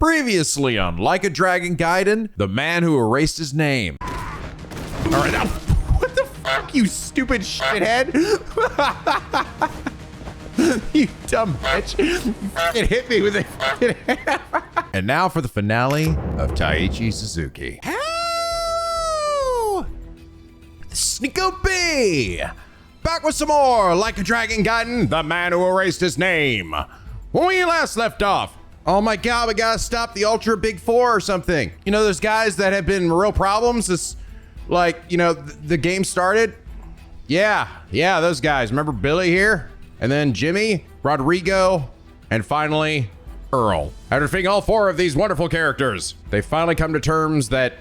Previously on Like a Dragon Gaiden, the man who erased his name. All right, now, what the fuck, you stupid shithead? You dumb bitch. You fucking hit me with a fucking hammer. And now for the finale of Taiichi Suzuki. Hello! This is NicoB! Back with some more Like a Dragon Gaiden, the man who erased his name. When we last left off, oh my god, we gotta stop the Ultra Big Four or something. You know those guys that have been real problems? It's like, you know, the game started? Yeah, those guys. Remember Billy here? And then Jimmy, Rodrigo, and finally, Earl. After defeating all four of these wonderful characters, they finally come to terms that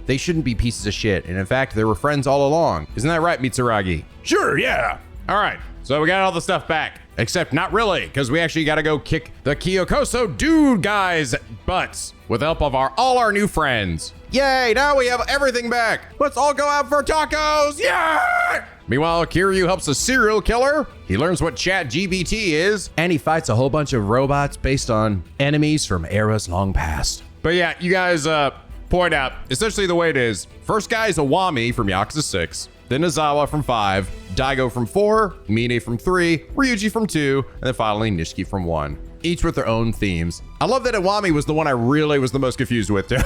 they shouldn't be pieces of shit. And in fact, they were friends all along. Isn't that right, Mitsuragi? Sure, yeah. All right, so we got all the stuff back. Except not really, because we actually gotta go kick the Kyokoso dude guys' butts with the help of all our new friends. Yay, now we have everything back. Let's all go out for tacos, yeah! Meanwhile, Kiryu helps a serial killer. He learns what ChatGPT is, and he fights a whole bunch of robots based on enemies from eras long past. But yeah, you guys point out, essentially the way it is, first guy is Awami from Yakuza 6, then Izawa from 5, Daigo from 4, Mine from 3, Ryuji from 2, and then finally Nishiki from 1. Each with their own themes. I love that Awami was the one I really was the most confused with too,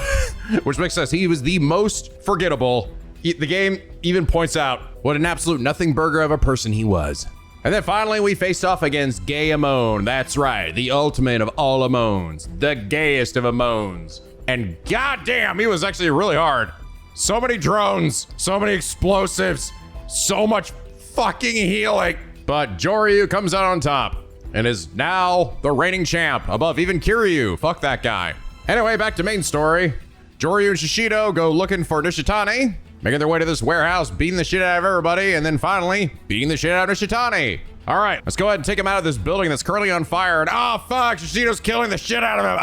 which makes sense. He was the most forgettable. The game even points out what an absolute nothing burger of a person he was. And then finally we faced off against Gay Amon. That's right, the ultimate of all Amons, the gayest of Amons. And goddamn, he was actually really hard. So many drones, so many explosives, so much fucking healing. But Joryu comes out on top and is now the reigning champ above even Kiryu. Fuck that guy. Anyway, back to main story. Joryu and Shishido go looking for Nishitani, making their way to this warehouse, beating the shit out of everybody, and then finally beating the shit out of Nishitani. All right, let's go ahead and take him out of this building that's currently on fire. And fuck, Shishido's killing the shit out of him.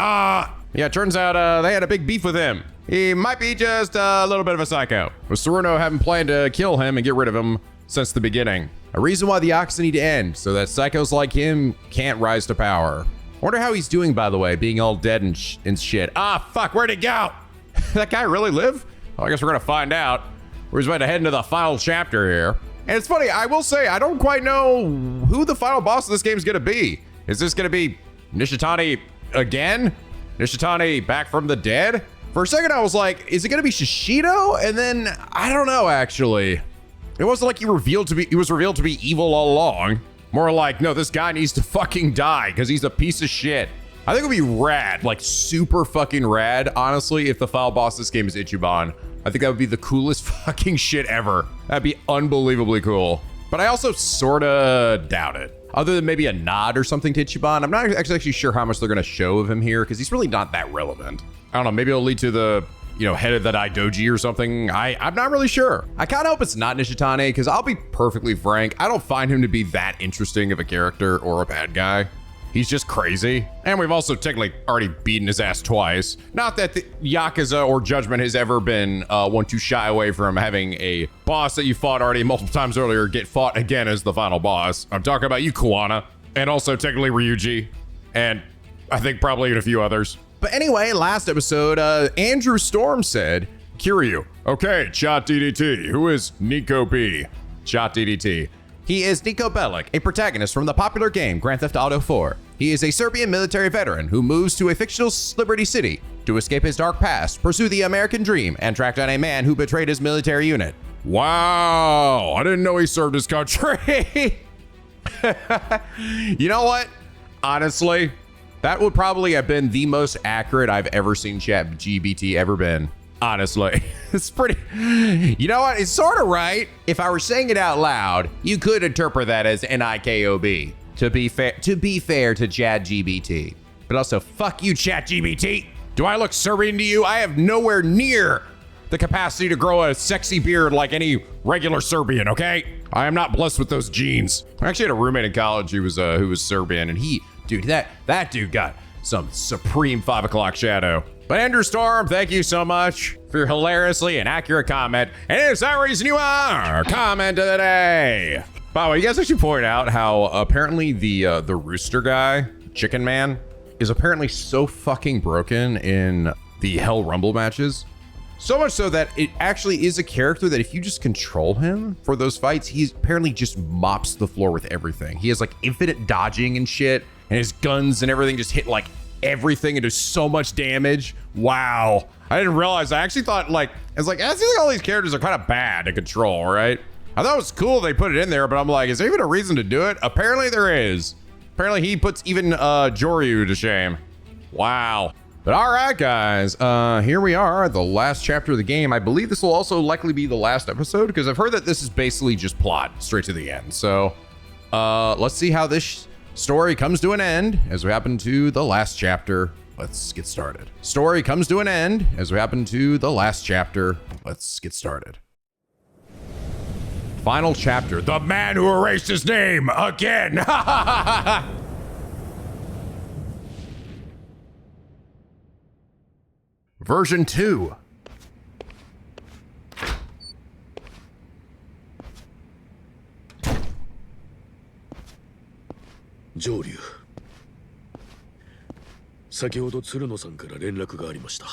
Yeah, it turns out they had a big beef with him. He might be just a little bit of a psycho, with Saruno having planned to kill him and get rid of him since the beginning. A reason why the Yakuza need to end, so that psychos like him can't rise to power. I wonder how he's doing, by the way, being all dead and shit. Fuck, where'd he go? That guy really live? Well, I guess we're gonna find out. We're just about to head into the final chapter here. And it's funny, I will say, I don't quite know who the final boss of this game is gonna be. Is this gonna be Nishitani again? Nishitani back from the dead? For a second, I was like, is it gonna be Shishido? And then, I don't know, actually. It wasn't like he was revealed to be evil all along. More like, no, this guy needs to fucking die because he's a piece of shit. I think it would be rad, like super fucking rad, honestly, if the final boss of this game is Ichiban. I think that would be the coolest fucking shit ever. That'd be unbelievably cool. But I also sorta doubt it. Other than maybe a nod or something to Ichiban. I'm not actually sure how much they're gonna show of him here because he's really not that relevant. I don't know, maybe it'll lead to the, head of that Idoji or something. I'm not really sure. I kind of hope it's not Nishitani because I'll be perfectly frank, I don't find him to be that interesting of a character or a bad guy. He's just crazy. And we've also technically already beaten his ass twice. Not that the Yakuza or Judgment has ever been one to shy away from having a boss that you fought already multiple times earlier get fought again as the final boss. I'm talking about you, Kuwana, and also technically Ryuji, and I think probably even a few others. But anyway, last episode, Andrew Storm said, Kiryu, okay, Chat DDT, who is NicoB? Chat DDT. He is Niko Bellic, a protagonist from the popular game Grand Theft Auto 4. He is a Serbian military veteran who moves to a fictional Liberty City to escape his dark past, pursue the American dream, and track down a man who betrayed his military unit. Wow, I didn't know he served his country. You know what? Honestly, that would probably have been the most accurate I've ever seen ChatGPT ever been. Honestly, it's pretty, you know what? It's sort of right. If I were saying it out loud, you could interpret that as NicoB. To be fair to ChatGPT. But also, fuck you, ChatGPT. Do I look Serbian to you? I have nowhere near the capacity to grow a sexy beard like any regular Serbian, okay? I am not blessed with those genes. I actually had a roommate in college who was Serbian, and that dude got some supreme 5 o'clock shadow. But Andrew Storm, thank you so much for your hilariously inaccurate comment. And it's that reason you are comment of the day. By the way, you guys actually pointed out how apparently the rooster guy, Chicken Man, is apparently so fucking broken in the Hell Rumble matches. So much so that it actually is a character that if you just control him for those fights, he apparently just mops the floor with everything. He has like infinite dodging and shit, and his guns and everything just hit like everything and do so much damage. Wow. I didn't realize. I actually thought like, I seems like all these characters are kind of bad to control, right? I thought it was cool they put it in there, but I'm like, is there even a reason to do it? Apparently there is. Apparently he puts even Joryu to shame. Wow. But all right, guys, here we are at the last chapter of the game. I believe this will also likely be the last episode because I've heard that this is basically just plot straight to the end. So let's see how this story comes to an end as we happen to the last chapter. Let's get started. Story comes to an end as we happen to the last chapter. Let's get started. Final chapter. The man who erased his name again. Version 2. Joryu. 先ほど鶴野さんから連絡がありました。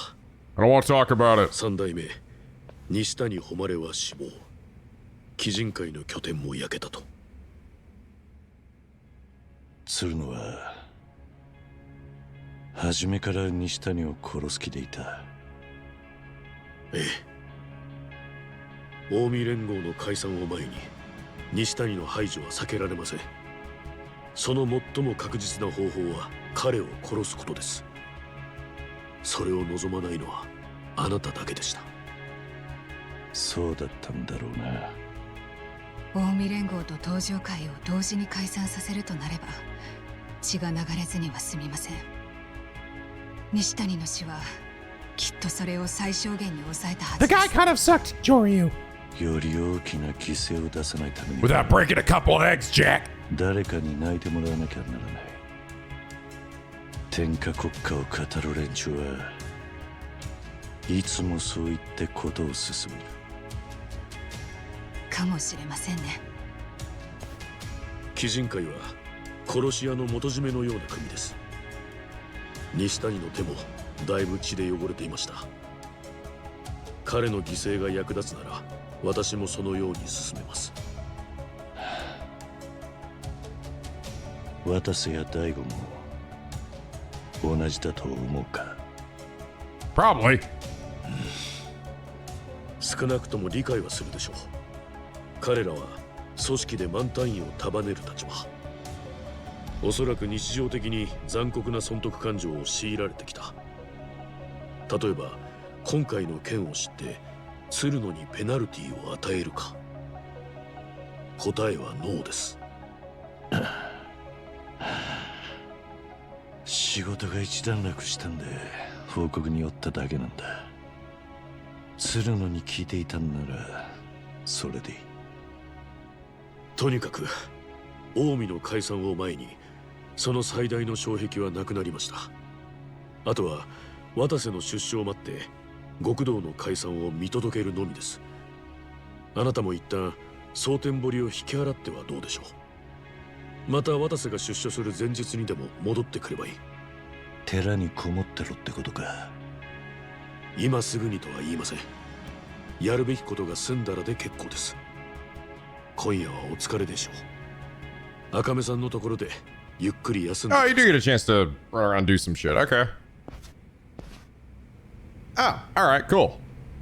I don't want to talk about it. 三代目西谷誉は死亡。鬼人会の拠点も焼けたと。鶴野は初めから西谷を殺す気でいた。ええ。近江連合の解散を前に西谷の排除は避けられません。その最も確実な方法は彼を殺すことです。それを望まないのはあなただけでした。そうだったんだろうな。近江連合と東条会を同時に解散させるとなれば血が流れずには済みません。西谷の死はきっとそれを最小限に抑えたはず The です。 guy kind of sucked Joryu. より大きな犠牲を出さないために Without breaking a couple of eggs, Jack. 誰かに泣いてもらわなきゃならない。天下国家を語る連中はいつもそう言ってことを進める。かもしれませんね。鬼人会は殺し屋の元締めのような組です。西谷の手もだいぶ血で汚れていました。彼の犠牲が役立つなら私もそのように進めます。渡瀬や大悟も同じだと思うか。 Probably. 少なくとも理解はするでしょう。彼らは組織で満単位を束ねる立場。おそらく日常的に残酷な損得感情を強いられてきた。例えば今回の件を知って鶴野にペナルティを与えるか。答えはノーです。仕事が一段落したんで報告に寄っただけなんだ。鶴野に聞いていたんならそれでいい。とにかく近江の解散を前にその最大の障壁はなくなりました。あとは渡瀬の出所を待って極道の解散を見届けるのみです。あなたも一旦蒼天堀を引き払ってはどうでしょう。また渡瀬が出所する前日にでも戻ってくればいい。寺にこもってろってことか。今すぐにとは言いません。やるべきことが済んだらで結構です。今夜はお疲れでしょう。赤目さんのところでゆっくり休んで。 Oh, you do get a chance to run around and do some shit. Okay. Oh, all right, cool.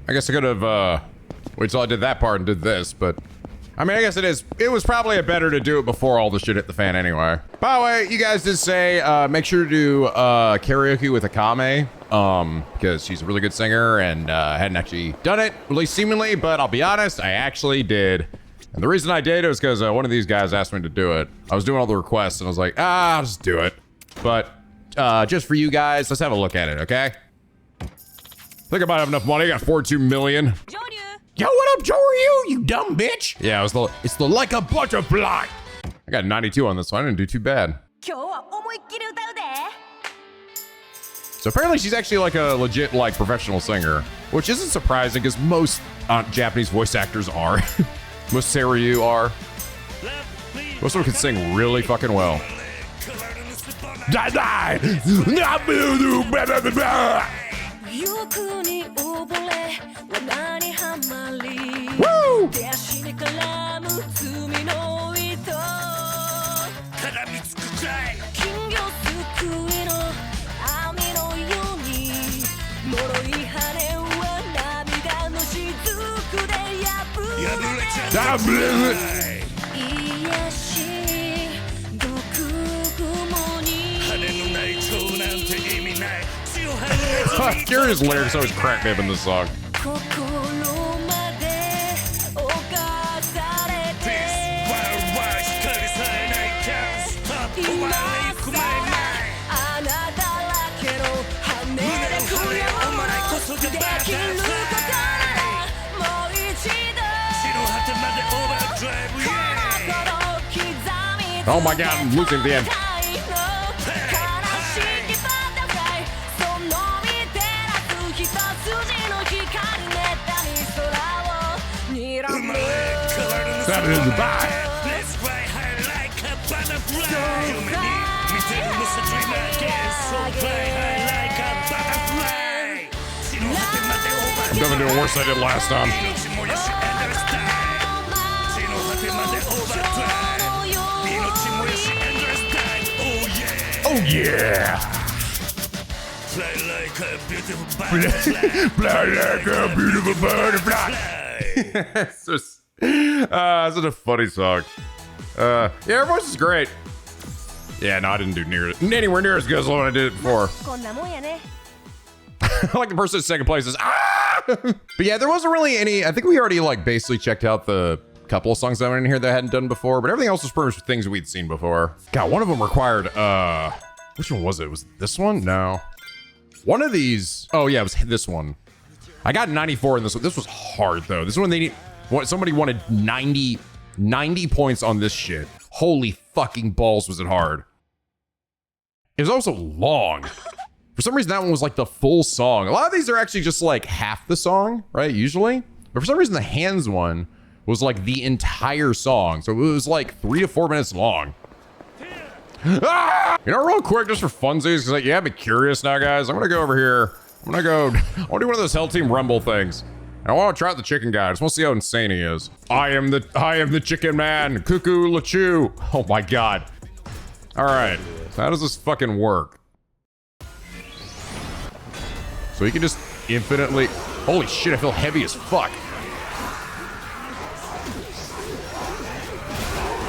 I guess I could have waited till I did that part and did this, but I mean, I guess it was probably better to do it before all the shit hit the fan anyway. By the way, you guys did say make sure to do karaoke with Akame, because she's a really good singer and hadn't actually done it, at least seemingly, but I'll be honest, I actually did. And the reason I did it was because one of these guys asked me to do it. I was doing all the requests and I was like, I'll just do it. But just for you guys, let's have a look at it, okay? I think I might have enough money. I got 42 million. Joryu! Yo, what up, Joryu? You dumb bitch. Yeah, it's the like a butterfly. I got 92 on this one. I didn't do too bad. So apparently she's actually like a legit like professional singer, which isn't surprising because most Japanese voice actors are. Most Ryu are. Most of them can sing really fucking well. Die, die! 欲に溺れ罠にはまり Woo! 手足に絡む罪の糸絡みつくくらい金魚すくいの網のように脆い羽は涙の雫で破破れちゃダブル癒し毒雲に羽のない蝶なんて意味ない血を吐い Kiryu's lyrics always crack me up in this song. 心まで侵されて光さえないキャンストップ今お前さ行く前前あなただけの羽でくよお前こそができることならもう一度地の果てまでオーバードライブ Oh my god, I'm losing the end. That is the back. Let's fly high like a butterfly 夢に見てるのさ dream again So fly high like a butterfly 地の果てまでオーバー I'm definitely doing worse than I did last time. 命もよし endless time 地の果てまでオーバードライブ命もよし endless time Oh yeah Oh yeah! Fly like a beautiful butterfly Fly like a beautiful butterfly. It's just, such a funny song. Yeah, her voice is great. Yeah, no, I didn't do anywhere near as good as the one I did before. こんなもんやね Like the person in second place is ah. But yeah, there wasn't really any. I think we already like basically checked out the couple of songs that were in here that I hadn't done before, but everything else was pretty much things we'd seen before. God, one of them required which one was it? Was it this one? No. One of these. Oh yeah, it was this one. I got 94 in this one. This was hard though. This one somebody wanted 90 points on this shit. Holy fucking balls was it hard. It was also long. For some reason, that one was like the full song. A lot of these are actually just like half the song, right? Usually. But for some reason, the hands one was like the entire song. So it was like 3 to 4 minutes long. Ah! You know, real quick, just for funsies, because like, you have me curious now, guys. I'm gonna go over here. I want to do one of those Hell Team Rumble things. And I want to try out the chicken guy. I just want to see how insane he is. I am the chicken man. Cuckoo Lachu. Oh my god. All right. So how does this fucking work? So you can just infinitely... Holy shit, I feel heavy as fuck.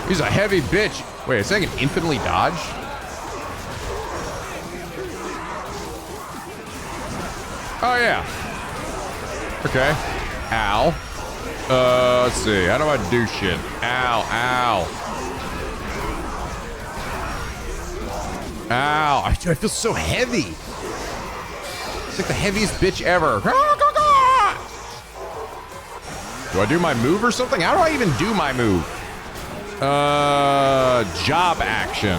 He's a heavy bitch. Wait, is that an infinitely dodge? Oh, yeah. Okay. Ow. Let's see. How do I do shit? Ow, ow. Ow. I feel so heavy. It's like the heaviest bitch ever. Do I do my move or something? How do I even do my move? Job action.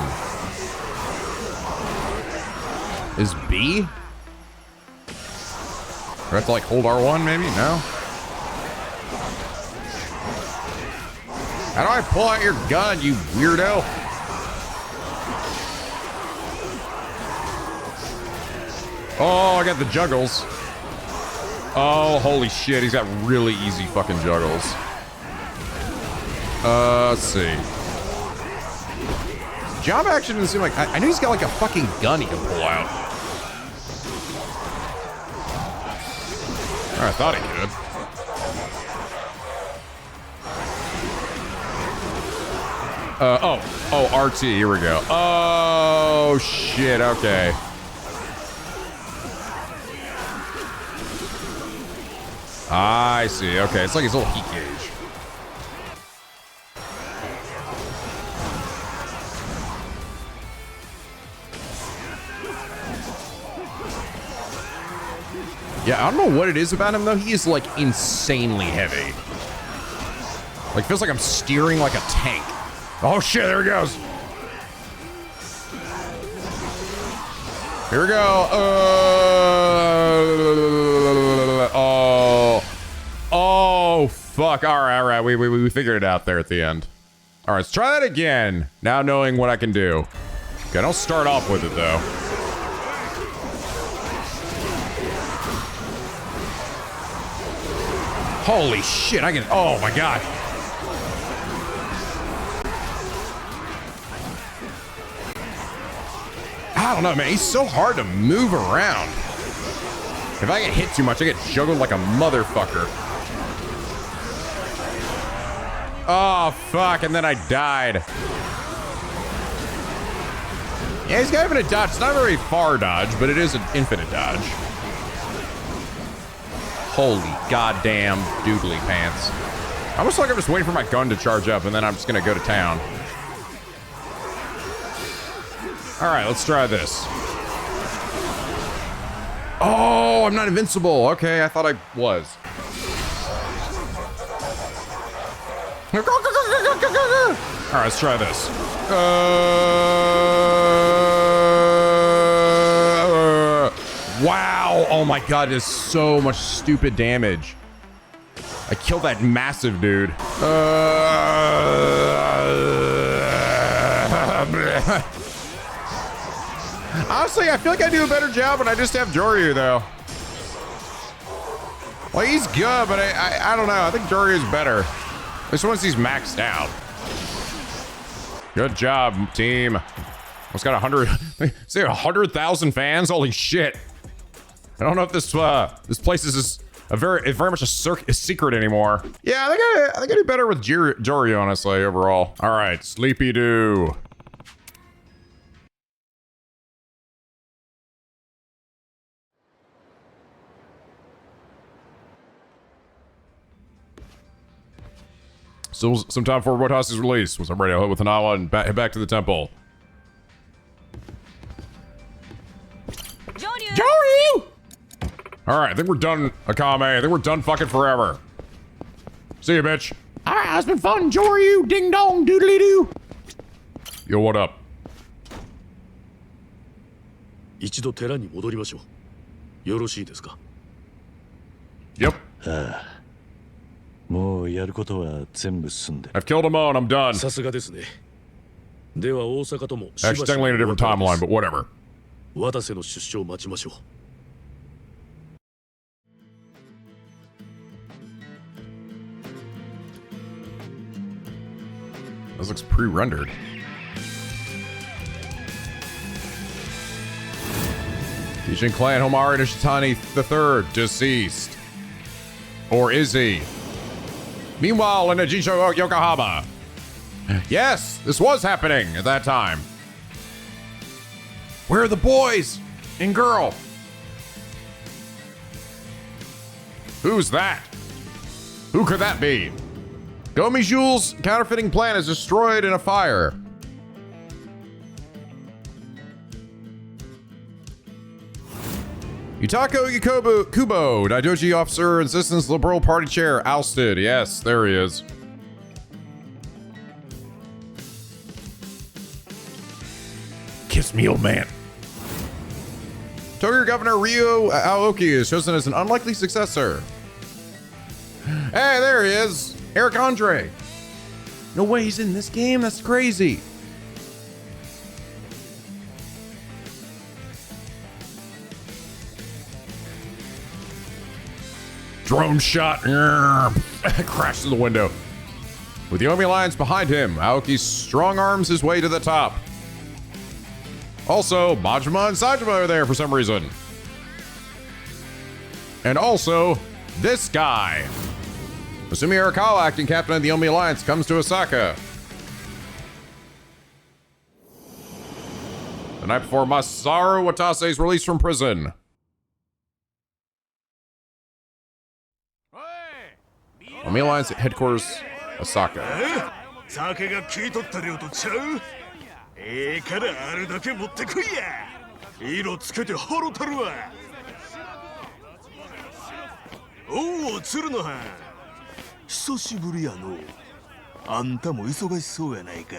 Is B? Do I have to like hold R1 maybe? No? How do I pull out your gun, you weirdo? Oh, I got the juggles. Oh, holy shit, he's got really easy fucking juggles. Let's see. Job action doesn't seem like... I know he's got like a fucking gun he can pull out. Or I thought he could. Oh, RT, here we go. Oh, shit, okay. I see, okay, it's like his little heat gauge. Yeah, I don't know what it is about him, though. He is, like, insanely heavy. Like, feels like I'm steering like a tank. Oh, shit, there he goes. Here we go. Oh, fuck. All right. We figured it out there at the end. All right, let's try that again. Now knowing what I can do. Okay, don't start off with it, though. Holy shit, I can... Oh, my God. I don't know, man. He's so hard to move around. If I get hit too much, I get juggled like a motherfucker. Oh, fuck. And then I died. Yeah, he's got infinite dodge. It's not a very far dodge, but it is an infinite dodge. Holy goddamn doodly pants. I almost like I'm just waiting for my gun to charge up, and then I'm just going to go to town. All right, let's try this. Oh, I'm not invincible. Okay, I thought I was. All right, let's try this. Wow. Oh my God, there's so much stupid damage. I killed that massive dude. Honestly, I feel like I do a better job when I just have Joryu, though. Well, he's good, but I don't know. I think Joryu is better. At least once he's maxed out. Good job, team. Almost got 100,000 fans. Holy shit! I don't know if this place is very much a secret anymore. Yeah, I think I do better with Joryu, honestly, overall. All right, Sleepy Doo. Still some time for Watase's release. Was I'm ready to head with Hanawa and head back to the temple. Joryu! Alright, I think we're done, Akame. I think we're done fucking forever. See you, bitch. Alright, it's been fun, Joryu. Ding dong, doodly doo. Yo, what up? 一度寺に戻りましょう。よろしいですか? Yep. もうやることは全部済んで。 I've killed them all and I'm done. さすがですね。では大阪とも Actually, technically in a different timeline, but whatever. 渡瀬の出所を待ちましょう。 This looks pre-rendered. Teaching clan Homari Nishitani III deceased. Or is he? Meanwhile, in Ajisho, Yokohama. Yes, this was happening at that time. Where are the boys and girl? Who's that? Who could that be? Gomi Jules' counterfeiting plan is destroyed in a fire. Yutako Kubo, Daidoji officer, insistence liberal party chair, ousted. Yes, there he is. Kiss me, old man. Tokyo Governor Ryu Aoki is chosen as an unlikely successor. Hey, there he is. Eric Andre. No way he's in this game. That's crazy. Drone shot. Crashed through the window. With the Yomi Alliance behind him, Aoki strong arms his way to the top. Also, Majima and Sajima are there for some reason. And also, this guy. Masumi Arakawa, acting captain of the Yomi Alliance, comes to Osaka. The night before Masaru Watase's release from prison. Yomi Alliance headquarters, Osaka. 酒が聞いとった量とちゃう。からあるだけ持ってこいや。色つけてほろたるわ。おお、鶴の葉。久しぶりやの。あんたも忙しそうやないか。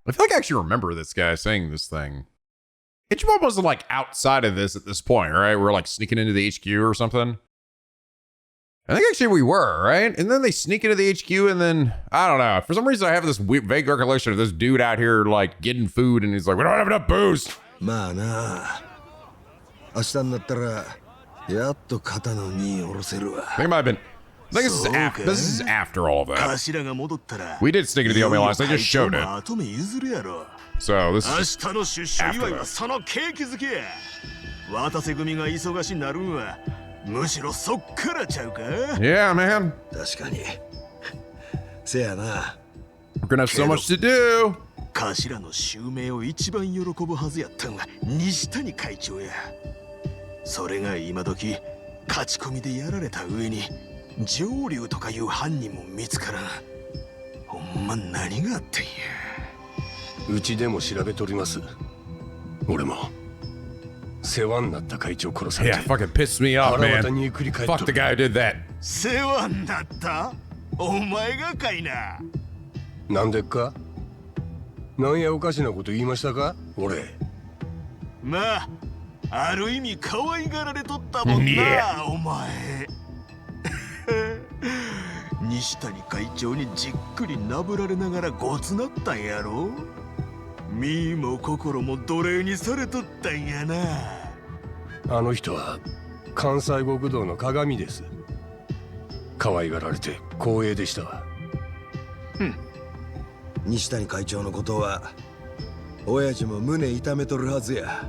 I feel like I actually remember this guy saying this thing. Ichiban wasn't like outside of this at this point, right? We're like sneaking into the HQ or something. I think actually we were, right? And then they sneak into the HQ, and then I don't know. For some reason, I have this vague recollection of this dude out here like getting food, and he's like, "We don't have enough booze." まあな、明日になったらやっと肩の荷下ろせるわ。 I think it might have been. I think this is after. This is after all of that. 頭が戻ったら We did sneak into the Omi last. They just showed it. まとめ譲るやろ。 So this 明 is 日の出所祝いはその景気づけや。渡瀬組が忙しになるんはむしろそっからちゃうか。 yeah, man. 確かに。せやな。 We're gonna have so much to do. 頭の襲名を一番喜ぶはずやったんは西谷会長や。それが今時勝ち込みでやられた上に上流とかいう犯人も見つからん。ほんま何があってんや。うちでも調べとります。俺も世話になった会長殺されて Yeah, fucking pissed me off, 腹渡 man. にゆっくり帰っ Fuck と the る。 guy who did that. 世話になった？お前がかいな。なんでっか？なんやおかしなこと言いましたか？俺。まあ、ある意味可愛がられとったもんな、お前。西谷会長にじっくりなぶられながらごつなったんやろ。身も心も奴隷にされとったんやな。あの人は関西極道の鏡です。可愛がられて光栄でしたわ。西谷会長のことは親父も胸痛めとるはずや。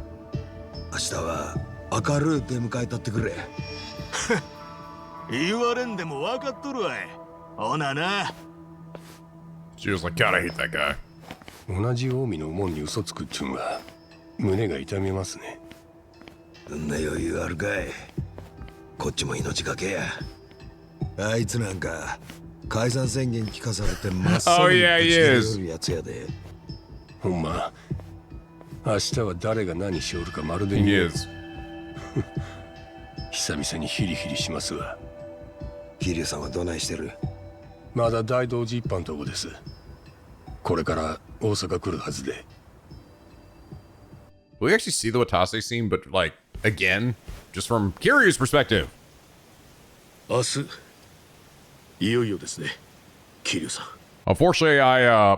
明日は明るい出迎えたってくれ。言われんでも分かっとるわい。ほなな。 She was like, God, I hate that guy. 同じ近江の門に嘘つくっちゅうんは胸が痛みますね。そんな余裕あるかい。こっちも命がけや。あいつなんか解散宣言聞かされて真っ青にぶち切れるやつやで。ほんま明日は誰が何しおるかまるで He 見えん。 is. 久々にヒリヒリしますわ。桐生さんはどないしてる？まだ大道寺一般とこです。これから大阪来るはずで。 We actually see the Watase scene, but like again, just from Kiryu's perspective. 明日、いよいよですね、桐生さん。 Unfortunately,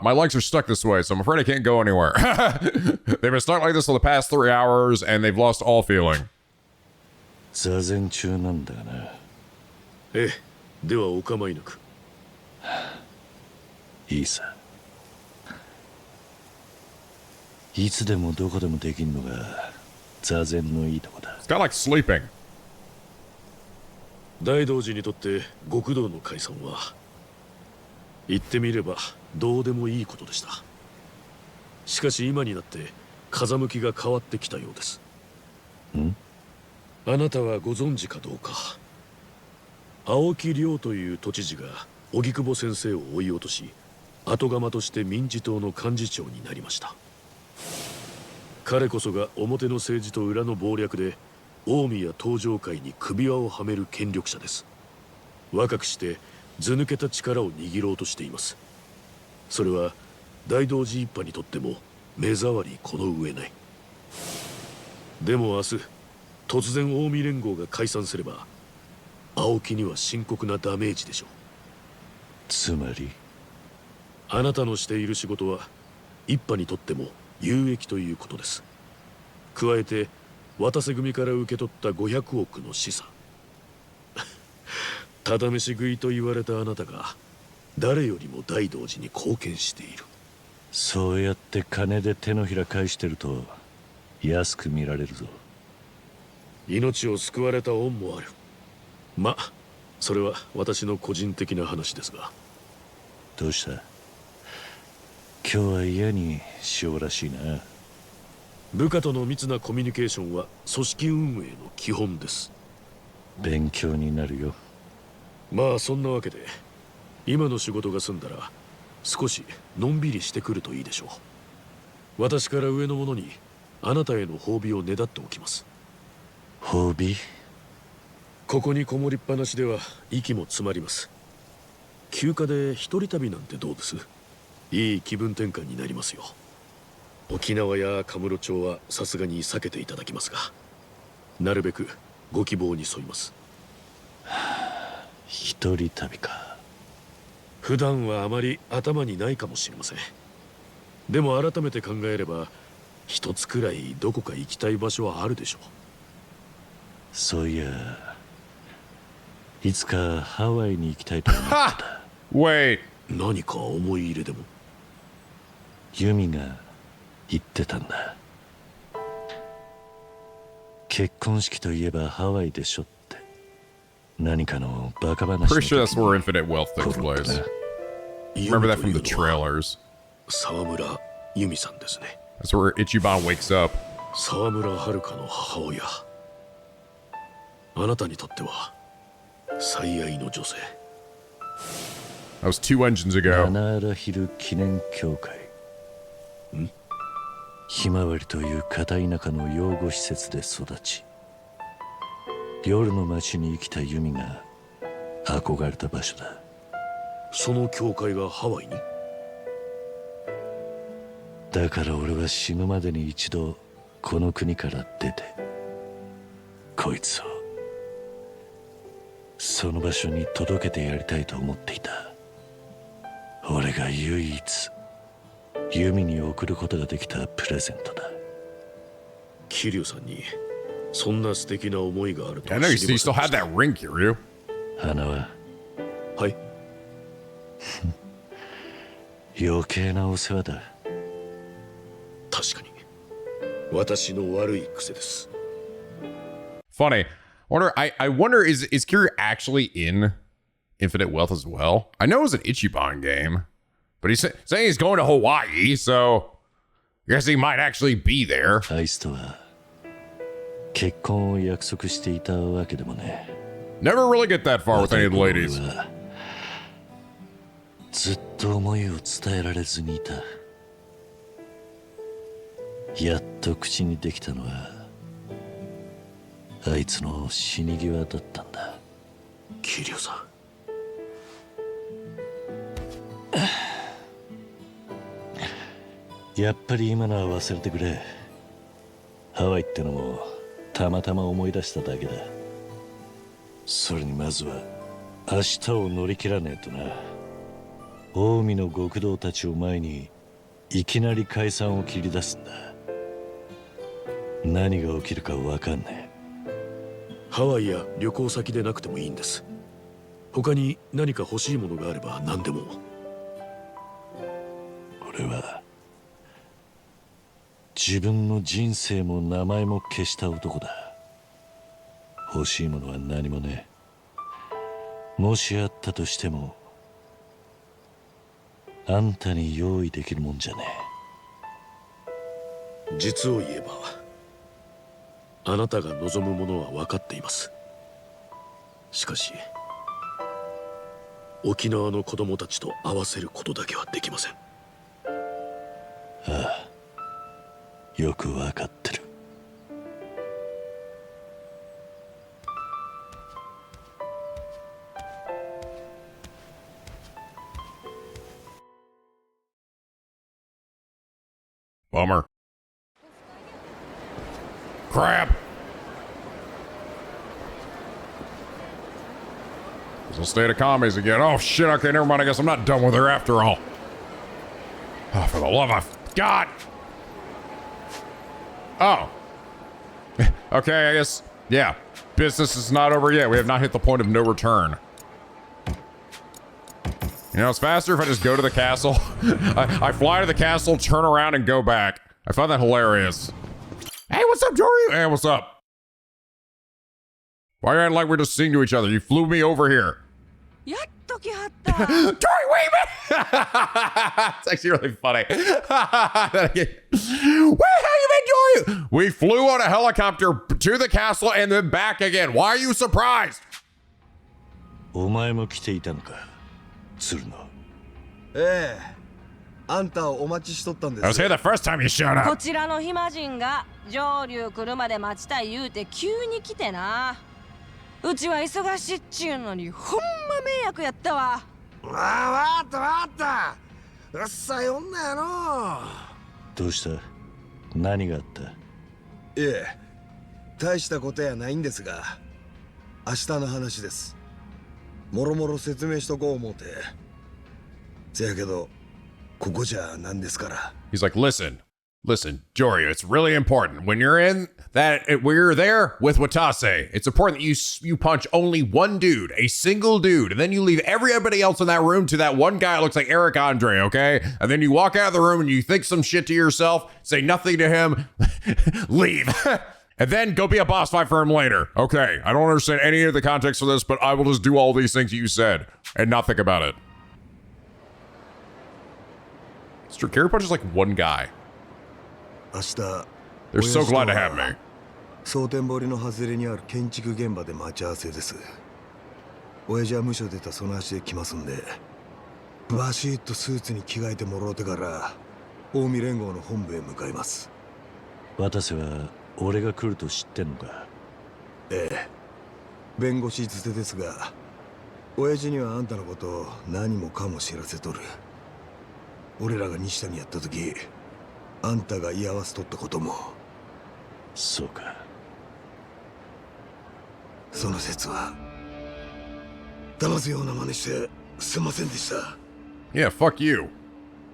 my legs are stuck this way, so I'm afraid I can't go anywhere. They've been stuck like this for the past 3 hours, and they've lost all feeling. 座禅中なんだがな。ええ、ではお構いなく。いいさ。いつでもどこでもできんのが座禅のいいとこだ。 It's kind of like sleeping. 大道寺にとって極道の解散は言ってみればどうでもいいことでした。しかし今になって風向きが変わってきたようです。あなたはご存知かどうか、青木亮という都知事が荻窪先生を追い落とし、後釜として民自党の幹事長になりました。彼こそが表の政治と裏の謀略で近江や東上界に首輪をはめる権力者です。若くして図抜けた力を握ろうとしています。それは大道寺一派にとっても目障りこの上ない。でも明日突然近江連合が解散すれば青木には深刻なダメージでしょう。つまりあなたのしている仕事は一派にとっても有益ということです。加えて渡瀬組から受け取った500億の資産ただ飯食いと言われたあなたが誰よりも大道寺に貢献している。そうやって金で手のひら返してると安く見られるぞ。命を救われた恩もある。まあそれは私の個人的な話ですが。どうした？今日は嫌にしようらしいな。部下との密なコミュニケーションは組織運営の基本です。勉強になるよ。まあそんなわけで今の仕事が済んだら少しのんびりしてくるといいでしょう。私から上の者にあなたへの褒美をねだっておきます。褒美？ここにこもりっぱなしでは息も詰まります。休暇で一人旅なんてどうです？いい気分転換になりますよ。沖縄やカムロ町はさすがに避けていただきますが、なるべくご希望に沿います。一人旅か。普段はあまり頭にないかもしれません。でも改めて考えれば一つくらいどこか行きたい場所はあるでしょう。そういや、いつかハワイに行きたいと思ってた。Wait. 何か思い入れでも？ユミが言ってたんだ。結婚式といえばハワイでしょって。何かのバカ話の時 Pretty に sure that's where Infinite Wealth takes ポロッと place. な。 Remember that from the trailers. 沢村由美さんですね。 That's where Ichiban wakes up. 沢村遥の母親。あなたにとっては最愛の女性。 That was 2 engines ago. 七荒ヒル記念協会。ひまわりという片田舎の養護施設で育ち、夜の街に生きたユミが憧れた場所だ。その教会がハワイに？だから俺は死ぬまでに一度この国から出て、こいつをその場所に届けてやりたいと思っていた。俺が唯一ユミに送ることができたプレゼントだ。桐生さんにそんな素敵な思いがあると I は know 知り you ませ still んで had した。 that ring, Kiryu. 花ははい。余計なお世話だ。確かに私の悪い癖です。 Funny. I wonder is Kiryu actually in Infinite Wealth as well? I know it was an Ichiban game, but he's saying he's going to Hawaii, so I guess he might actually be there. あいつとは結婚を約束していたわけでもね。 Never really get that far with any of the 俺 ladies. はずっと思いを伝えられずにいた。やっと口にできたのはあいつの死に際だったんだ。桐生さん。やっぱり今のは忘れてくれ。ハワイってのもたまたま思い出しただけだ。それにまずは明日を乗り切らねえとな。近江の極道たちを前にいきなり解散を切り出すんだ。何が起きるか分かんねハワイや旅行先でなくてもいいんです。他に何か欲しいものがあれば何でも。俺は自分の人生も名前も消した男だ。欲しいものは何もねえ。もしあったとしてもあんたに用意できるもんじゃね実を言えばあなたが望むものは分かっています。しかし沖縄の子供たちと合わせることだけはできません。え。ああ、よく分かってる。Bummer. Crap. We'll stay at a commies again. Oh shit, okay, never mind. I guess I'm not done with her after all. Oh, for the love of God. Oh. Okay, I guess, yeah. Business is not over yet. We have not hit the point of no return. You know, it's faster if I just go to the castle. I fly to the castle, turn around, and go back. I find that hilarious. Hey, what's up, Joryu? Hey, what's up? Why are you acting like we're just singing to each other? You flew me over here. Joryu, wait a minute! It's actually really funny. Where the hell you been, Joryu? We flew on a helicopter to the castle and then back again. Why are you surprised? お前も来ていたのか、鶴野。ええ、あんたをお待ちしとったんです。 I was here the first time you showed こ up. ちらの暇人が上流来るまで待ちたい言うて急に来てな。うちは忙しいっちゅうのにほんま迷惑やったわ。ああ、わかったわかった。うっさい女やの。どうした？何があった？いえ、大したことやないんですが、明日の話です。もろもろ説明しとこう思うて。せやけど、ここじゃなんですから。He's like, listen, Joryu, it's really important. When you're in that, we're there with Watase. It's important that you punch only one dude, a single dude, and then you leave everybody else in that room to that one guy who looks like Eric Andre, okay? And then you walk out of the room and you think some shit to yourself, say nothing to him, leave. And then go be a boss fight for him later. Okay, I don't understand any of the context for this, but I will just do all these things you said and not think about it. Kiryu punches like one guy. 明日、 They're so glad to have me. 蒼天堀の外れにある建築現場で待ち合わせです。親父は無所出たその足で来ますんで、バシッとスーツに着替えてもろうてから近江連合の本部へ向かいます。渡は俺が来ると知ってんのか？ええ、弁護士づてですが、親父にはあんたのことを何もかも知らせとる。俺らが西田にやった時、あんたが居合わせとったことも。そうか。その説は騙すような真似してすいませんでした。Yeah, fuck you.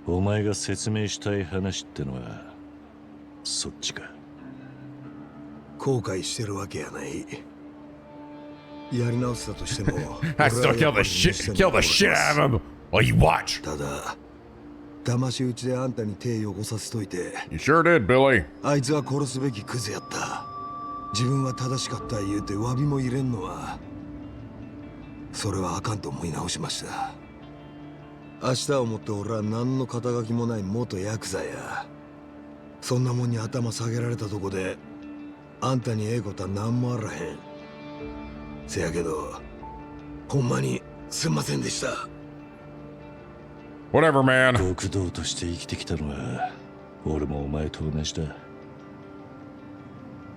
お前が説明したい話ってのはそっちか。後悔してるわけやない。やり直せたとしてもI still kill the shit out of him while you watch. ただ騙し討ちであんたに手を汚させといて。 You sure did, Billy. あいつは殺すべきクズやった。自分は正しかった言うて詫びも入れんのは、それはあかんと思い直しました。明日をもって俺は何の肩書きもない元ヤクザや。そんなもんに頭下げられたとこであんたにええことは何もあらへん。せやけどほんまにすんませんでした。Whatever, man. 極道として生きてきたのは俺もお前と同じだ。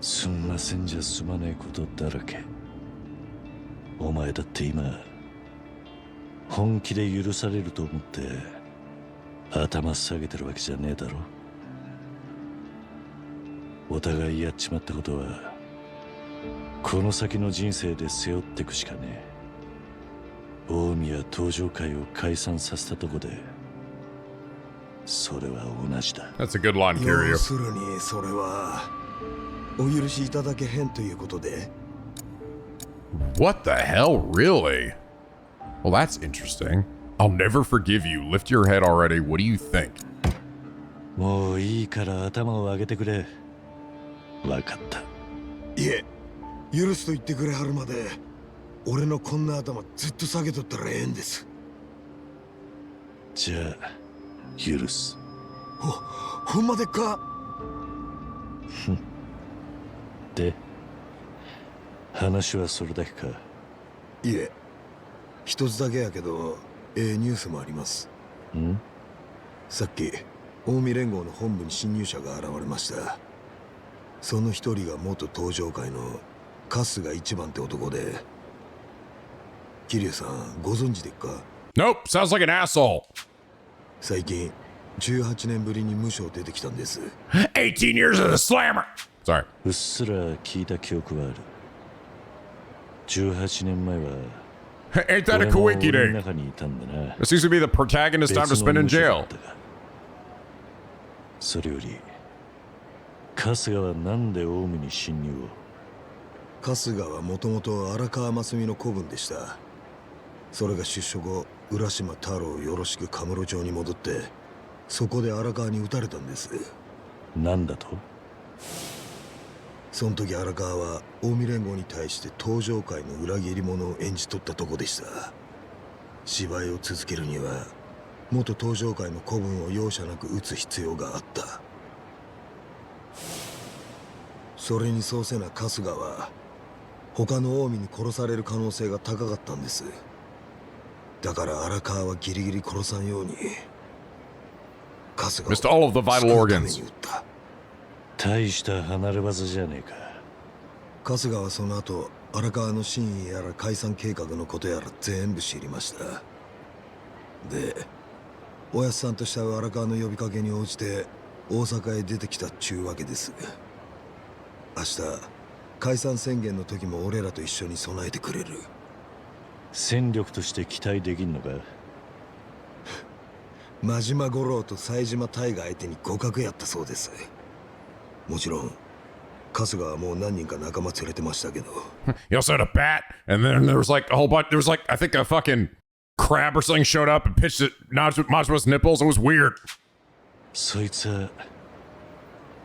すんませんじゃ済まねえことだらけ。お前だって今本気で許されると思って頭下げてるわけじゃねえだろ。お互いやっちまったことはこの先の人生で背負ってくしかねえ。近江や東上会を解散させたとこでそれは同じだ。 That's a good line, Kiryu. 要するにそれはお許しいただけへんということで。 What the hell, really? Well, that's interesting. I'll never forgive you. Lift your head already. What do you think? もういいから頭を上げてくれ。わかった。いえ、許すと言ってくれはるまで俺のこんな頭ずっと下げとったらええんです。じゃあ許す。ほんまでっか？で話はそれだけか？いえ、一つだけやけどニュースもあります。ん？さっき近江連合の本部に侵入者が現れました。その一人が元東上会の春日一番って男で。桐生さんご存知でっか？ Nope, sounds like an asshole. 最近18年ぶりに無償出てきたんです。18 years as a slammer. Sorry. うっすら聞いた記憶はある。18年前は Ain't that a quickie 俺 day? の中にいたんだな。 This seems to be the protagonist's time to spend in jail. それより春日はなんで近江に侵入を？春日はもともと荒川真澄の子分でした。それが出所後、浦島太郎よろしくカムロ町に戻ってそこで荒川に撃たれたんです。なんだと？その時荒川は近江連合に対して東上会の裏切り者を演じ取ったとこでした。芝居を続けるには元東上会の子分を容赦なく撃つ必要があった。それにそうせな春日は他の近江に殺される可能性が高かったんです。だから荒川はギリギリ殺さんように春日を Missed all of the vital 救うため organs. に撃った。大した離れ技じゃねえか。春日はその後荒川の真意やら解散計画のことやら全部知りました。でおやっさんと慕う荒川の呼びかけに応じて大阪へ出てきたっちゅうわけです。明日解散宣言の時も俺らと一緒に備えてくれる。戦力として期待できんのか？真島五郎と冴島大河相手に互角やったそうです。もちろん春日はもう何人か仲間連れてましたけど。He also had a bat, and then there was like a whole bunch. There was like I think a fucking crab or something showed up and pitched at Majima's nipples. It was weird. そいつは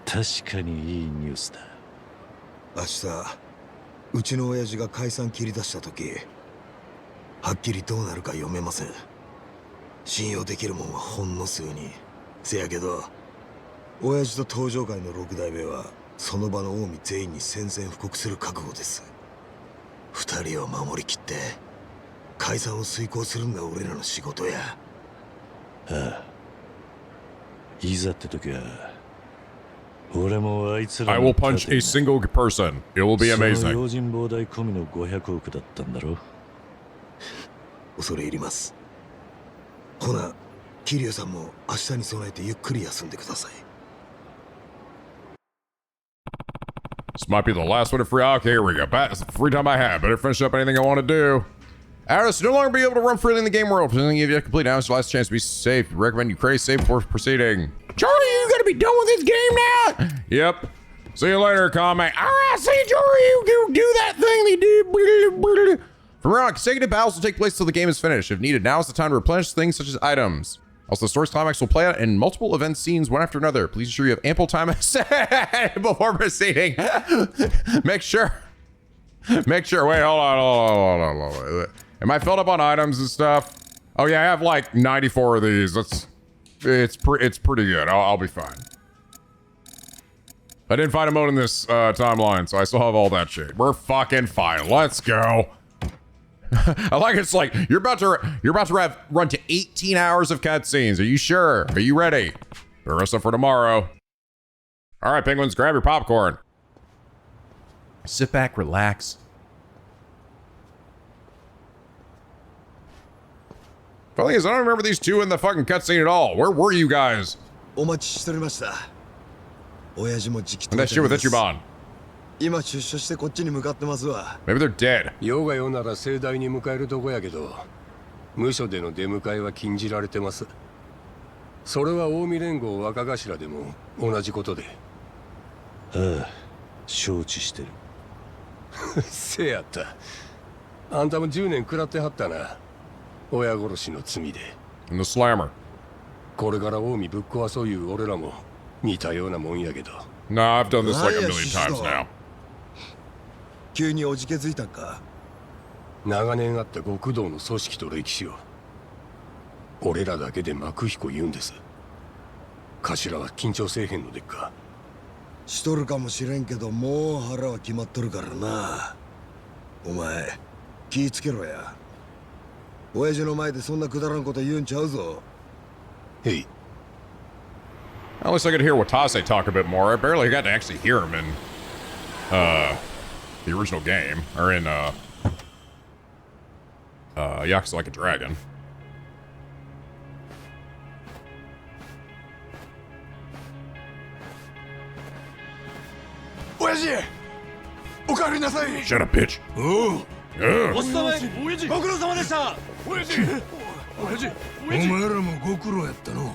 確かにいいニュースだ。明日うちの親父が解散切り出した時、はっきりどうなるか読めません。信用できるもんはほんの数人。せやけど親父と登場界の六代目はその場の近江全員に宣戦布告する覚悟です。二人を守りきって解散を遂行するんが俺らの仕事や。ああ、いざって時は俺もあいつら I will punch a single person. It will be その amazing. 用心棒代込みの500億だったんだろ。恐れ入ります。ほな、桐生さんも明日に備えてゆっくり休んでください。This might be the last one of free. Okay, here we go. That's the free time I have. Better finish up anything I want to do. Artists no longer be able to run freely in the game world. Presenting you a complete now. It's your last chance to be safe. Recommend you create save before proceeding. Joryu, you gonna be done with this game now? Yep. See you later, comment. Alright, see you, Joryu. You do that thing they do. From here on, consecutive battles will take place till the game is finished. If needed, now is the time to replenish things such as items. Also, the story's climax will play out in multiple event scenes one after another. Please ensure you have ample time before proceeding. Make sure. Wait, hold on. Am I filled up on items and stuff? Oh yeah, I have like 94 of these. It's pretty good. I'll be fine. I didn't find a mode in this timeline, so I still have all that shit. We're fucking fine. Let's go. I like it's like you're about to run to 18 hours of cutscenes. Are you sure? Are you ready? The rest up for tomorrow. All right, penguins, grab your popcorn. Sit back, relax. Funny is, I don't remember these two in the fucking cutscene at all. Where were you guys? お待ちしておりました。親父もじき And that shit with Ichiban. 今出所してこっちに向かってますわ。 Maybe they're dead. 用が用なら盛大に迎えるとこやけど、無所での出迎えは禁じられてます。それは近江連合若頭でも同じことで。ああ、承知してる。せやった。あんたも10年食らってはったな。親殺しの罪で。And the slammer. これから近江ぶっ壊そういう俺らも似たようなもんやけど。 Nah, I've done this like a million times now. 急におじけづいたんか。長年あった極道の組織と歴史を俺らだけで幕彦言うんです。頭は緊張せえへんのでっか。しとるかもしれんけど、もう腹は決まっとるからな。お前気ぃつけろや。親父の前でそんなくだらんこと言うんちゃうぞ。へい。 At least I could hear Watase talk a bit more. I barely got to actually hear him in the original game, or in Yakuza Like a Dragon. Shut up, bitch. Ugh. おご苦労様でした。親父お前らもご苦労やったの。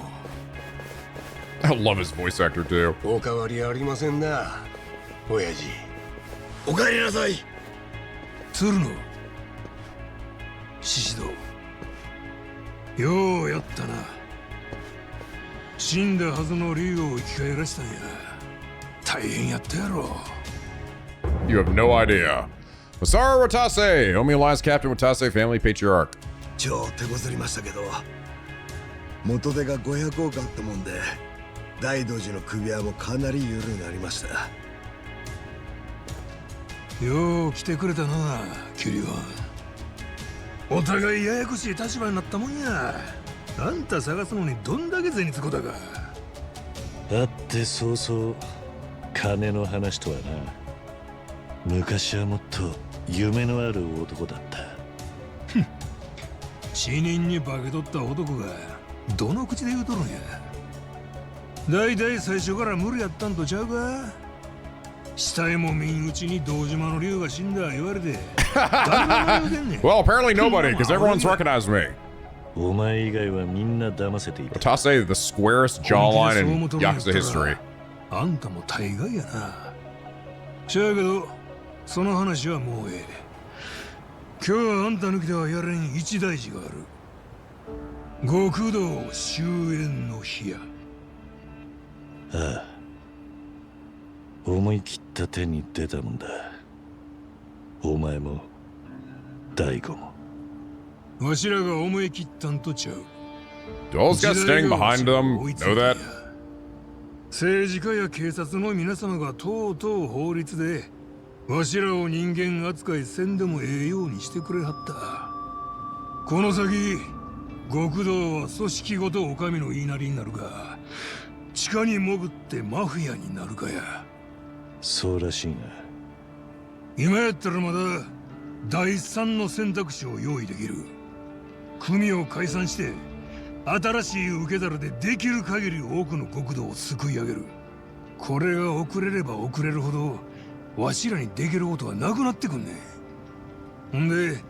I love his voice actor too. おかわりありませんな、親父。お帰りなさい。鶴野獅子堂、ようやったな。死んだはずの竜を生き返らしたんや。大変やったやろ。 You have no idea. Masaru Watase, Omi Alliance Captain Watase, Family Patriarch. 超手こずりましたけど、元手が500億あったもんで、大道寺の首輪もかなり緩くなりました。よう来てくれたな、キリオン。お互いややこしい立場になったもんや。あんた探すのにどんだけ銭つこだか。会って早々金の話とはな。昔はもっと夢のある男だった。死人に化け取った男がどの口で言うとるんや。だいたい最初から無理やったんとちゃうか。下へも見んうちに堂島の竜が死んだ言われて Well, apparently nobody, because everyone's recognized me. お前以外はみんな騙せていた。 Watase, the squarest jawline in Yakuza history. あんたも大概やな。しゃあけどその話はもうええ。今日はあんた抜きではやれん一大事がある。極道終焉の日や。ああ、思い切った手に出たもんだ。お前も大悟も。わしらが思い切ったんとちゃう。 Do all those guys standing behind them know that? 政治家や警察の皆様がとうとう法律でわしらを人間扱いせんでもええようにしてくれはった。この先極道は組織ごとお上の言いなりになるか、地下に潜ってマフィアになるかや。そうらしいな。今やったらまだ第三の選択肢を用意できる。組を解散して新しい受け皿でできる限り多くの極道を救い上げる。これが遅れれば遅れるほどわしらにできることはなくなってくんね。ほんで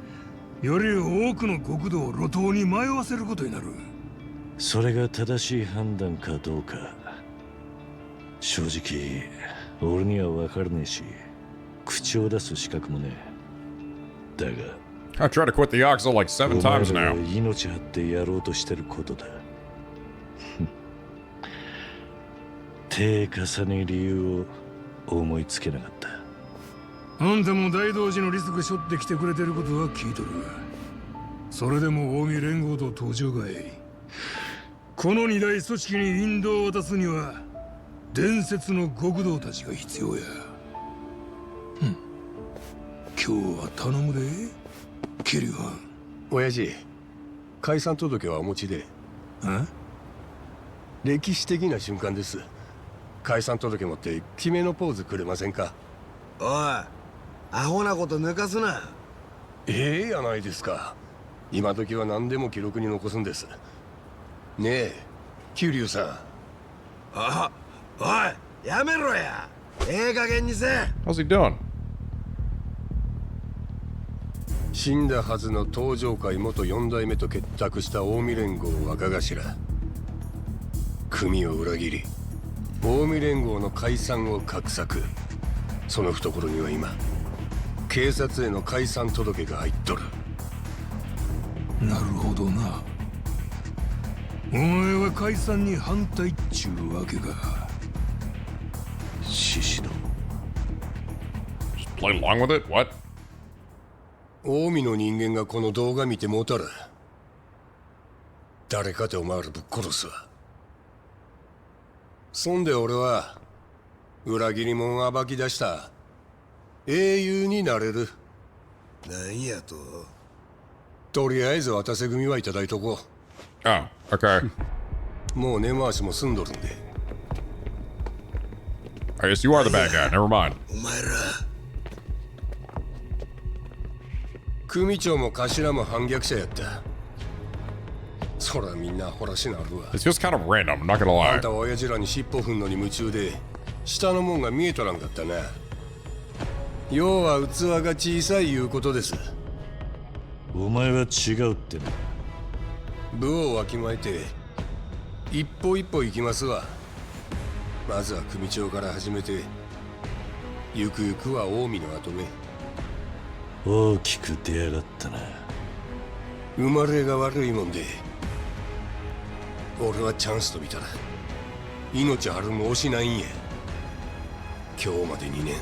より多くの極道を路頭に迷わせることになる。それが正しい判断かどうか正直俺には分からねえし、口を出す資格もねえ。だが I tried to quit the Yakuza like 7 times お前ら now. が命張ってやろうとしてることだ。手重ね理由を思いつけなかった。あんたも大同時のリスク背負ってきてくれてることは聞いとる。それでも近江連合と登場外、この二大組織に引導を渡すには伝説の極道たちが必要や。今日は頼むでキリュウ。親父、解散届はお持ちで。歴史的な瞬間です。解散届持って決めのポーズくれませんか？おい、アホなこと抜かすな。ええやないですか。今時は何でも記録に残すんです。ねえ、桐生さん。あ、おい、やめろや。ええ加減にせ。How's he doing? 死んだはずの東上会元4代目と結託した近江連合若頭。組を裏切り、近江連合の解散を画策。その懐には今、警察への解散届が入っとる。なるほどな。お前は解散に反対っちゅうわけか。獅子の Just play along with it? What? 近江の人間がこの動画見てもうたら、誰かてお前らぶっ殺すわ。そんで俺は裏切り者暴き出した英雄になれる。なんやと。とりあえず渡せ組はいただいとこ Oh, okay. う。もう根回しも済んどるんで。I guess you are the bad guy. Never mind. お前ら。組長も頭も反逆者やった。そらみんなほらしなるわ。 This feels kind of random. I'm not gonna あ lie. んたは親父らに尻尾踏んのに夢中で下のもんが見えとらんかったな。要は器が小さいいうことです。お前は違うってな。部をわきまえて一歩一歩行きますわ。まずは組長から始めて、ゆくゆくは近江の跡目。大きく出やがったな。生まれが悪いもんで、俺はチャンスと見たら命張るも惜しないんや。今日まで2年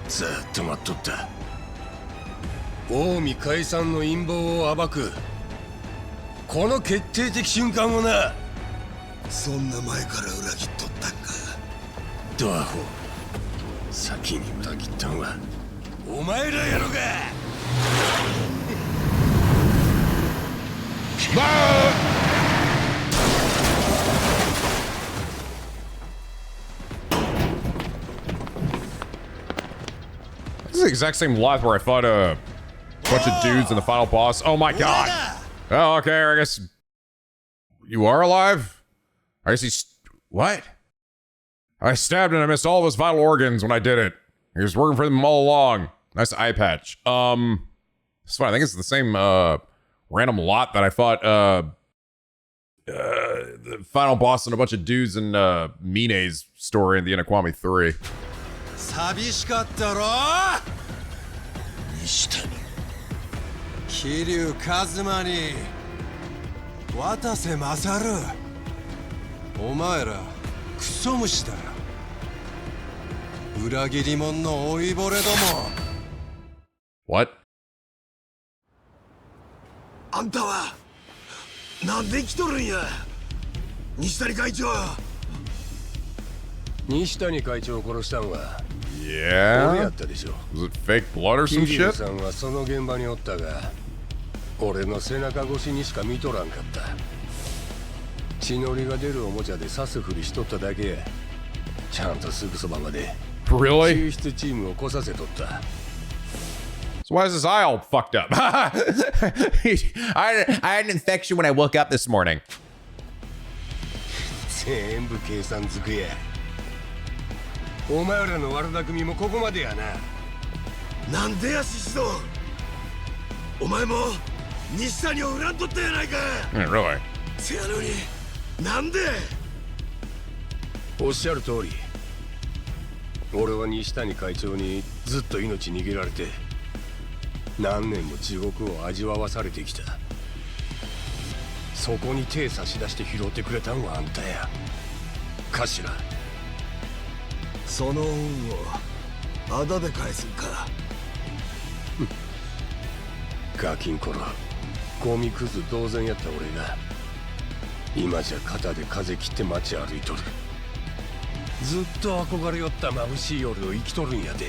ずっと待っとった。近江解散の陰謀を暴くこの決定的瞬間をな。そんな前から裏切っとったんか。ドアホ、先に裏切ったんはお前らやろが。This is the exact same lot where I fought a bunch of dudes in the final boss. Oh my god. Oh, okay. I guess you are alive. I guess he's what? I stabbed and I missed all of his vital organs when I did it. He was working for them all along. Nice eye patch. It's fine. I think it's the same random lot that I fought the final boss and a bunch of dudes in Mine's story in the Inakwami 3. 寂しかったろ西谷桐生一馬に渡瀬勝お前らクソ虫だよ裏切り者の老いぼれども What? あんたはなんで来とるんや西谷会長西谷会長を殺したんは Yeah? 俺やったでしょ Was it fake blood or some 桐生 shit? さんはその現場におったが俺の背中越しにしか見とらんかった血のりが出るおもちゃで刺すふりしとっただけやちゃんとすぐそばまで Really? 救出チームを来させとった So why is his eye all fucked up? I had an infection when I woke up this morning. 全部計算づくやお前らの悪巧みもここまでやななんでやシシドお前も西谷を恨んとったやないか Yeah, really? せやのになんでおっしゃる通り俺は西谷会長にずっと命握られて何年も地獄を味わわされてきたそこに手差し出して拾ってくれたんはあんたや頭その恩をあだで返すんかガキンコロゴミクズ同然やった俺が今じゃ肩で風切って街歩いとるずっと憧れよった眩しい夜を生きとるんやで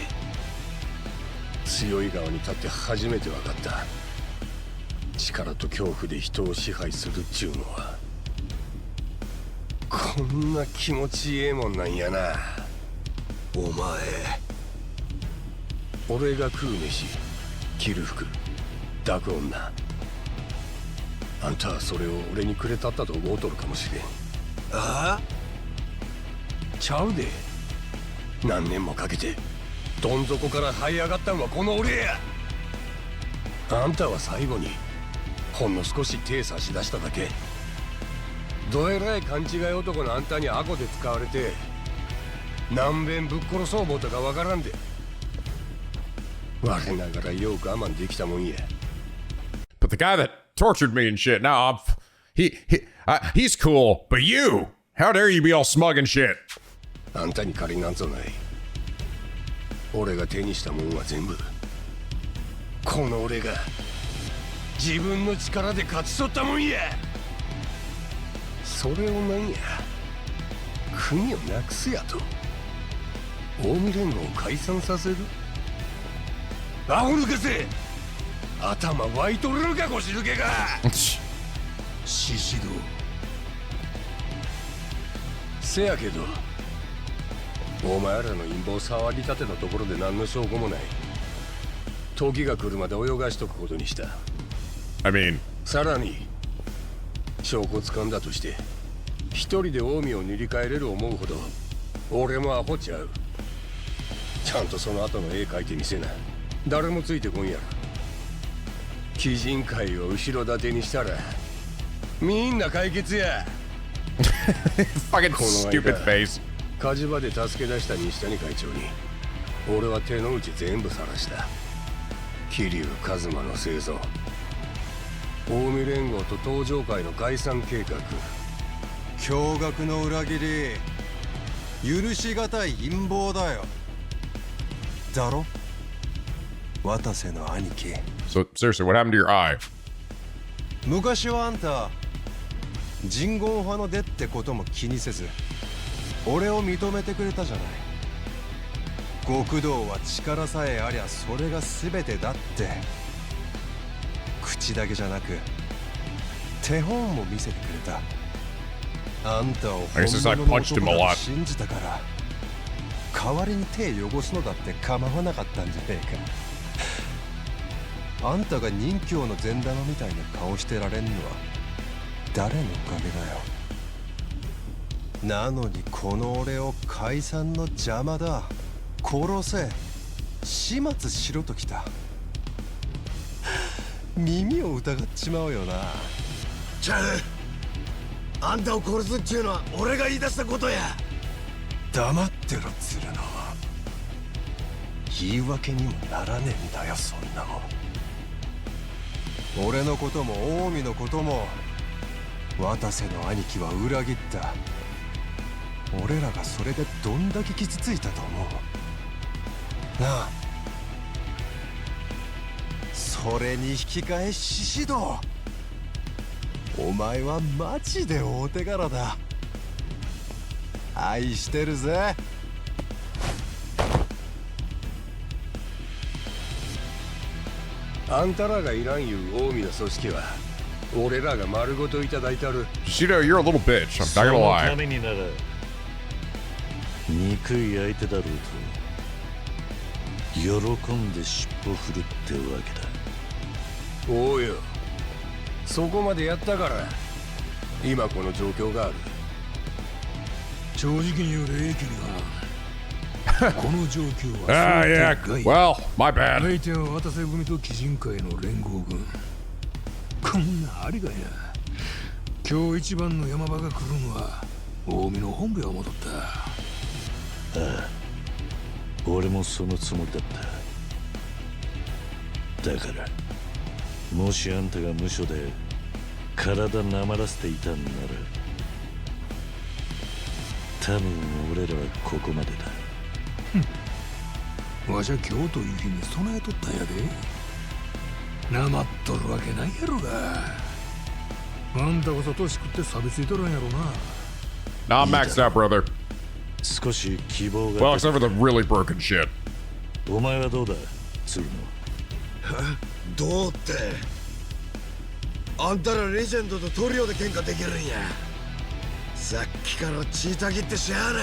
強い側に立って初めて分かった力と恐怖で人を支配するっちゅうのはこんな気持ちええもんなんやなお前俺が食う飯着る服抱く女あんたはそれを俺にくれたったと思うとるかもしれんああちゃうで何年もかけてどん底から這い上がったんはこの俺やあんたは最後にほんの少し手差し出しただけどえらい勘違い男のあんたにアゴで使われて何遍ぶっ殺そう思うたかわからんで我ながらよく我慢できたもんや But the guy that tortured me and shit, now he's cool, but you, how dare you be all smug and shit? あんたに借りなんぞない俺が手にしたもんは全部この俺が自分の力で勝ち取ったもんやそれをなんや国をなくすやと近江連合を解散させるアホ抜かせ頭湧いとるのか腰抜けがシシドせやけどお前らの陰謀触りたてのところで何の証拠もない時が来るまで泳がしとくことにした I mean, さらに証拠掴んだとして一人で近江を塗り替えれる思うほど俺もアホちゃうちゃんとその後の絵描いてみせな誰もついてこんやろ鬼人会を後ろ盾にしたらみんな解決やfucking stupid face. 火事場で助け出した西谷会長に俺は手の内全部晒した桐生一馬の生存近江連合と東上会の解散計画驚愕の裏切り許しがたい陰謀だよだろ渡瀬の兄貴 So seriously, what happened to your eye? 昔はあんた人言派の出ってことも気にせず俺を認めてくれたじゃない極道は力さえありゃそれが全てだって口だけじゃなく手本も見せてくれたあんたを I guess it's 本 like 物の punched him 男 a だ lot. と信じたから代わりに手汚すのだって構わなかったんじゃねえかあんたが任侠の善玉みたいな顔してられんのは誰のおかげだよなのにこの俺を解散の邪魔だ、殺せ、始末しろときた。耳を疑っちまうよな。ちゃう、あんたを殺すっていうのは俺が言い出したことや。黙ってろ鶴野。言い訳にもならねえんだよ、そんなもん。俺のことも近江のことも渡瀬の兄貴は裏切った。俺らがそれでどんだけ傷ついたと思うなあ。それに引き換え獅子堂、お前はマジで大手柄だ。愛してるぜ。あんたらがいらんいう近江の組織は俺らが丸ごといただいたる。 Shido, you're a little bitch. I'm not そ gonna のた lie. めになら憎い相手だろうと喜んで尻尾振るってわけだ。おうよ、そこまでやったから今この状況がある。正直に言うでええきにはこの状況 Ah, は yeah. 想定外。 Well, my bad. 相手は渡瀬組と鬼人会の連合軍。こんなありがや。今日一番の山場が来るのは近江の本部が戻った。ああ、俺もそのつもりだった。だからもしあんたが無所で体なまらせていたんなら多分俺らはここまでだ。わしゃ今日という日に備えとったんやで。なまっとるわけないやろが。あんたこそ年食って錆びついとるんやろな。 Nah, I'm maxed out, brother. 少し希望 Well, が except for the really broken shit. お前はどうだ鶴野。どうって、あんたらレジェンドとトリオで喧嘩できるんや。さっきから血たぎってしゃあない。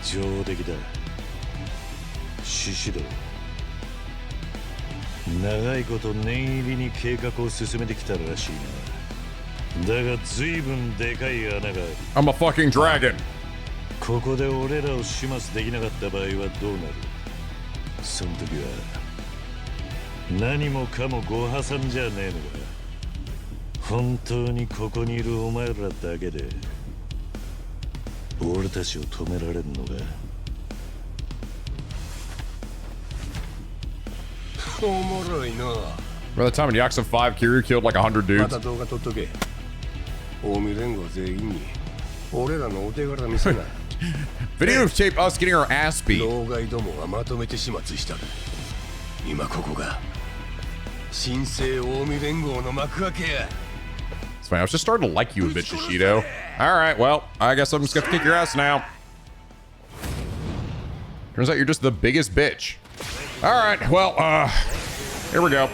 上出来だ。獅子堂、長いこと念入りに計画を進めてきたらしいな。だが随分でかい穴がある。 I'm a fucking dragon. ここで俺らを始末できなかった場合はどうなる。その時は何もかもご破算じゃねえのか。本当にここにいるお前らだけで俺たちを止められるのか。おもろいな。 By the time in Yakuza 5, Kiryu killed like 100ま dudes. た動画撮っとけ。近江連合全員に俺らのお手柄見せな。 Videotaped us getting our ass beat. 老害どもはまとめて始末したる。今ここが新生近江連合の幕開けや。 It's fine. I was just starting to like you a bit, Shishido. Alright, well, I guess I'm just gonna kick your ass now. Turns out you're just the biggest bitch. Alright, well, here we go.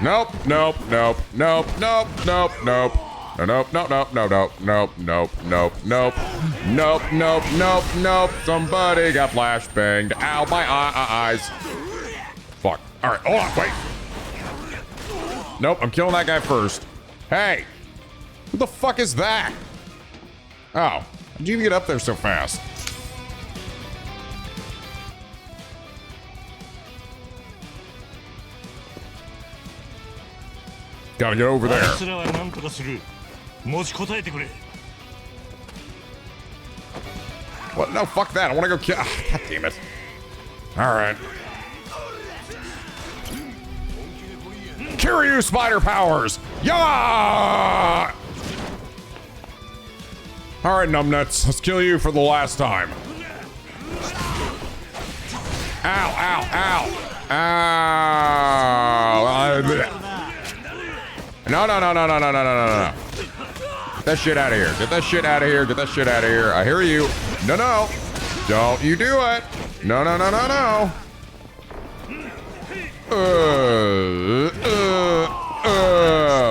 Nope, nope, nope, nope, nope, nope, nope. Nope, nope, nope, nope, nope, nope, nope, nope, nope, nope, nope, nope, nope. Somebody got flashbanged. Ow, my eyes. Fuck. Alright, hold on, wait. Nope, I'm killing that guy first. Hey! Who the fuck is that? Oh, how'd you even get up there so fast? Gotta get over there. あいつらは何とかする。持ちこたえてくれ。 What? No, fuck that. I wanna go kill. God damn it. Alright. Kiryu spider powers! Yeah! Alright, numbnuts. Let's kill you for the last time. Ow, ow, ow. Ow. No, no, no, no, no, no, no, no, no, no. Get that shit out of here. Get that shit out of here. Get that shit out of here. I hear you. No, no. Don't you do it. No, no, no, no, no.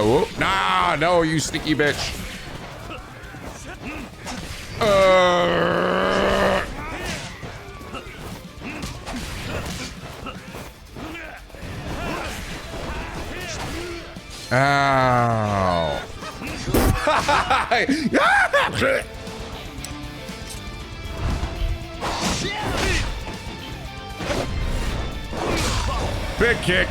Whoop. Nah, no, you sneaky bitch. Ow. Big kick.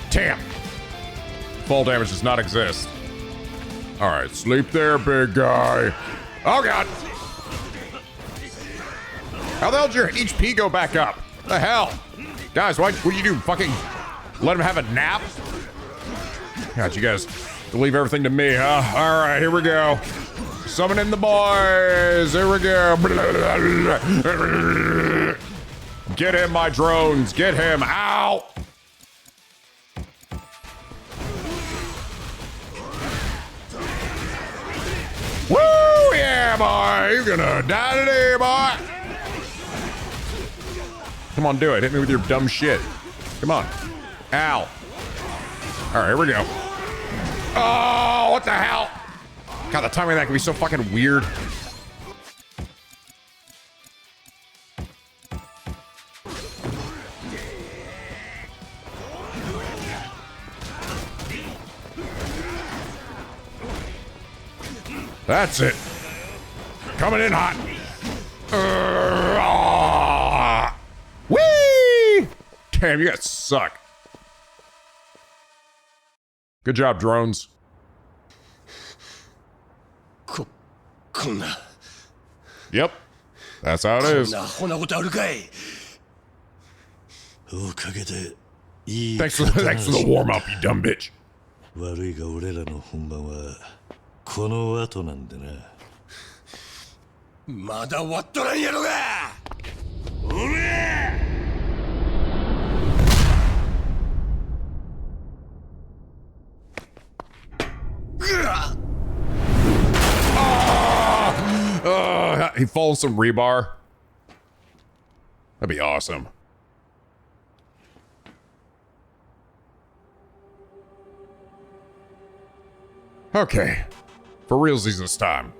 Damn. Fall damage does not exist. All right, sleep there, big guy. Oh, God. How the hell did your HP go back up? The hell? Guys, what did you do? Fucking let him have a nap? God, you guys leave everything to me, huh? All right, here we go. Summoning the boys. Here we go. Get him, my drones. Get him. Ow. Woo! Yeah, boy. You're gonna die today, boy. Come on, do it. Hit me with your dumb shit. Come on. Ow. All right, here we go. Oh, what the hell? God, the timing of that can be so fucking weird. That's it. Coming in hot. Whee! Damn, you guys suck. Good job, drones. Yep. That's how it is. Thanks for the warm-up, you dumb bitch. 悪いが俺らの本番はこの後なんでな。まだ終わっとらんやろが。おめえ。He follows some rebar. That'd be awesome. Okay. For realsies this time.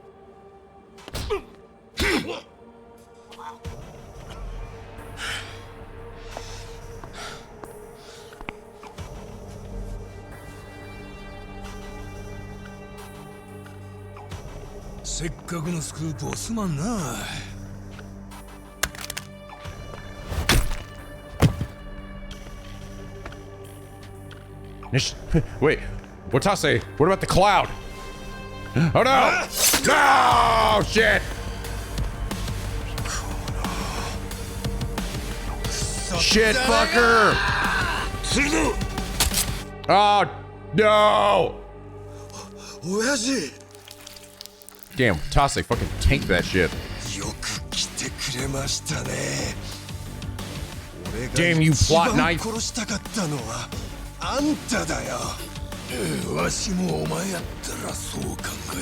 Wait, Watase, what about the cloud? Oh no! No! Shit! Shit, fucker! Oh no! Damn, Watase, fucking tank that shit. Damn you, plot knife! あんただよ。わしもお前やったらそう考え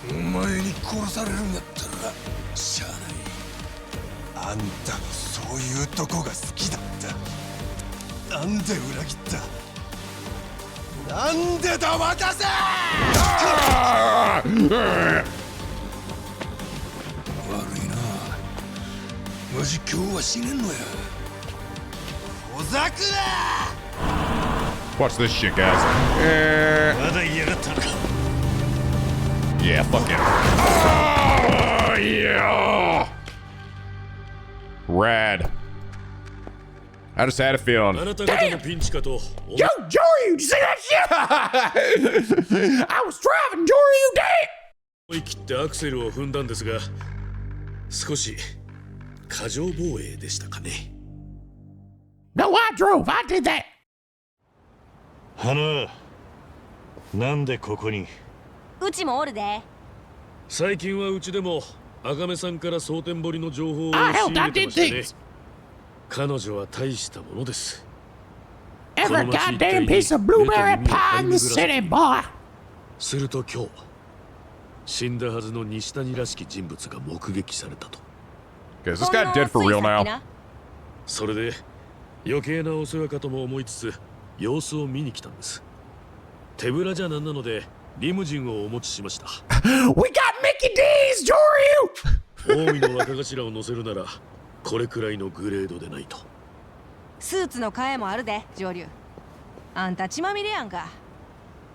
る。お前に殺されるんやったらしゃあない。あんたのそういうとこが好きだった。なんで裏切った？なんでだ渡せ！悪いな。わし今日は死ねんのや。 Watch this shit, guys. Yeah, fuck it. Oh, yeah. Rad. I just had a feeling. Damn. Yo, Joryu, did you see that shit? I was driving, Joryu, damn. 思い切ってアクセルを踏んだんですが、少し過剰防衛でしたかね。 No, I drove. I did that. 花、なんでここに？うちもおるで。最近はうちでも赤目さんから蒼天堀の情報を仕入れてましたね。彼女は大したものです。Every goddamn piece of blueberry pie in the city, boy. すると今日、死んだはずの西谷らしき人物が目撃されたと。Is this guy dead for real now? それで。 余計なお世話かとも思いつつ様子を見に来たんです。手ぶらじゃなんなのでリムジンをお持ちしました。We got Mickey D's, Joryu! 大井の若頭を乗せるならこれくらいのグレードでないと。スーツの替えもあるで、上流。あんた血まみれやんか。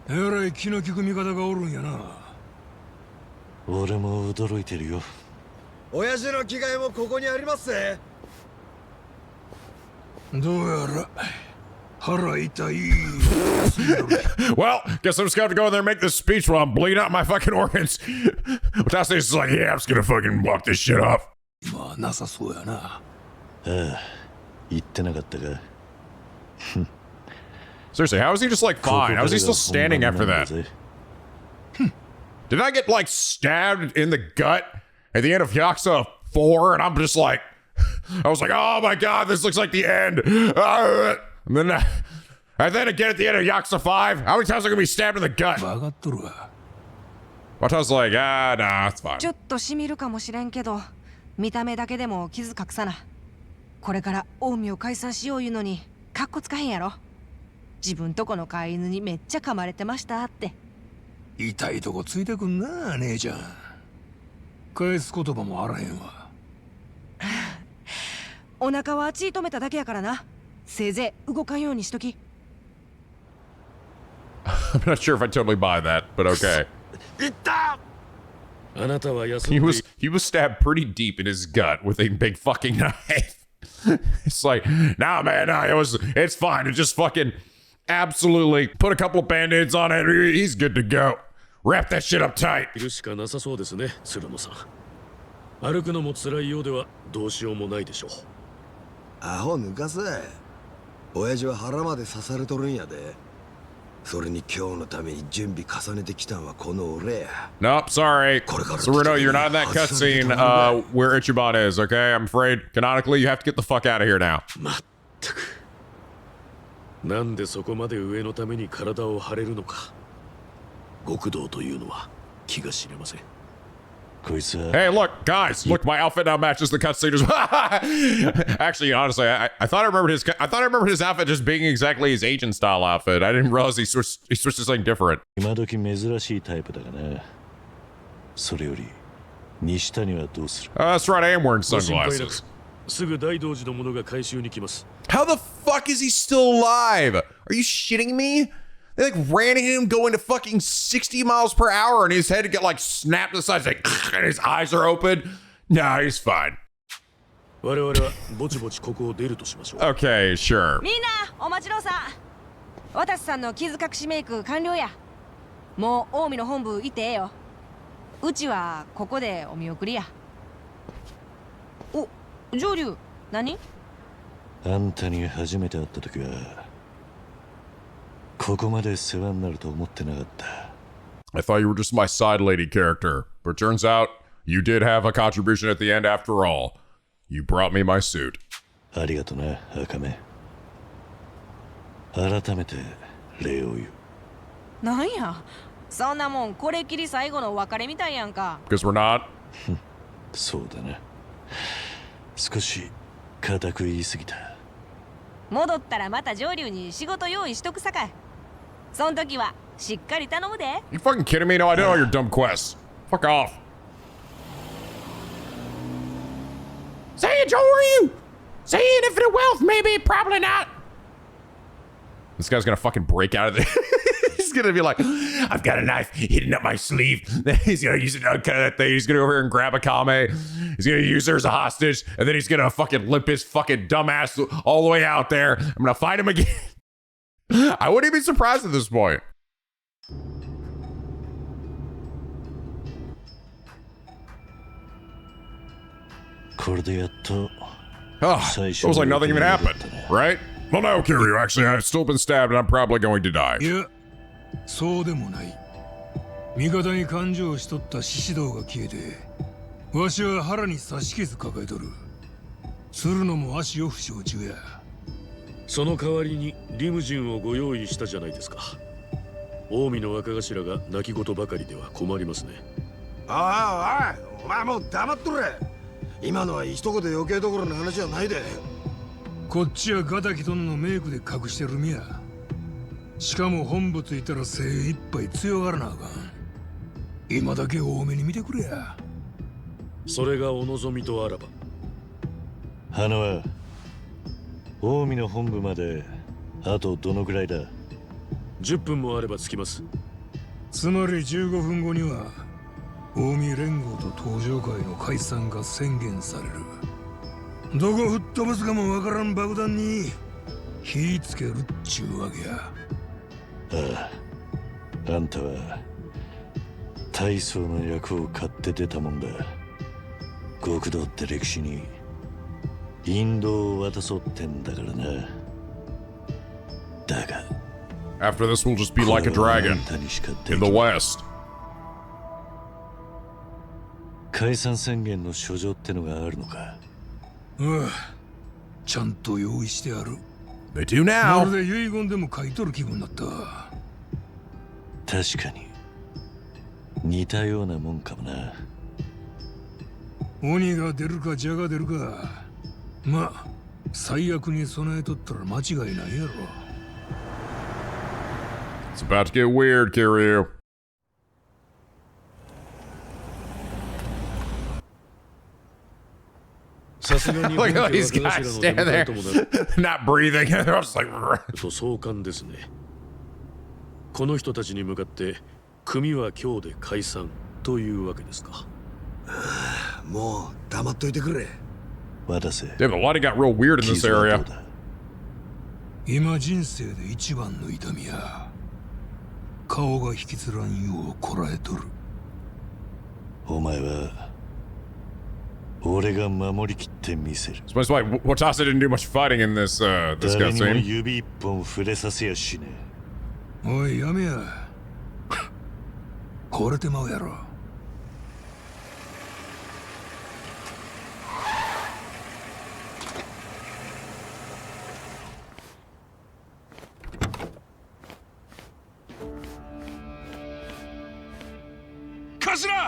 えらい気の利く味方がおるんやな。俺も驚いてるよ。親父の着替えもここにありますぜ。どうやら腹痛い。Well, guess I'm just gonna have to go in there and make this speech while I'm bleeding out my fucking organs. Watase is like, yeah, I'm just gonna fucking walk this shit off. まあなさそうやな。ああ、言ってなかったか。Seriously, how is he just like fine? How is he still standing after that? Did I get like stabbed in the gut at the end of Yakuza 4? And I'm just like, I was like, oh my god, this looks like the end. And then again at the end of Yakuza 5, how many times are I gonna be stabbed in the gut? 分かっとるわ。Wata's like, ah, nah, it's fine. ちょっとしみるかもしれんけど、見た目だけでも傷隠さな。これから近江を解散しよう言うのにカッコつかへんやろ。自分とこの飼い犬にめっちゃ噛まれてましたって。痛いとこついてくんな、姉ちゃん。返す言葉もあらへんわ。お腹は血止めただけやからな。せいぜい動かんようにしとき。I'm not sure if I totally buy that, but okay. いった。あなたは休ん He で was stabbed pretty deep in his gut with a big fucking knife. It's like, nah, man, nah, it's fine. It just fucking absolutely put a couple of band-aids on it. He's good to go. Wrap that shit up tight. いるしかなさそうですね、鶴野さん。歩くのも辛いようではどうしようもないでしょう。アホ抜かせ。親父は腹まで刺されとるんやで。それに今日のために準備重ねてきたんはこの俺や。Nope, sorry. Saruno, you're not in that cutscene where Ichiban is, okay? I'm afraid, canonically, you have to get the fuck out of here now. まったく。なんでそこまで上のために体を張れるのか。極道というのは気が知れません。こいつは Hey, look, guys, look, my outfit now matches the cutscene as well. Actually, honestly, I thought I remembered his outfit just being exactly his agent style outfit. I didn't realize he switched to something different. 今時珍しいタイプだがな。それより西谷はどうする？ That's right, I am wearing ご心配なく sunglasses. すぐ大道寺の者が回収に来ます。 How the fuck is he still alive? Are you shitting me? They like ran at him going to fucking 60 miles per hour and his head get like snapped to the side, like, and his eyes are open. Nah, he's fine. 我々はぼちぼちここを出るとしましょう。 Okay, sure. みんなお待ちどうさん。渡さんの傷隠しメイク完了や。もう近江の本部行ってええよ。うちはここでお見送りや。お、上流何？あんたに初めて会った時はここまで世話になると思ってなかった。 I thought you were just my side lady character, but turns out you did have a contribution at the end after all. You brought me my suit. ありがとな、赤目。改めて礼を言う。なんや、そんなもんこれっきり最後のお別れみたいやんか。Because we're not. そうだな。少し固く言い過ぎた。戻ったらまた上流に仕事用意しとくさかい。そん時はしっかり頼むで。You fucking kidding me? No, I did all your dumb quests. Fuck off. Say it, Joryu! Say infinite wealth, maybe, probably not. This guy's gonna fucking break out of there. He's gonna be like, I've got a knife hidden up my sleeve. He's gonna use it to uncut that thing. He's gonna go over here and grab a Kame. He's gonna use her as a hostage. And then he's gonna fucking limp his fucking dumbass all the way out there. I'm gonna fight him again. I wouldn't even be surprised at this point. Oh, it was like nothing even happened, right? Well, no, Kiryu, actually, I've still been stabbed and I'm probably going to die. いや、そうでもない。味方に感情をしとった獅子道が消えて、わしは腹に刺し傷抱えとる。鶴野も足を負傷中や。その代わりにリムジンをご用意したじゃないですか。近江の若頭が泣き言ばかりでは困りますね。ああ、おい、お前もう黙っとれ。今のは一言余計どころの話じゃないで。こっちはガタキトンのメイクで隠してるみや。しかも本部ついたら精一杯強がらなあかん。今だけ多めに見てくれや。それがお望みとあらば。花は近江の本部まであとどのくらいだ？ 10分もあれば着きます。つまり15分後には近江連合と東上会の解散が宣言される。どこ吹っ飛ばすかもわからん爆弾に火つけるっちゅうわけや。ああ、あんたは大層の役を買って出たもんだ。極道って歴史に引導を渡そうってんだからな。だが After this, we'll just be like a dragon in the West. 解散宣言の書状ってのがあるのか？ああ、ちゃんと用意してある。 They do ま now. るで遺言でも書いとる気分になった。確かに似たようなもんかもな。鬼が出るか蛇が出るか、まあ最悪に備えとったら間違いないやろ。 It's about to get weird, Kiryu. Look at these guys standing there, not breathing. I was like, と総監ですね。この人たちに向かって組は今日で解散というわけですか。もう黙っといてくれ。渡せ。 damn, the lighting got real weird in this 傷はど area. うだ？今人生で一番の痛みや。顔が引きつらんようこらえとる。お前は俺が守りきってみせる。 So that's why Watase didn't do much fighting in this 誰にも cutscene. 指一本触れさせやしねおいやめや。壊れてまうやろ。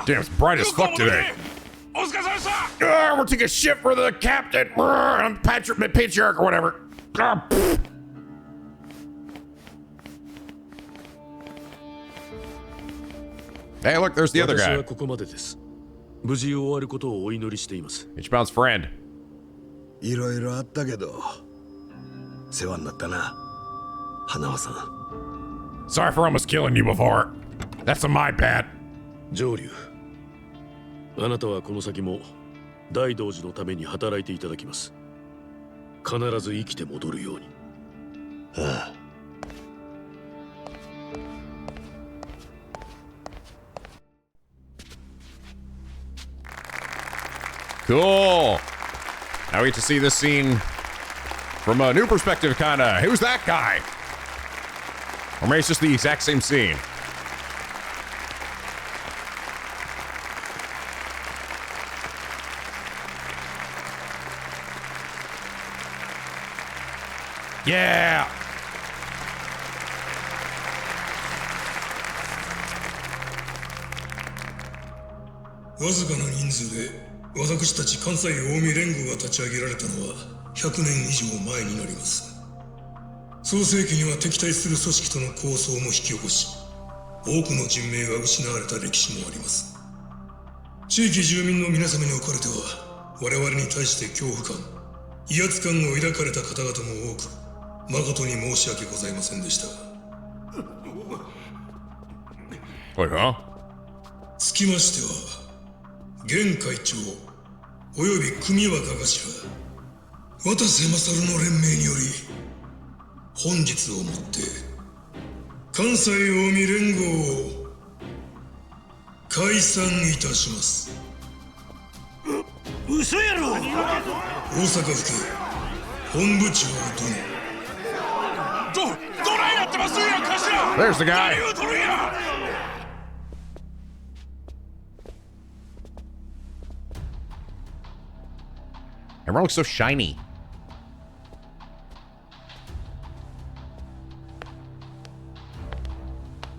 Damn, it's bright as fuck today. We're taking shit for the captain. I'm patriarch or whatever. Hey, look, there's the other 私 guy. はここまでです。無事終わることをお祈りしています。 Ichiban's friend. いろいろあったけど世話になったな、花輪さん。 Sorry for almost killing you before. That's my bad. 上流、あなたはこの先も大道寺のために働いていただきます。必ず生きて戻るように。ああ。 Cool. Now we get to see this scene from a new perspective, kinda. Who's that guy? Or maybe it's just the exact same scene. Yeah. わずかな人数で私たち関西近江連合が立ち上げられたのは100年以上前になります。創世紀には敵対する組織との抗争も引き起こし、多くの人命が失われた歴史もあります。地域住民の皆様におかれては、我々に対して恐怖感、威圧感を抱かれた方々も多く、誠に申し訳ございませんでした。 Wait, huh? つきましては、現会長および組若頭渡瀬勝の連名により本日をもって関西近江連合を解散いたします。嘘やろ。大阪府警本部長殿。どないなってますんや頭。 There's the guy. 何を取るんや。 Everyone looks so shiny.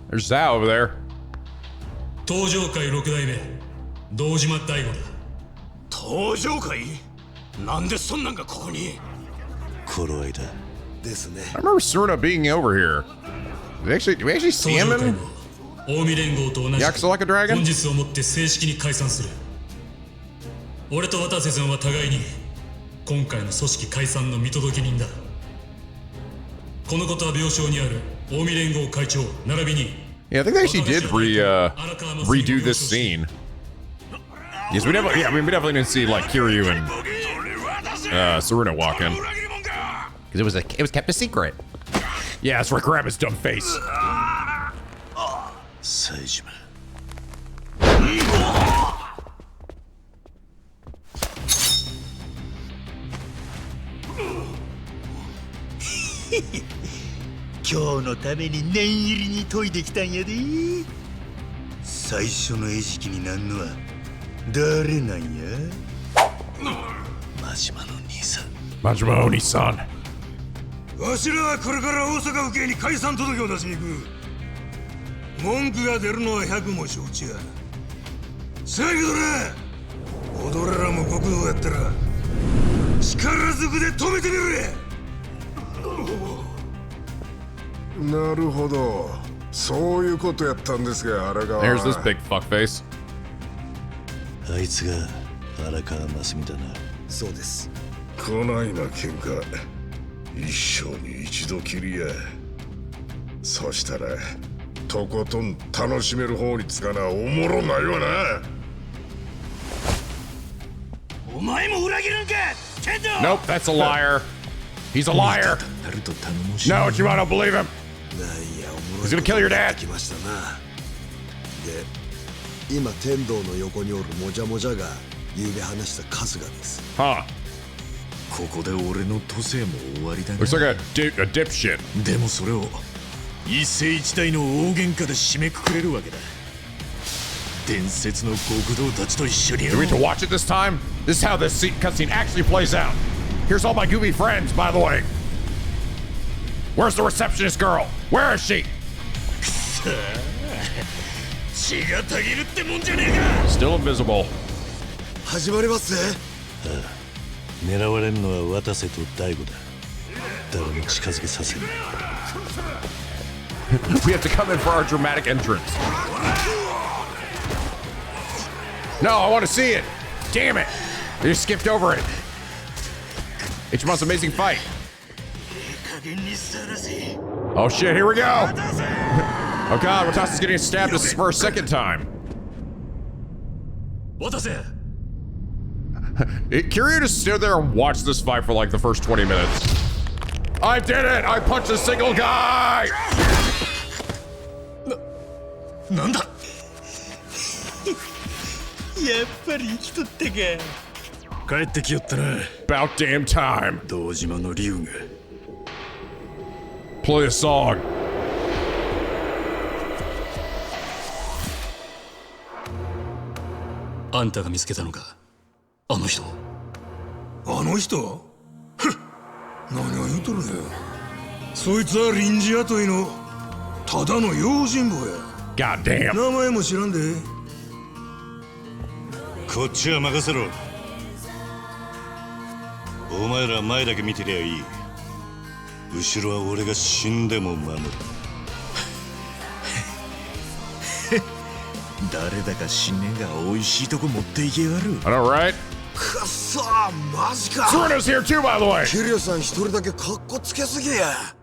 There's Zao over there. 東上会6代目堂島大吾だ。東上会？なんでそんなんがここに？頃合いだ。ですね。 I remember Surna being over here. Did we actually see him in 近江連合と同じ Yakuza Like a Dragon? 本日をもって正式に解散する。俺と渡瀬さんは互いに今回の組織解散の見届け人だ。このことは病床にある近江連合会長並びに Yeah, I think they actually did redo this scene. Yes, we definitely didn't see like Kiryu and Saruna walk in because it was kept a secret. Yeah, that's right. Grab his dumb face. 冴島今日のために念入りに研いできたんやで。最初の餌食になんのは誰なんや？真島の兄さん。真島お兄さん。わしらはこれから大阪府警に解散届を出しに行く。文句が出るのは百も承知や。せやけどな、俺らも極道やったら力ずくで止めてみる。なるほど、そういうことやったんですが、荒川。 There's this big fuckface. あいつが荒川真澄だな。そうです。こないな喧嘩一生に一度きりや。そしたらとことん楽しめる方につかな、おもろないわな。お前も裏切るんか、ケント。 Nope, that's a liar. He's a liar. No, you don't believe him. He's gonna kill your dad. 来ましたな。で、今天道の横におるもじゃもじゃが昨べ話した春日です。Huh. ここで俺の都政も終わりだな。 Looks like a dipshit. でもそれを一世一代の大喧嘩で締めくくれるわけだ。伝説の極道たちと一緒に。 Do we need to watch it this time? This is how this cutscene actually plays out. Here's all my goofy friends, by the way. Where's the receptionist girl? Where is she? 血がたぎるってもんじゃねえか。 Still invisible. 始まりますぜ。狙われんのは渡瀬と大悟だ。誰も近づけさせない。We have to come in for our dramatic entrance. No, I want to see it. Damn it. They just skipped over it. HMO's amazing fight. Oh shit, here we go. Oh god, Watase's getting stabbed for a second time. Watase. Kiryu just stood there and watched this fight for like the first 20 minutes. I did it! I punched a single guy! なんだ。やっぱり生きとったか。帰ってきよったな。 About damn time. 堂島の竜が。 Play a song. あんたが見つけたのか、あの人。あの人？ふっ、何を言うとるんや。そいつは臨時雇いのただの用心棒や。 God damn. 名前も知らんで。こっちは任せろ。お前ら前だけ見てりゃいい。後ろは俺が死んでも守る。誰だか知んねえが美味しいとこ持っていけやがる。 I know, right? くっそー、マジか。 Saruna's here too, by the way. キリュウさん一人だけカッコつけすぎや。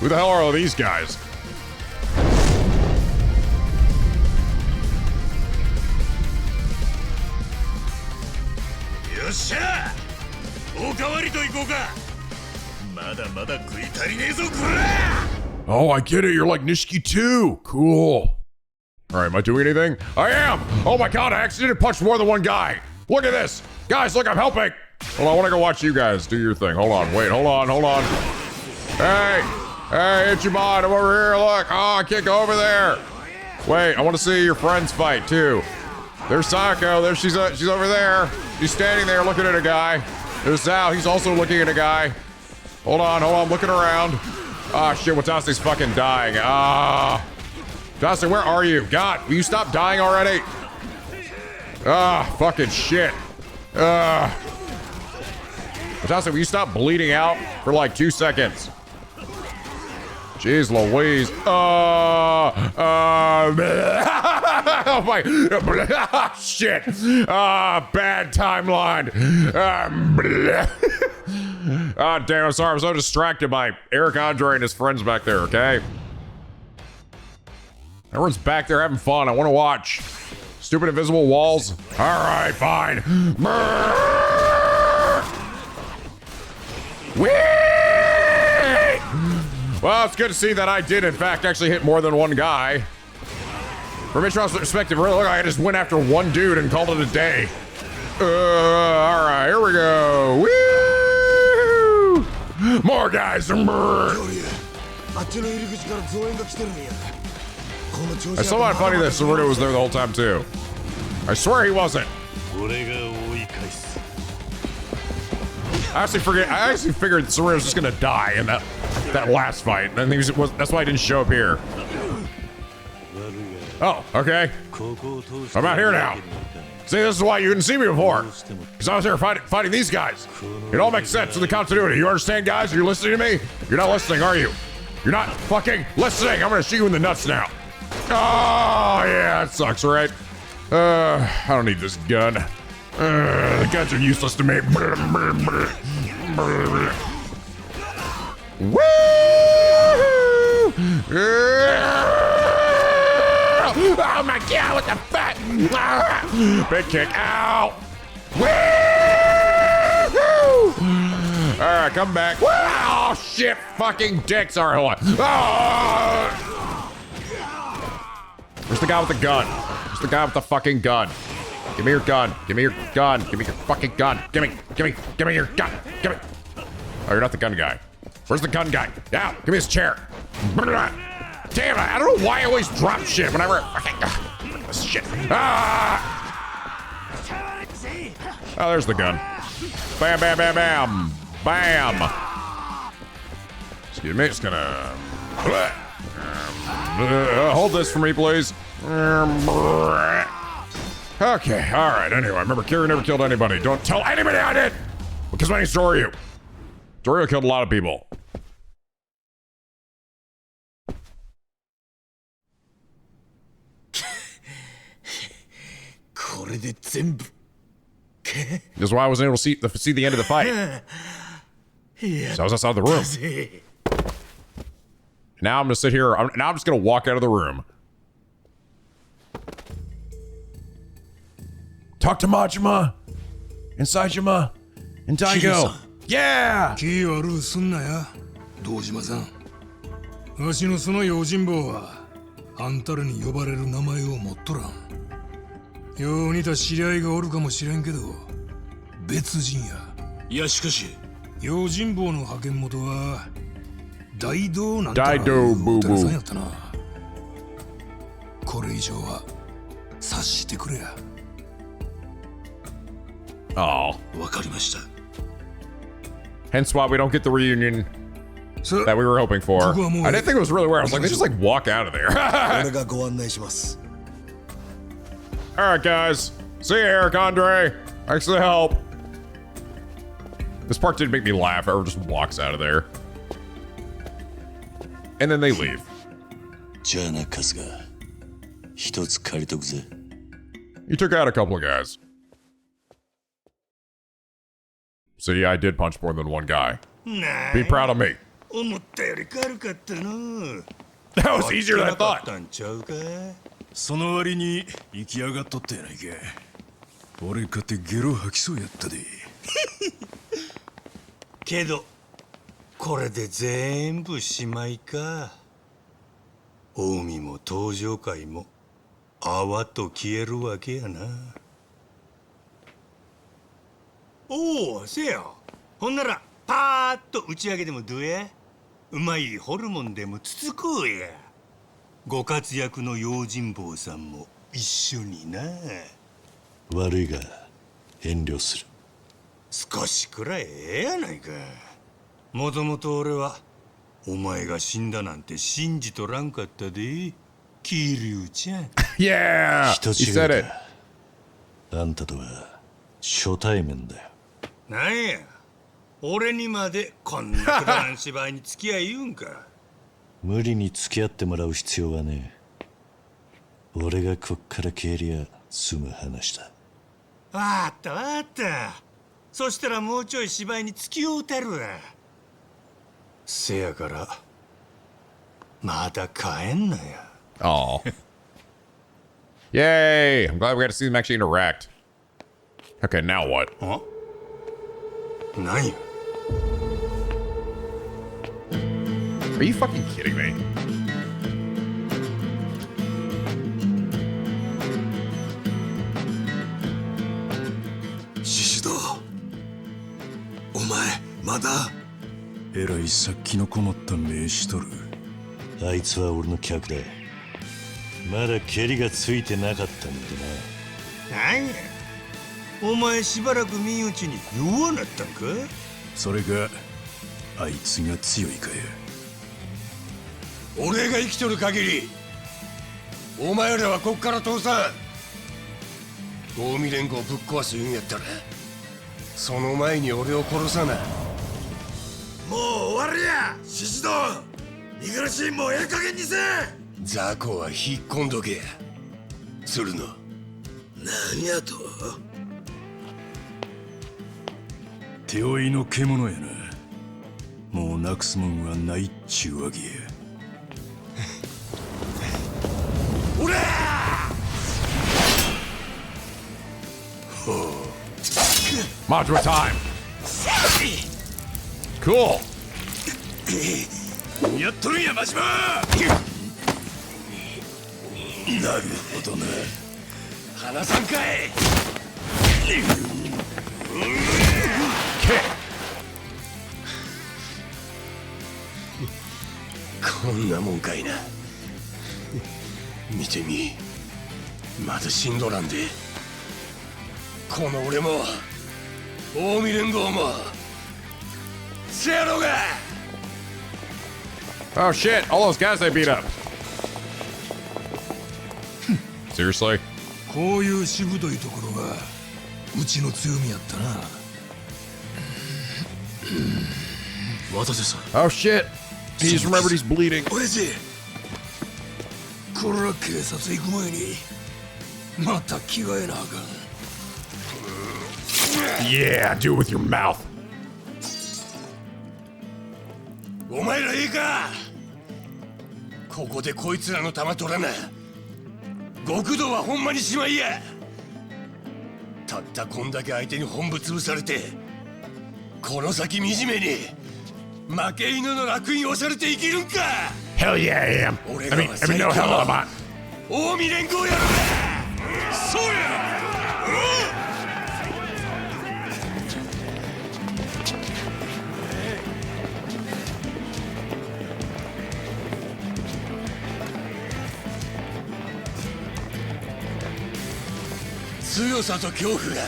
Who the hell are all these guys? よっしゃ、おかわりと行こうか。まだまだ食い足りねえぞ、こら。 Oh, I get it. You're like Nishiki too. Cool. All right, am I doing anything? I am. Oh my god, I accidentally punched more than one guy. Look at this. Guys, look, I'm helping. Hold on, I want to go watch you guys do your thing. Hold on, wait, hold on. Hey, Ichiban, I'm over here. Look. Oh, I can't go over there. Wait, I want to see your friends fight too. There's Sako. There she's over there. She's standing there looking at a guy. There's Zao. He's also looking at a guy. Hold on. I'm looking around. Ah, shit, Watase's fucking dying. Ah. Watase, where are you? God, will you stop dying already? Ah, fucking shit. Watase, will you stop bleeding out for like 2 seconds? Jeez Louise. Oh my, shit. Bad timeline. Oh, damn, I'm sorry. I'm so distracted by Eric Andre and his friends back there, okay? Everyone's back there having fun. I want to watch. Stupid invisible walls. All right, fine. Whee! Well, it's good to see that I did, in fact, actually hit more than one guy. From Mitchell's perspective, it really looked like I just went after one dude and called it a day. All right, here we go. Woo! More guys. I still find it funny that Saruto was there the whole time, too. I swear he wasn't. I actually figured Saruto was just gonna die in that last fight. And that's why I didn't show up here. Oh, okay. I'm out here now. See, this is why you didn't see me before. Because I was here fighting these guys. It all makes sense in the continuity. You understand, guys? Are you listening to me? You're not listening, are you? You're not fucking listening. I'm gonna shoot you in the nuts now. Oh, yeah, that sucks, right? I don't need this gun. The guns are useless to me. Woo! Oh my god, what the fuck? Big kick. Ow! Woo! Alright, come back. Oh shit, fucking dicks. Alright, hold on. Oh! Where's the guy with the gun? Where's the guy with the fucking gun? Give me your gun. Give me your gun. Give me your fucking gun. Give me your gun. Give me. Oh, you're not the gun guy. Where's the gun guy? Yeah, give me his chair. Damn it, I don't know why I always drop shit whenever this shit. Ah! Oh, there's the gun. Bam, bam, bam, bam. Bam. Excuse me, it's gonna... hold this for me, please. Okay, alright, anyway, remember, Kiryu never killed anybody. Don't tell anybody I did! Because my name's Joryu. Joryu killed a lot of people. This is why I wasn't able to see the end of the fight. So I was outside the room. Now I'm gonna sit here. Now I'm just gonna walk out of the room. Talk to Majima, and Saejima, and Daigo. Yeah! 気悪うすんなや、堂島さん。わしのその用心棒は、あんたらに呼ばれる名前を持っとらん。よう似た知り合いがおるかもしれんけど、別人や。いやしかし、用心棒の派遣元は、大道なんたらお寺さんやったな。これ以上は、察してくれや。Oh. わかりました。 Hence why we don't get the reunion that we were hoping for. I didn't think it was really weird. I was like, they just like walk out of there. Alright, guys. See you, Eric Andre. Thanks for the help. This part did make me laugh. Everyone just walks out of there. And then they leave. You took out a couple of guys. So yeah, I did punch more than one guy. Be proud of me. That was easier than I thought. その割に行き上がっとったやないか。俺かてゲロ吐きそうやったで。けど、これで全部しまいか。近江も登場会も泡と消えるわけやな。おお、せや。ほんならパーッと打ち上げでもどうや。うまいホルモンでもつつこうや。ご活躍の用心棒さんも一緒にな。悪いが遠慮する。少しくらいええやないか。もともと俺はお前が死んだなんて信じとらんかったで。桐生ちゃん。Yeah, he said it. あんたとは初対面だよ。なんや、俺にまでこんなくだらん芝居に付き合い言うんか。無理に付き合ってもらう必要はねえ。俺がこっから帰りゃ済む話だ。わかったわかった。そしたらもうちょい芝居に突きを打たるわ。せやからまだ帰んなや。Oh. Yay! I'm glad we got to see them actually interact. Okay, now what? 何や。Are you fucking kidding me? 獅子堂、お前まだ。えらい殺気のこもった目しとる。あいつは俺の客だ。まだ蹴りがついてなかったんだ何や。お前しばらく見んうちに弱なったんか。それがあいつが強いかや。俺が生きとる限りお前らはこっから通さん。近江連合ぶっ壊す言うんやったらその前に俺を殺さな。もう終わりや獅子堂。見苦しいもうええ加減にせ。雑魚は引っ込んどけや。鶴野。何やと。手負いの獣やな。もうなくすもんはないっちゅうわけや。おらModule time. Cool. やっとるんや真島。なるほどな。離さんかい。こんなもんかいな。見てみ、まだ死んどらんで。この俺も近江連合もせやろが。 Oh shit! All those guys they beat up. Seriously? こういうしぶといところがうちの強みやったな。渡瀬さん。 Oh shit! He just remembered he's bleeding. 親父、これは警察行く前にまた着替えなあかん。Yeah, do it with your mouth. お前らいいか。ここでこいつらの弾取らな。極道はほんまにしまいや。たったこんだけ相手に本部潰されて、この先惨めに負け犬の楽園をされて生きるんか。 Hell yeah, I am. I mean, no, hell no, I'm not. 近江連合やろが。そうや。強さと恐怖が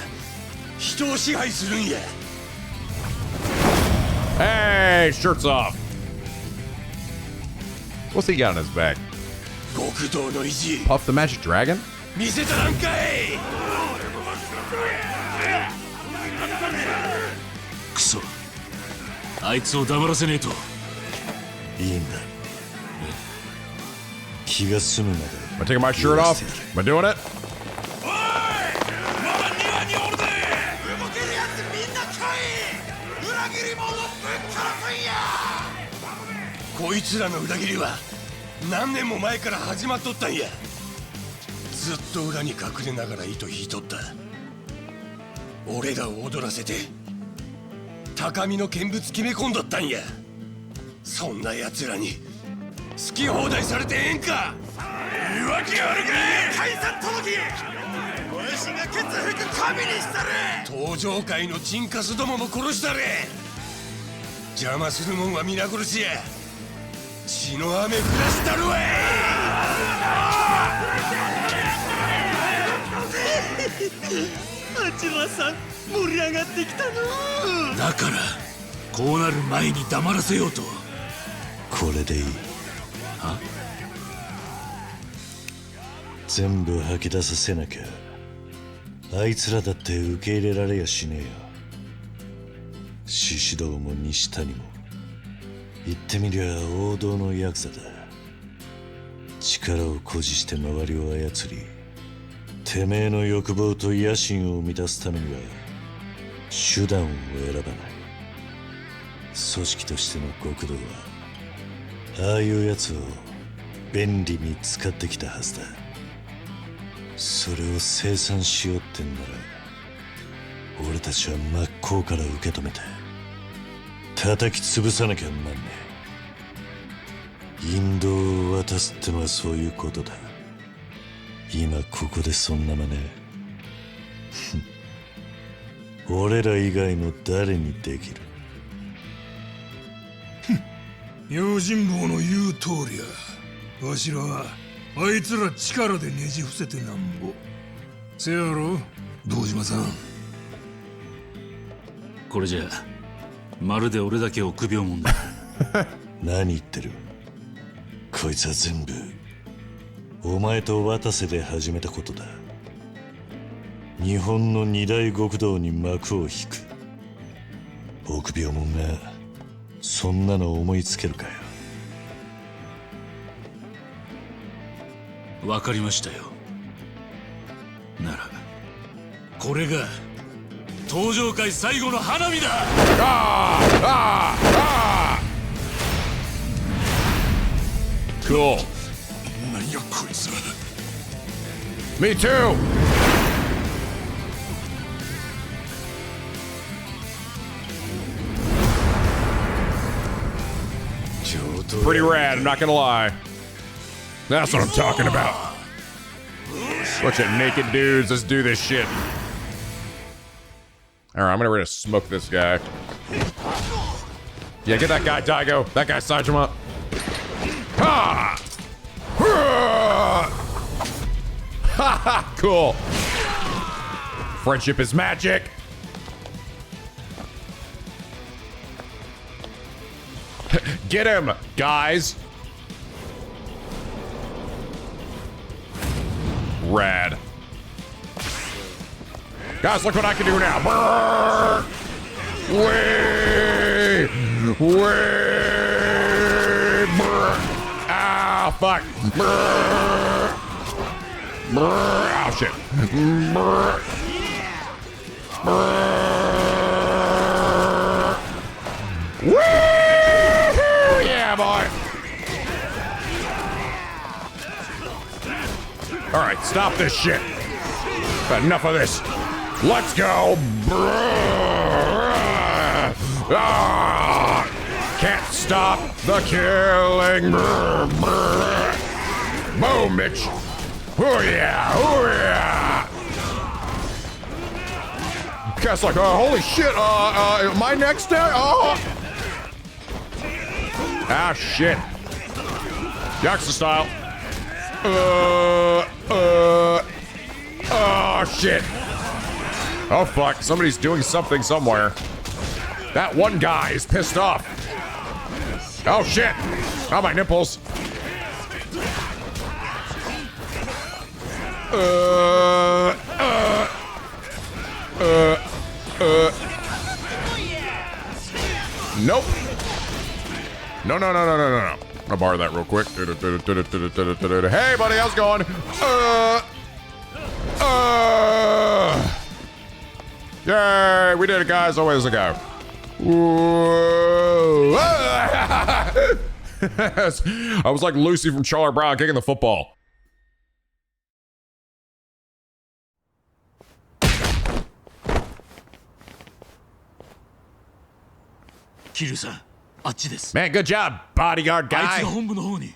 人を支配するんや。 Hey, shirt's off. What's he got on his back? 極道の意地 Puff the Magic Dragon? 見せたらんかい。クソ、あいつを黙らせねえと。いいんだ。気が済むまで。 Am I taking my shirt off? Am I doing it? こいつらの裏切りは何年も前から始まっとったんや。ずっと裏に隠れながら糸引いとった。俺らを踊らせて高みの見物決め込んどったんや。そんな奴らに好き放題されてええんか。言い訳あるかい。解散届け。わしがケツ吹く神にしたれ。登場界のチンカスどもも殺したれ。邪魔するもんは皆殺しや。血の雨降らしたるわい。八幡さん盛り上がってきたの。だからこうなる前に黙らせようと。これでいい。は？全部吐き出させなきゃあいつらだって受け入れられやしねえよ。獅子堂も西谷も言ってみりゃ王道のヤクザだ。力を誇示して周りを操り、てめえの欲望と野心を満たすためには手段を選ばない。組織としての極道はああいうやつを便利に使ってきたはずだ。それを清算しようってんなら、俺たちは真っ向から受け止めて叩き潰さなきゃなんねえ。引導を渡すってのはそういうことだ。今ここでそんな真似俺ら以外の誰にできる？用心棒の言う通りや。わしらはあいつら力でねじ伏せてなんぼ。せやろ堂島さん。これじゃまるで俺だけ臆病者だ。何言ってる？こいつは全部お前と渡瀬で始めたことだ。日本の二大極道に幕を引く。臆病者がそんなの思いつけるかよ。わかりましたよ。ならこれが登場回最後の花火だ。Cool. なんやこいつら。Me too. Pretty rad, I'm not gonna lie. That's what I'm talking about. Bunch of naked dudes, let's do this shit. Alright, I'm gonna smoke this guy. Yeah, get that guy, Daigo. That guy, Sajima. Ha! Ha! Cool. Friendship is magic. Get him, guys. Rad. Guys, look what I can do now. Way! Ah, fuck. Oh, shit. Woo! Yeah, boy. All right, stop this shit. Enough of this. Let's go. Can't stop the killing. Boom, bitch. Oh yeah, oh yeah. Cat's like, holy shit. My next day? Oh. Ah, shit. Yakuza style. Oh, shit. Oh, fuck. Somebody's doing something somewhere. That one guy is pissed off. Oh, shit. Oh, my nipples. Nope. No. I'll borrow that real quick. Hey, buddy, how's it going? Yay, we did it, guys. Always a go. I was like Lucy from Charlie Brown kicking the football. Kiryu-san, あっちです。 Man, good job, bodyguard あいつ guy. が本部の方に。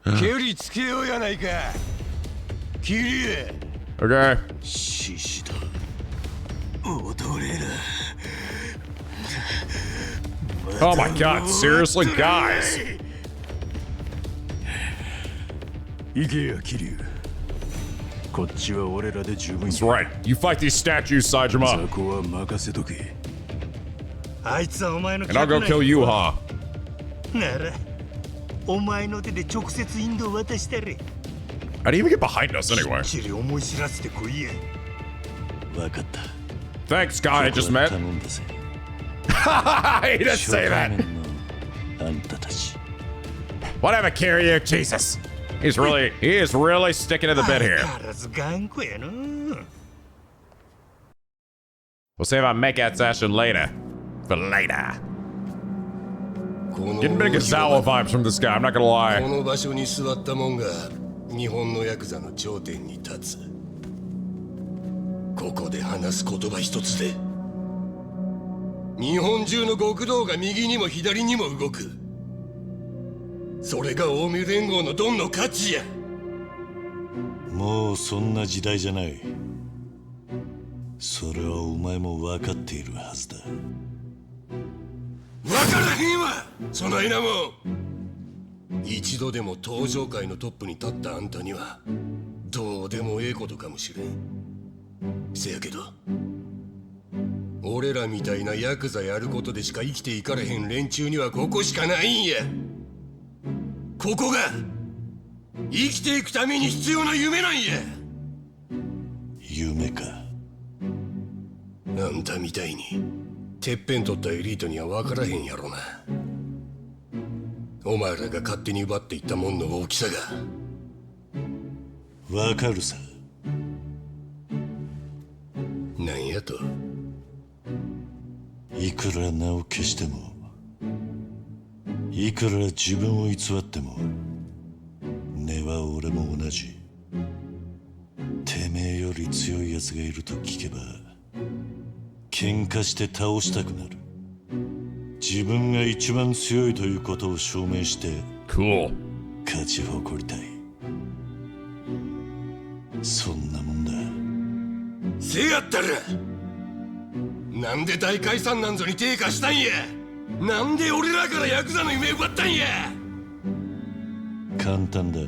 距離つけようやないか。キリエ。 Okay. 獅子だ。踊れる。 Oh my god, seriously, guys. 行けや桐生。こっちは俺らで十分。 That's right. You fight these statues, Sajima. 雑魚は任せとけ。あいつはお前の And I'll go kill you, huh? ならお前の手で直接引導渡したれ。 How do you even get behind us anyway? きっちり思い知らせてこいや。わかった。 Thanks, guy I just met. 頼んだぜ。 He didn't say that. あんたたち。 Whatever, Kiryu. Jesus. He is really sticking to the bit here. 相変わらず頑固やの。We'll save our make-out session later. For later. この Getting big Gazawa vibes from this guy, I'm not gonna こ lie. の場所に座ったもんが日本のヤクザの頂点に立つ。ここで話す言葉一つで日本中の極道が右にも左にも動く。それが近江連合のドンの価値や。もうそんな時代じゃない。それはお前も分かっているはずだ。分からへんわそないなもん。一度でも登場界のトップに立ったあんたにはどうでもええことかもしれん。せやけど俺らみたいなヤクザやることでしか生きていかれへん連中にはここしかないんや。ここが生きていくために必要な夢なんや。夢か。あんたみたいにてっぺん取ったエリートには分からへんやろな。お前らが勝手に奪っていったもんの大きさが。分かるさ。なんやと。いくら名を消しても、いくら自分を偽っても、根は俺も同じ。てめえより強い奴がいると聞けば喧嘩して倒したくなる。自分が一番強いということを証明して Cool. 勝ち誇りたい。そんなもんだ。せやったらなんで大解散なんぞに手貸したんや。なんで俺らからヤクザの夢奪ったんや。簡単だ。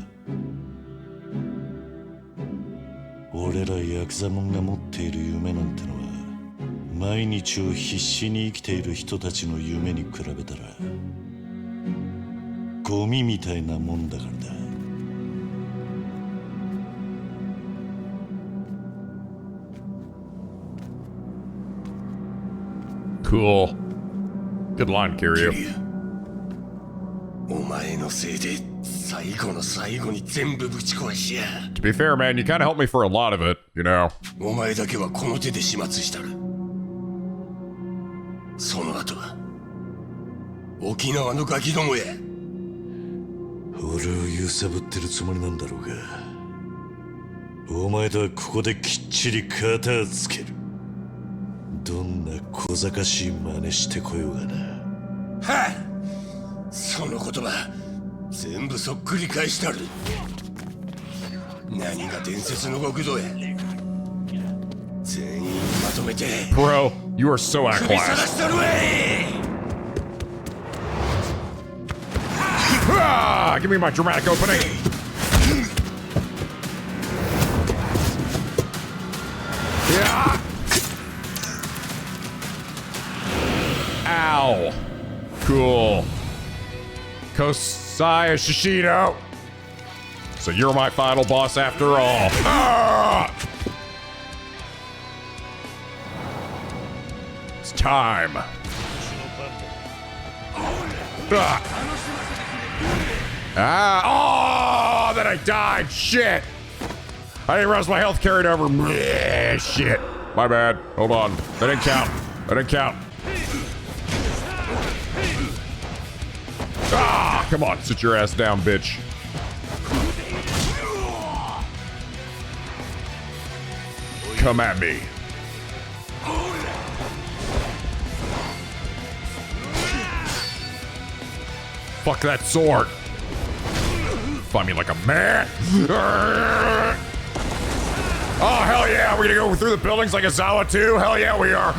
俺らヤクザモンが持っている夢なんてのは毎日を必死に生きている人たちの夢に比べたらゴミみたいなもんだからだ。Cool. Good line, Kiryu. お前のせいで最後の最後に全部ぶち壊しや。 To be fair, man, you kind of helped me for a lot of it, you know. お前だけはこの手で始末したる。その後は沖縄のガキどもや。俺を揺さぶってるつもりなんだろうが、お前とはここできっちり肩をつける。どんな小賢しい真似してこようがな。はっ、その言葉全部そっくり返したる。何が伝説の極道や。全員まとめて Bro, you are so 首探 outclassed. したるわい。Ah, give me my dramatic opening. Yeah. Ow. Cool. Kosai Shishido. So you're my final boss after all. Ah! It's time. Ah, oh, then I died. Shit. I didn't realize my health carried over. Shit. My bad. Hold on. That didn't count. That didn't count. Ah, come on. Sit your ass down, bitch. Come at me. Fuck that sword. Fight me like a man. Oh, hell yeah. We're gonna go through the buildings like a Zawa too? Hell yeah, we are.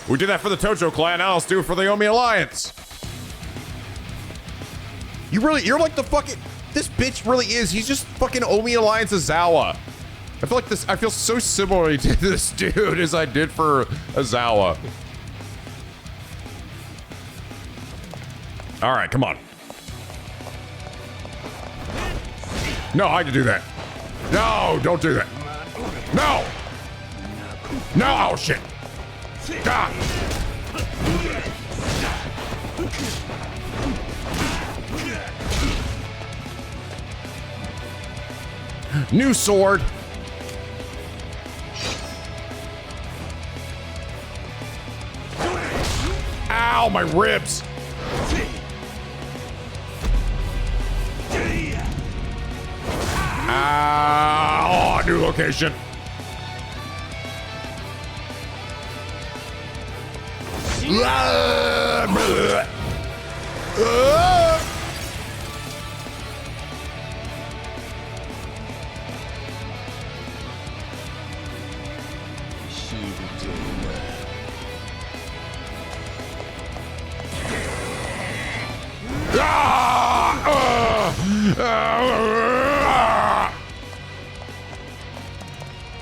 We did that for the Tojo clan. Now let's do it for the Omi Alliance. You're like the fucking, this bitch really is. He's just fucking Omi Alliance Azawa. I feel so similar to this dude as I did for Azawa. All right, come on. No, I had to do that. No, don't do that. No. No, oh shit. Ah. New sword. Ow, my ribs. Oh, new location.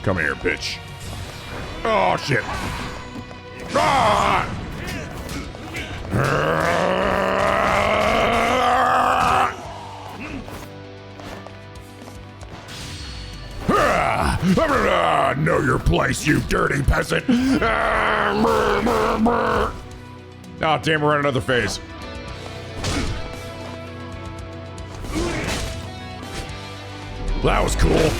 Come here, bitch. Oh, shit. Ah! Know your place, you dirty peasant. Oh, damn, we're on another phase. That was cool.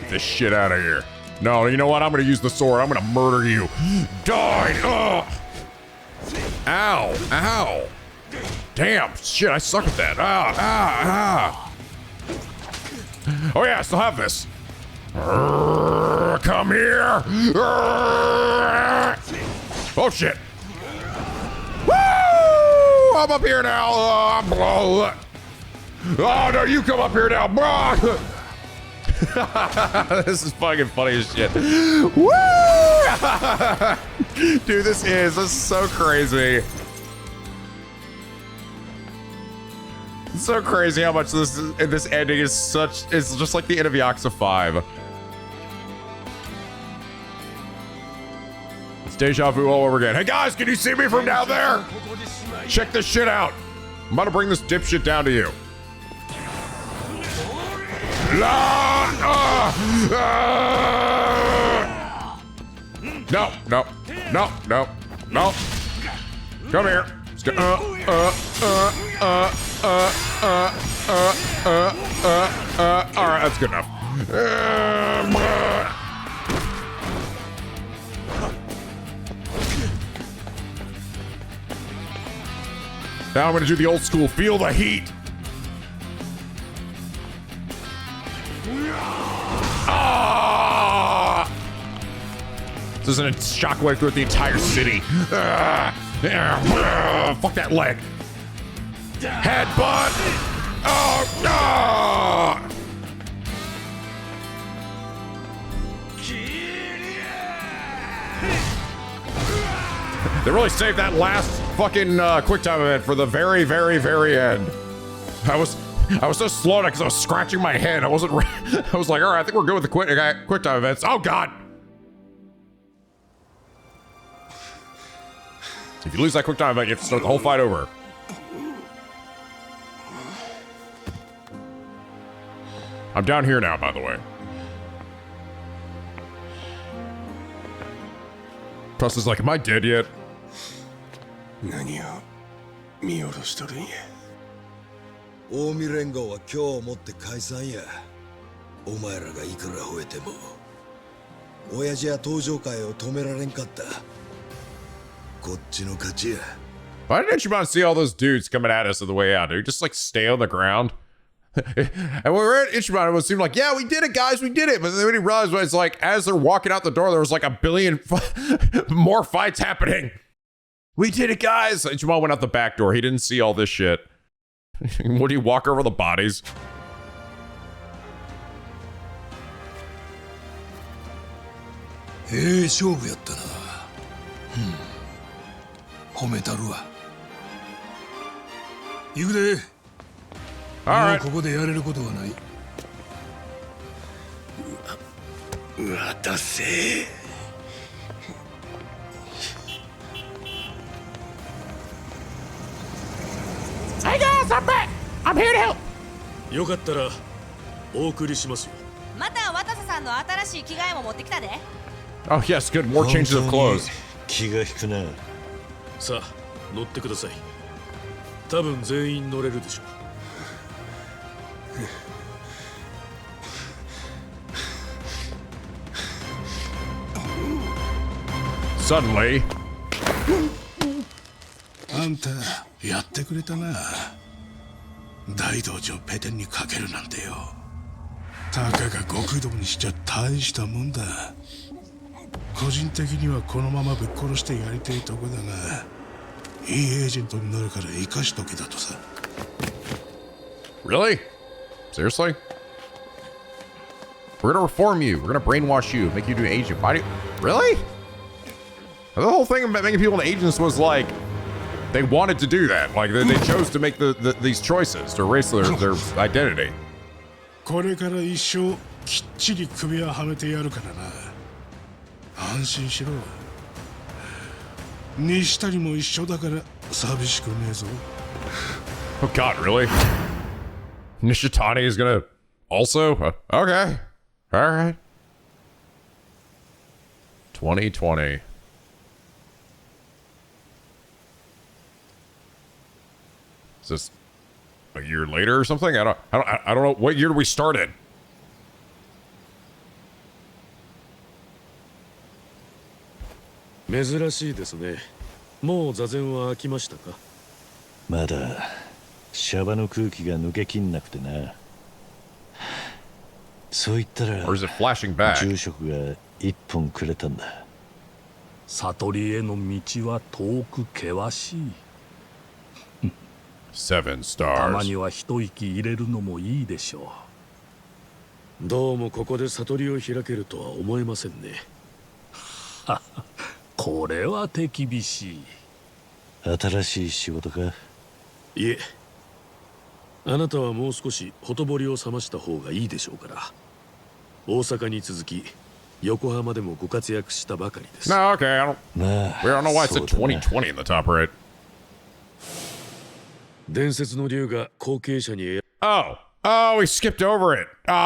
Get this shit out of here. No, you know what? I'm gonna use the sword. I'm gonna murder you. Die! Oh. Ow! Ow! Damn! Shit! I suck at that. Oh yeah, I still have this. Come here! Oh shit! Woo! I'm up here now. Oh no! You come up here now. This is fucking funny as shit. Woo! Dude, this is so crazy. It's so crazy how much this ending is such. It's just like the end of Yakuza 5. It's deja vu all over again. Hey guys, can you see me from down there? Check this shit out. I'm about to bring this dipshit down to you. No, no, no, no, no. Come here. All right, that's good enough. Now I'm gonna do the old school. Feel the heat. This isn't a shockwave throughout the entire city. Fuck that leg. Headbutt. Oh, They really saved that last fucking quick time event for the very, very, very end. I was so slow because I was scratching my head. I wasn't. I was like, all right, I think we're good with the quick time events. Oh god. If you lose that quick time event, you have to start the whole fight over. I'm down here now, by the way. Tuss is like, am I dead yet? 何を見下ろしとるんや。近江連合は今日をもって解散や。お前らがいくら吠えても親父や登場会を止められんかった。こっちの勝ちや。 Why didn't Ichiban see all those dudes coming at us on the way out? Did we just like stay on the ground? And when we were at Ichiban, it would seem like, yeah, we did it, guys, we did it. But then when he realized, it's like, as they're walking out the door, there was like a billion more fights happening. We did it, guys. Ichiban went out the back door. He didn't see all this shit. Would he walk over the bodies? Hey, 勝負やったな。褒めたるわ。行くで。もうここでやれることはない。渡せ。Hey guys, I'm back. I'm here to help. よかったらお送りしますよ。また渡瀬さんの新しい着替えも持ってきたで。Oh yes, good. More changes of clothes. 気が引くな。さあ乗ってください。多分全員乗れるでしょう。Suddenly, あんたやってくれたな。大道場ペテンにかけるなんてよ。たかが極道にしちゃ大したもんだ。個人的にはこのままぶっ殺してやりたいとこだが、いいエージェントになるから生かしとけだとさ。really? Seriously? We're gonna reform you. We're gonna brainwash you, make you do an agent. Why do you... Really? The whole thing about making people agents was like they wanted to do that. Like they chose to make these choices to erase their identity. これから一生きっちり首ははめてやるからな。安心しろ。西谷も一緒だから寂しくねえぞ。Oh God, really? Nishitani is gonna also? Okay. All right. 2020. Is this a year later or something? I don't know. What year did we start in? 珍しいですね。もう座禅は飽きましたか？まだシャバの空気が抜けきんなくてな。そう言ったら Or is it flashing back? 住職が一本くれたんだ。悟りへの道は遠く険しい。7たま stars. には一息入れるのもいいでしょう。どうもここで悟りを開けるとは思えませんね。これは手厳しい。新しい仕事か？いえ、あなたはもう少しほとぼりを冷ました方がいいでしょうから。大阪に続き横浜でもご活躍したばかりです。No, okay. I don't. まあ、 We don't know why it said そうだな。 2020 in the top right. 伝説の竜が後継者に Oh, we skipped over it. Ah,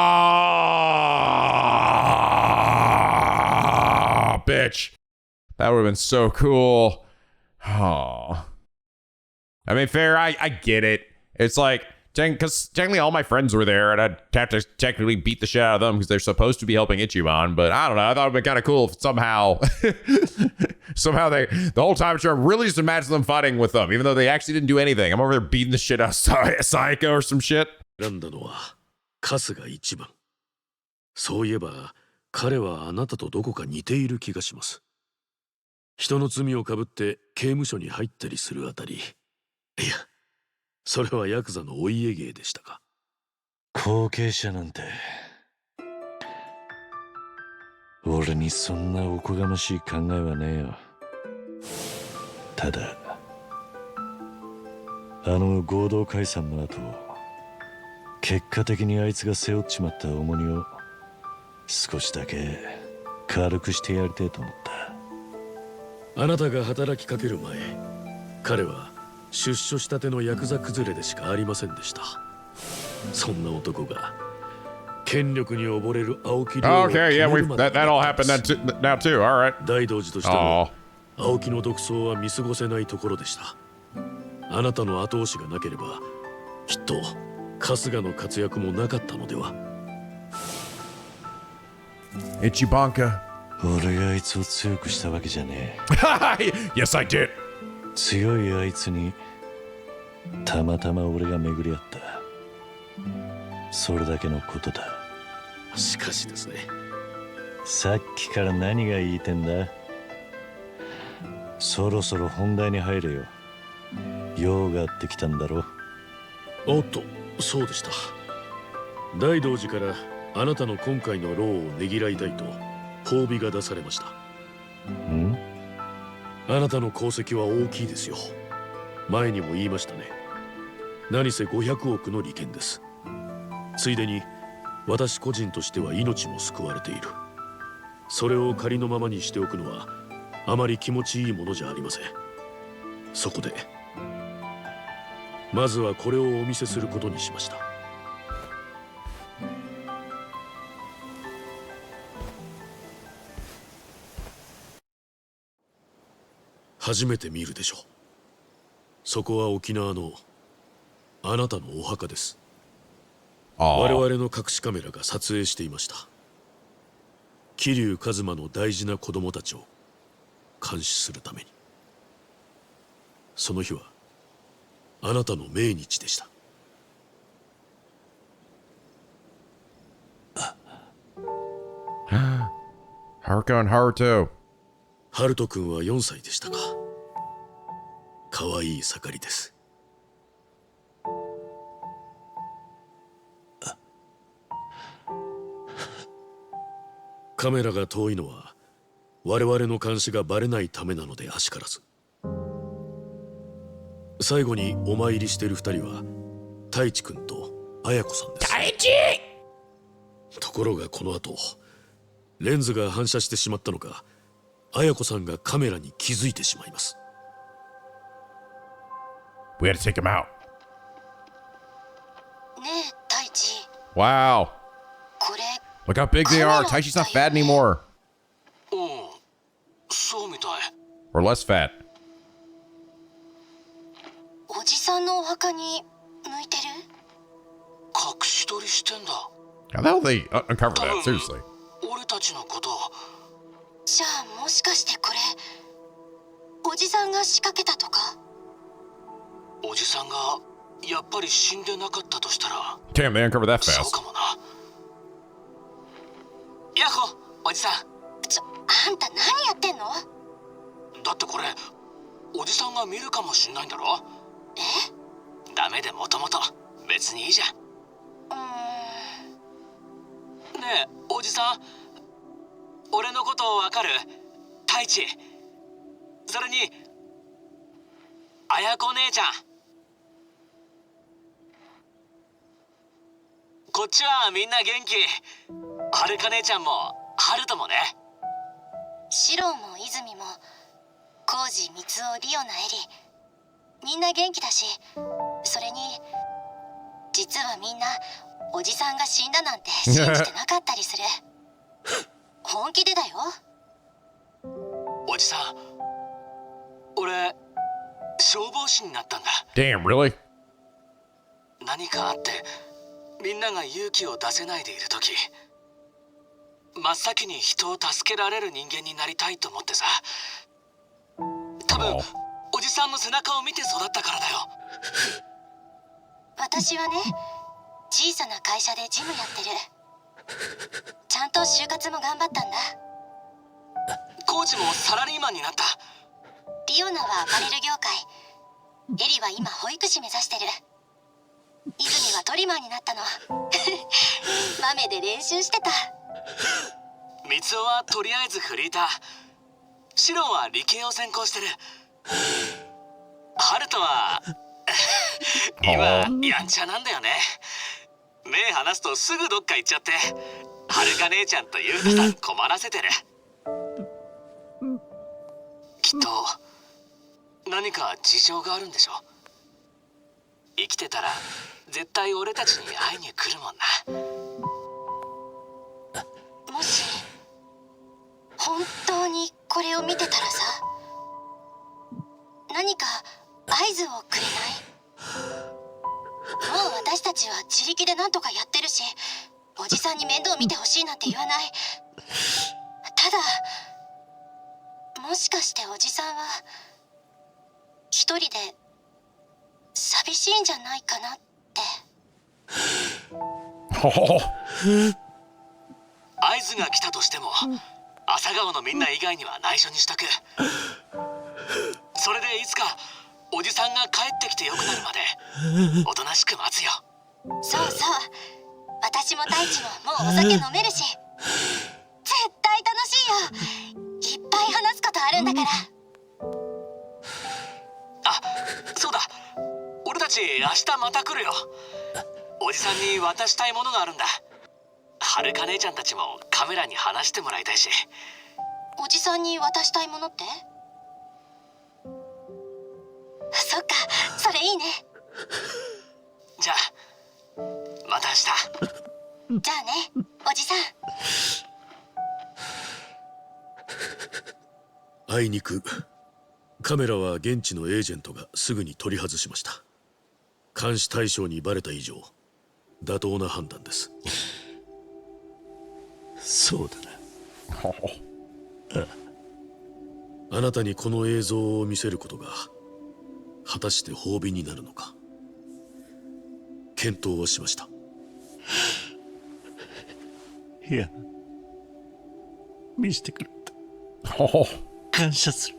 bitch. That would have been so cool. Oh. I mean, fair, I get it. It's like, because technically all my friends were there, and I'd have to technically beat the shit out of them because they're supposed to be helping Ichiban, but I don't know. I thought it would be kind of cool if somehow they, the whole time, sure, really just imagine them fighting with them, even though they actually didn't do anything. I'm over there beating the shit out of Saiko or some shit. 選んだのは春日一番。そういえば彼はあなたとどこか似ている気がします。人の罪をかぶって刑務所に入ったりするあたり。いや、それはヤクザのお家芸でしたか。後継者なんて俺にそんなおこがましい考えはねえよ。ただあの合同解散の後、結果的にあいつが背負っちまった重荷を少しだけ軽くしてやりてえと思った。あなたが働きかける前、彼は出所したてのヤクザ崩れでしかありませんでした。そんな男が権力に溺れる青木亮を Okay, yeah, that all happened now too. All right. 大道寺としても青木の独走は見過ごせないところでした。あなたの後押しがなければきっと春日の活躍もなかったのでは。Ichibanka. 俺があいつを強くしたわけじゃねえ。Yes, I did. 強いあいつにたまたま俺が巡り合った。それだけのことだ。しかしですね。さっきから何が言いてんだ？そろそろ本題に入れよ。用があってきたんだろ。おっと、そうでした。大道寺からあなたの今回の労をねぎらいたいと褒美が出されました。ん？あなたの功績は大きいですよ。前にも言いましたね。何せ500億の利権です。ついでに私個人としては命も救われている。それを仮のままにしておくのはあまり気持ちいいものじゃありません。そこでまずはこれをお見せすることにしました。初めて見るでしょう。そこは沖縄のあなたのお墓です。我々の隠しカメラが撮影していました。桐生一馬の大事な子供たちを監視するために。その日はあなたの命日でした。Haruko and Haruto。ハルト君は4歳でしたか。かわいい盛りです。カメラが遠いのは我々の監視がバレないためなのであしからず。最後にお参りしている2人は太一君と綾子さんです。太一！ところがこの後レンズが反射してしまったのか、綾子さんがカメラに気づいてしまいます。We had to take him out. ねえ、太一。Wow. これ。Look how big they are. Taichi's not fat anymore. うん、そうみたい。Or less fat. おじさんのお墓に向いてる？隠し撮りしてんだ。How the hell they uncover that? Seriously. 俺たちのこと。じゃあもしかしてこれおじさんが仕掛けたとか？おじさんがやっぱり死んでなかったとしたら。Damn, they uncovered that そう fast. かもな。ヤッホー、おじさん。あんた何やってんの？だってこれおじさんが見るかもしんないんだろ。え？ダメでもともと別にいいじゃん。ねえおじさん、俺のことわかる？太一。それに綾子姉ちゃん。こっちはみんな元気。はるか姉ちゃんもはるともね。シロも泉もコウジ、ミツオ、リオナ、エリ、みんな元気だし、それに実はみんなおじさんが死んだなんて信じてなかったりする。本気でだよ。おじさん、俺消防士になったんだ。 Damn, really? 何かあってみんなが勇気を出せないでいる時、真っ先に人を助けられる人間になりたいと思ってさ。多分おじさんの背中を見て育ったからだよ。私はね、小さな会社で事務やってる。ちゃんと就活も頑張ったんだ。コーチもサラリーマンになった。リオナはアパレル業界、エリは今保育士目指してる。泉はトリマーになったの。豆で練習してた。ミツオはとりあえずフリーター、シロンは理系を専攻してる。ハルトは今やんちゃなんだよね。目離すとすぐどっか行っちゃって、はるか姉ちゃんとゆうたさん困らせてる。きっと何か事情があるんでしょ。生きてたら絶対俺たちに会いに来るもんな。もし本当にこれを見てたらさ、何か合図をくれない？もう私たちは自力で何とかやってるし、おじさんに面倒見てほしいなんて言わない。ただもしかしておじさんは一人で寂しいんじゃないかなって。合図が来たとしても朝顔のみんな以外には内緒にしとく。それでいつかおじさんが帰ってきてよくなるまでおとなしく待つよ。そうそう、私も太一ももうお酒飲めるし、絶対楽しいよ。いっぱい話すことあるんだから。あ、そうだ、俺たち明日また来るよ。おじさんに渡したいものがあるんだ。はるか姉ちゃんたちもカメラに話してもらいたいし。おじさんに渡したいものって？そっか、それいいね。じゃあまた明日。じゃあね、おじさん。あいにくカメラは現地のエージェントがすぐに取り外しました。監視対象にバレた以上妥当な判断です。そうだな。あなたにこの映像を見せることが果たして褒美になるのか検討をしました。いや、見せてくれた。感謝する。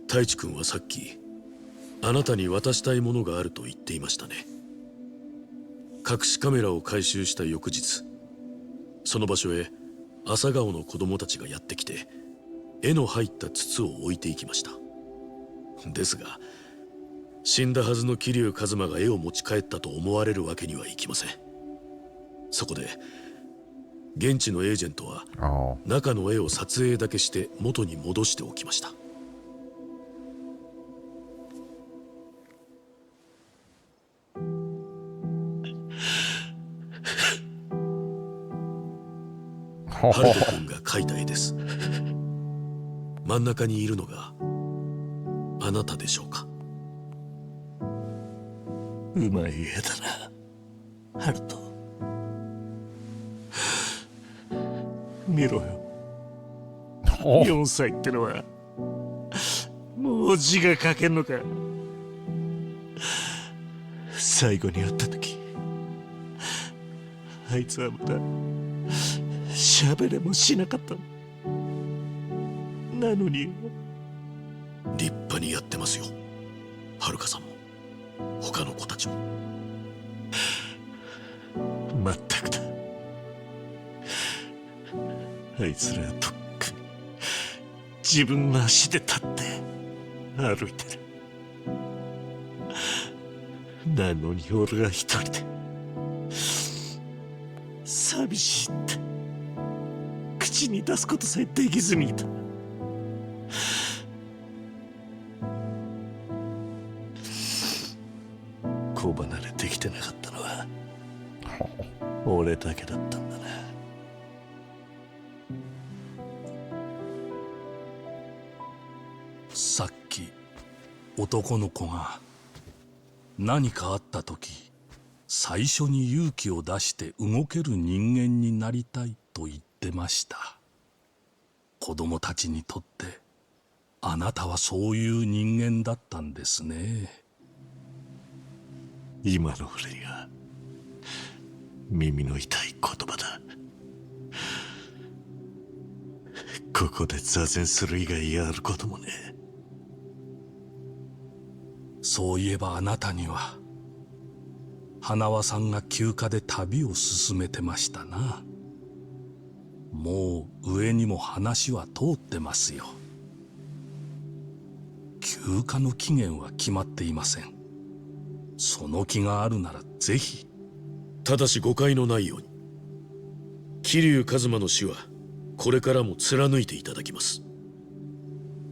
太一君はさっきあなたに渡したいものがあると言っていましたね。隠しカメラを回収した翌日、その場所へ朝顔の子供たちがやってきて絵の入った筒を置いていきました。ですが死んだはずの桐生一馬が絵を持ち帰ったと思われるわけにはいきません。そこで現地のエージェントは中の絵を撮影だけして元に戻しておきました。ハルト君が描いた絵です。真ん中にいるのがあなたでしょうか。うまい絵だな、ハルト。見ろよ。4歳ってのはもう字が書けんのか。最後に会った時、あいつはまだ喋れもしなかった。なのに立派にやってますよ、はるかさんも他の子たちも。まったくだ。あいつらはとっくに自分の足で立って歩いてる。なのに俺が一人で寂しいって口に出すことさえできずにいた。子離れできてなかったのは俺だけだったんだな。さっき男の子が何かあった時最初に勇気を出して動ける人間になりたいと言ってました。子供たちにとってあなたはそういう人間だったんですね。今の俺には耳の痛い言葉だ。ここで座禅する以外やることもねえ。そういえばあなたには花輪さんが休暇で旅を進めてましたな。もう上にも話は通ってますよ。休暇の期限は決まっていません。その気があるならぜひ。ただし誤解のないように、桐生一馬の死はこれからも貫いていただきます。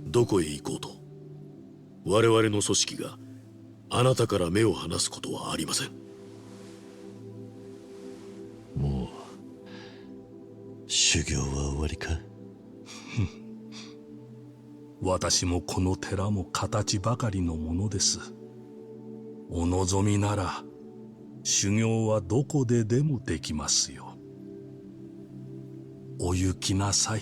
どこへ行こうと我々の組織があなたから目を離すことはありません。もう修行は終わりか。私もこの寺も形ばかりのものです。お望みなら修行はどこででもできますよ。お行きなさい。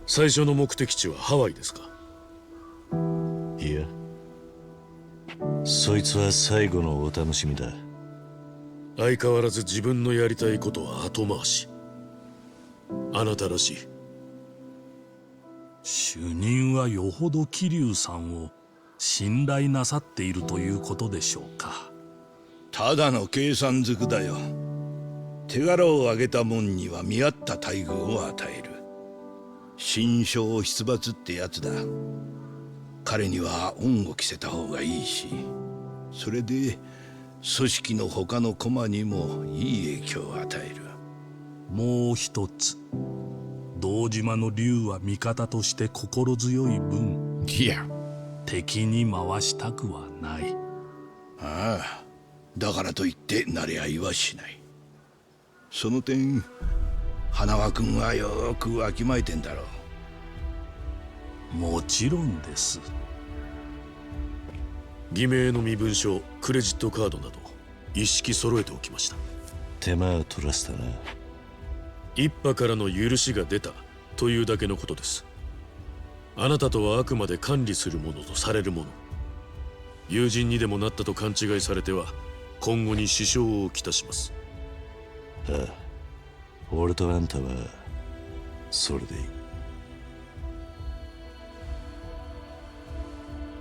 最初の目的地はハワイですか？いや、そいつは最後のお楽しみだ。相変わらず自分のやりたいことは後回し。あなたらしい。主任はよほど桐生さんを信頼なさっているということでしょうか。ただの計算づくだよ。手柄を上げた者には見合った待遇を与える。心象出没ってやつだ。彼には恩を着せた方がいいし、それで組織の他の駒にもいい影響を与える。もう一つ、堂島の竜は味方として心強い分、Yeah. 敵に回したくはない。ああ、だからといって慣れ合いはしない。その点花輪君はよくわきまえてんだろう。もちろんです。偽名の身分証、クレジットカードなど一式揃えておきました。手間を取らせたな。一派からの許しが出たというだけのことです。あなたとはあくまで管理するものとされるもの。友人にでもなったと勘違いされては今後に支障をきたします。ああ、俺とあんたはそれでいい。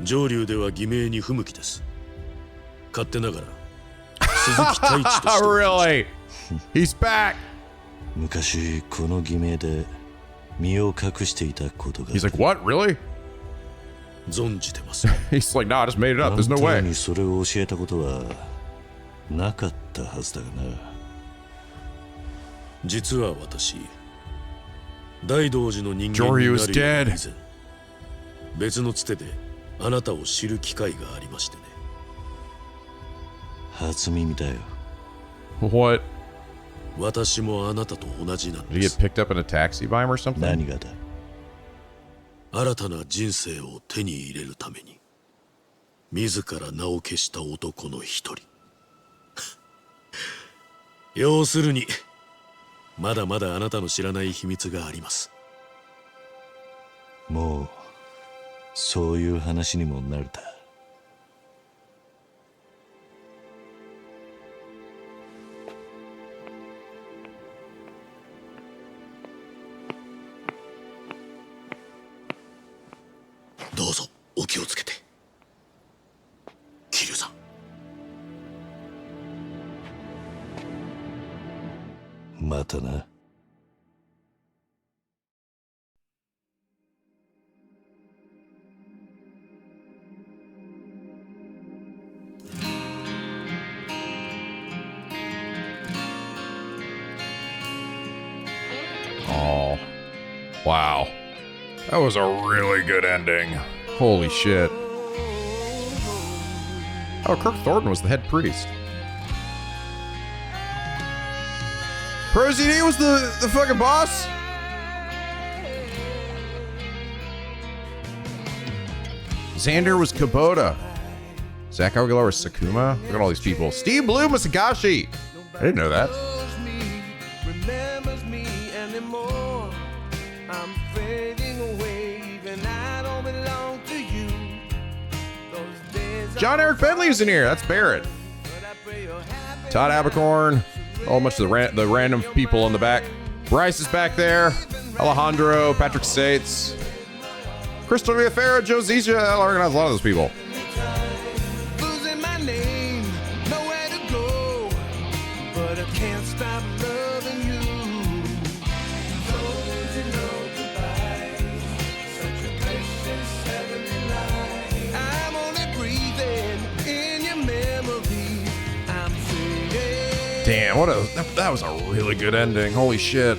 上流では偽名に不向きです。勝手ながら鈴木太一として。Really? He's back. 昔この偽名で身を隠していたことが。He's like, what? Really? 存じてます。He's like, no, I just made it up. There's no あんた way. にそれを教えたことはなかったはずだがな。実は私、大道寺の人間になるより以前、別のつてであなたを知る機会がありましてね。初耳だよ。What? 私もあなたと同じなん Did he で get す。picked up in a taxi by him or something? 何がだ。新たな人生を手に入れるために自ら名を消した男の一人。要するにまだまだあなたの知らない秘密があります。もうそういう話にもなるた。どうぞお気をつけて。桐生さん。またな。Oh, wow. That was a really good ending. Holy shit. Oh, Kirk Thornton was the head priest. ProZD was the fucking boss? Xander was Kubota. Zach Aguilar was Sakuma. Look at all these people. Steve Blue Masagashi. I didn't know that. John Eric Bentley's in here. That's Barrett. Todd Abercorn. Oh, much of the random people in the back. Bryce is back there. Alejandro, Patrick Sates, Crystal Villafera, Joe Zizia. I'll organize a lot of those people. Losing my name, nowhere to go, but I can't stop loving you. I'm only breathing in your memory. I'm fading. Damn, that was a really good ending. Holy shit.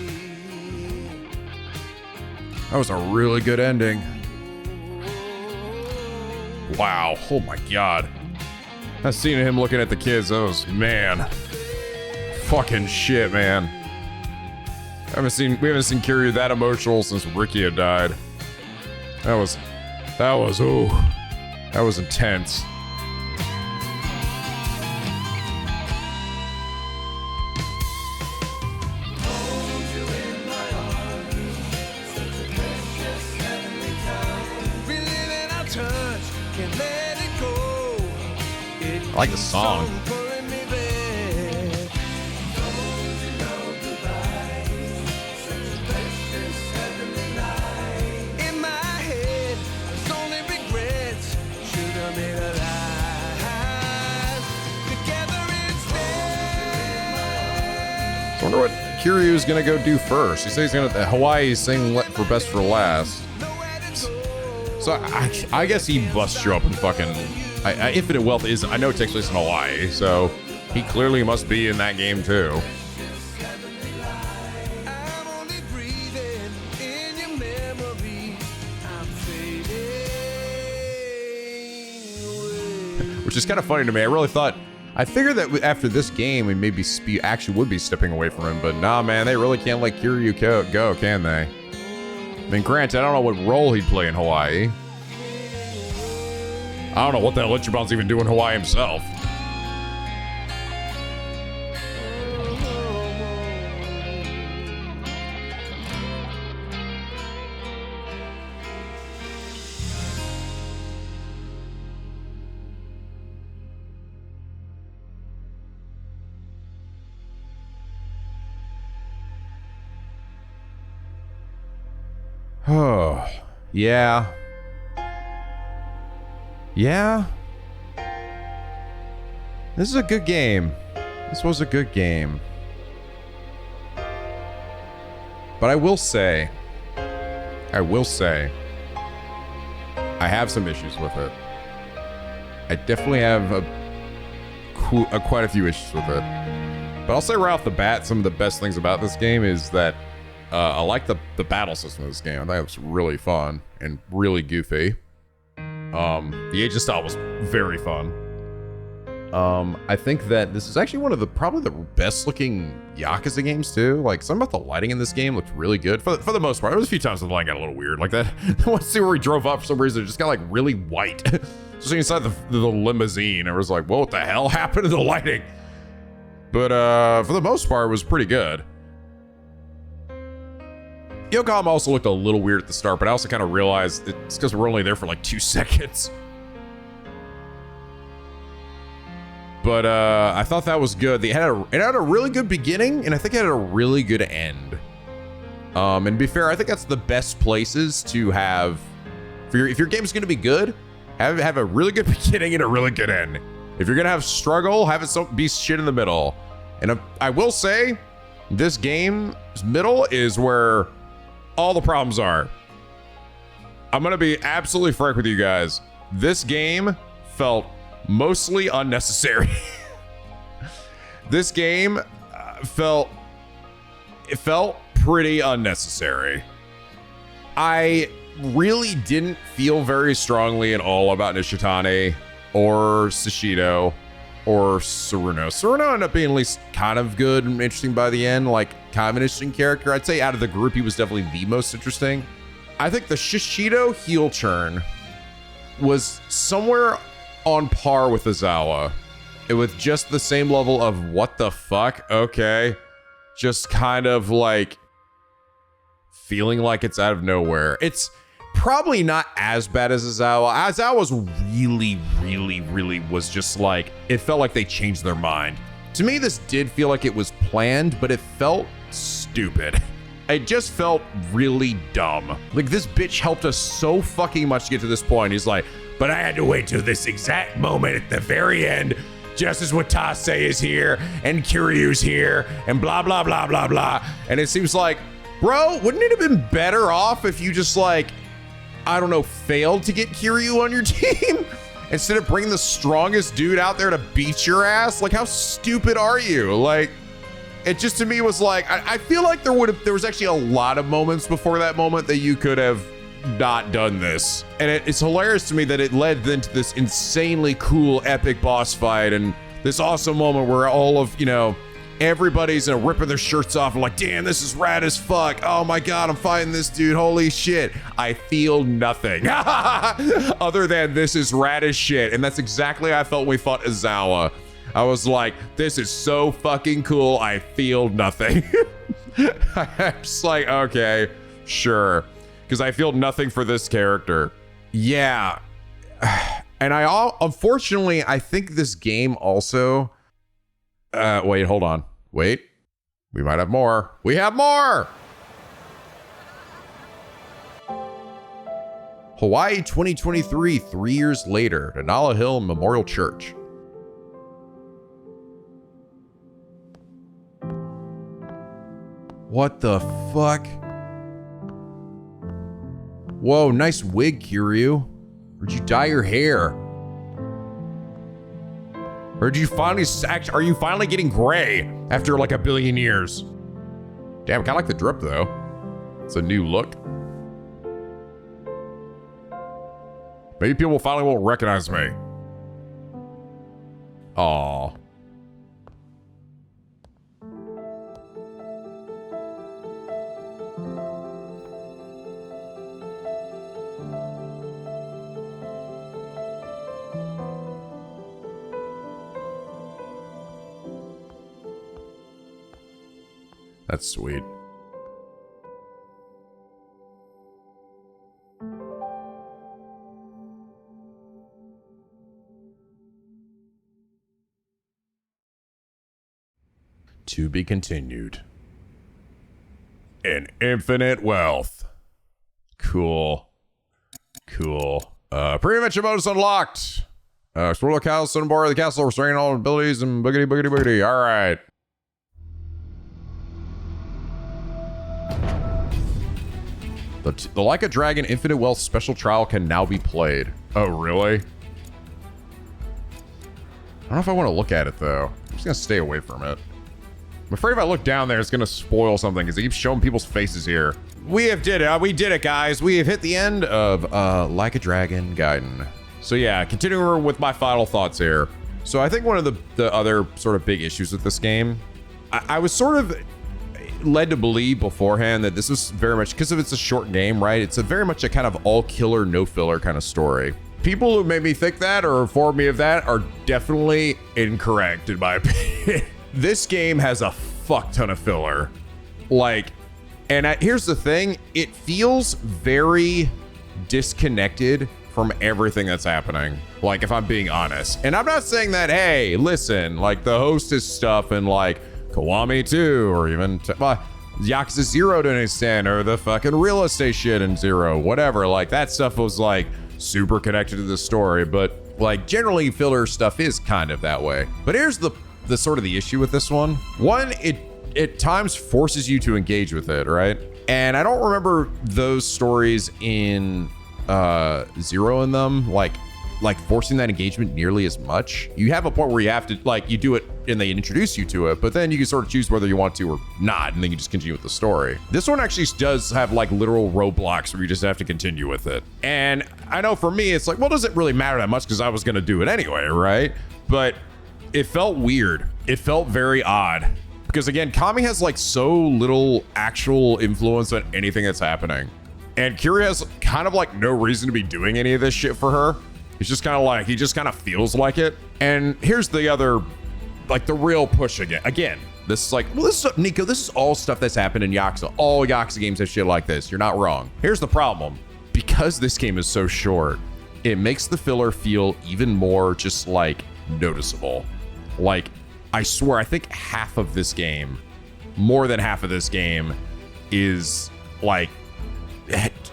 That was a really good ending. Wow. Oh my god. That scene of him looking at the kids, that was, man. Fucking shit, man. We haven't seen Kiryu that emotional since Ricky had died. That was intense. I like the song. I wonder what Kiryu's gonna go do first. He says he's gonna Hawaii sing for best for last. So I guess he busts you up and fucking. Infinite Wealth is, I know it takes place in Hawaii, so he clearly must be in that game too. which is kind of funny to me. I figured that after this game, we maybe actually would be stepping away from him, but nah, man, they really can't let Kiryu go, can they? I mean, granted, I don't know what role he'd play in Hawaii. I don't know what the hell Ichiban's even doing in Hawaii himself. Oh, yeah. Yeah. This is a good game. This was a good game. But I will say, I have some issues with it. I definitely have quite a few issues with it. But I'll say right off the bat, some of the best things about this game is that I like the battle system of this game. I thought it was really fun and really goofy. The agent style was very fun. I think that this is actually one of probably the best looking Yakuza games too. Like, something about the lighting in this game looked really good for the most part. There was a few times the lighting got a little weird, like that. One scene where we drove up for some reason, it just got like really white. Just inside the limousine, it was like, well, what the hell happened to the lighting? But for the most part, it was pretty good. Yokohama also looked a little weird at the start, but I also kind of realized it's because we're only there for like 2 seconds. But I thought that was good. It had a really good beginning, and I think it had a really good end. And to be fair, I think that's the best places to have if your game's gonna be good, have a really good beginning and a really good end. If you're gonna have struggle, have it be shit in the middle. And I will say, this game's middle is where all the problems are. I'm gonna be absolutely frank with you guys. This game felt mostly unnecessary. This game felt pretty unnecessary. I really didn't feel very strongly at all about Nishitani or Shishido or Tsuruno. Tsuruno ended up being at least kind of good and interesting by the end, like kind of an interesting character. I'd say out of the group, he was definitely the most interesting. I think the Shishido heel turn was somewhere on par with Izawa. With just the same level of what the fuck, okay. Just kind of like feeling like it's out of nowhere. It's probably not as bad as Izawa. Izawa's really was just like, it felt like they changed their mind. To me, this did feel like it was planned, but it felt stupid. It just felt really dumb. Like, this bitch helped us so fucking much to get to this point. He's like, but I had to wait till this exact moment at the very end, just as Watase is here and Kiryu's here and blah, blah, blah, blah, blah. And it seems like, bro, wouldn't it have been better off if you just like, I don't know, failed to get Kiryu on your team instead of bringing the strongest dude out there to beat your ass? Like, how stupid are you? Like, it just to me was like, I feel like there was actually a lot of moments before that moment that you could have not done this. And it's hilarious to me that it led then to this insanely cool epic boss fight and this awesome moment where all of, you know, everybody's ripping their shirts off and like, damn, this is rad as fuck. Oh my God, I'm fighting this dude. Holy shit. I feel nothing other than this is rad as shit. And that's exactly how I felt when we fought Izawa. I was like, this is so fucking cool. I feel nothing. I'm just like, okay, sure. Because I feel nothing for this character. Yeah. And unfortunately, I think this game also, wait, hold on. Wait, we might have more. We have more. Hawaii 2023, 3 years later, Denali Hill Memorial Church. What the fuck? Whoa, nice wig, Kiryu. Where'd you dye your hair? Or did you finally, are you finally getting gray after like a billion years? Damn, kinda like the drip though. It's a new look. Maybe people finally won't recognize me. Aw. That's sweet. To be continued. An infinite wealth. Cool. Cool. Pre-mention bonus unlocked. Explore the castle and bar of the castle, restraining all abilities and boogity boogity boogity. All right. The Like a Dragon Infinite Wealth special trial can now be played. Oh, really? I don't know if I want to look at it, though. I'm just going to stay away from it. I'm afraid if I look down there, it's going to spoil something, because it keeps showing people's faces here. We did it, guys. We have hit the end of Like a Dragon Gaiden. So yeah, continuing with my final thoughts here. So I think one of the other sort of big issues with this game, I was sort of led to believe beforehand that this was very much, because it's a short game, right? It's very much a kind of all killer, no filler kind of story. People who made me think that or informed me of that are definitely incorrect in my opinion. This game has a fuck ton of filler. Like, and here's the thing, it feels very disconnected from everything that's happening. Like, if I'm being honest. And I'm not saying that, hey, listen, like the hostess stuff and like Kiwami 2 or even Yakuza 0 to an extent, or the fucking real estate shit in 0, whatever. Like that stuff was like super connected to the story, but like generally filler stuff is kind of that way. But here's the sort of the issue with this one. One, it at times forces you to engage with it, right? And I don't remember those stories in 0 in them, like forcing that engagement nearly as much. You have a point where you have to, like, you do it and they introduce you to it, but then you can sort of choose whether you want to or not, and then you just continue with the story. This one actually does have like literal roadblocks where you just have to continue with it. And I know for me, it's like, well, does it really matter that much because I was going to do it anyway, right? But it felt weird. It felt very odd. Because again, Kami has like so little actual influence on anything that's happening. And Kiryu has kind of like no reason to be doing any of this shit for her. He's just kind of like, he just kind of feels like it. And here's the other, like the real push again. Again, this is like, well, this is, Nico, this is all stuff that's happened in Yakuza. All Yakuza games have shit like this. You're not wrong. Here's the problem. Because this game is so short, it makes the filler feel even more just like noticeable. Like, I swear, I think half of this game, more than half of this game is like,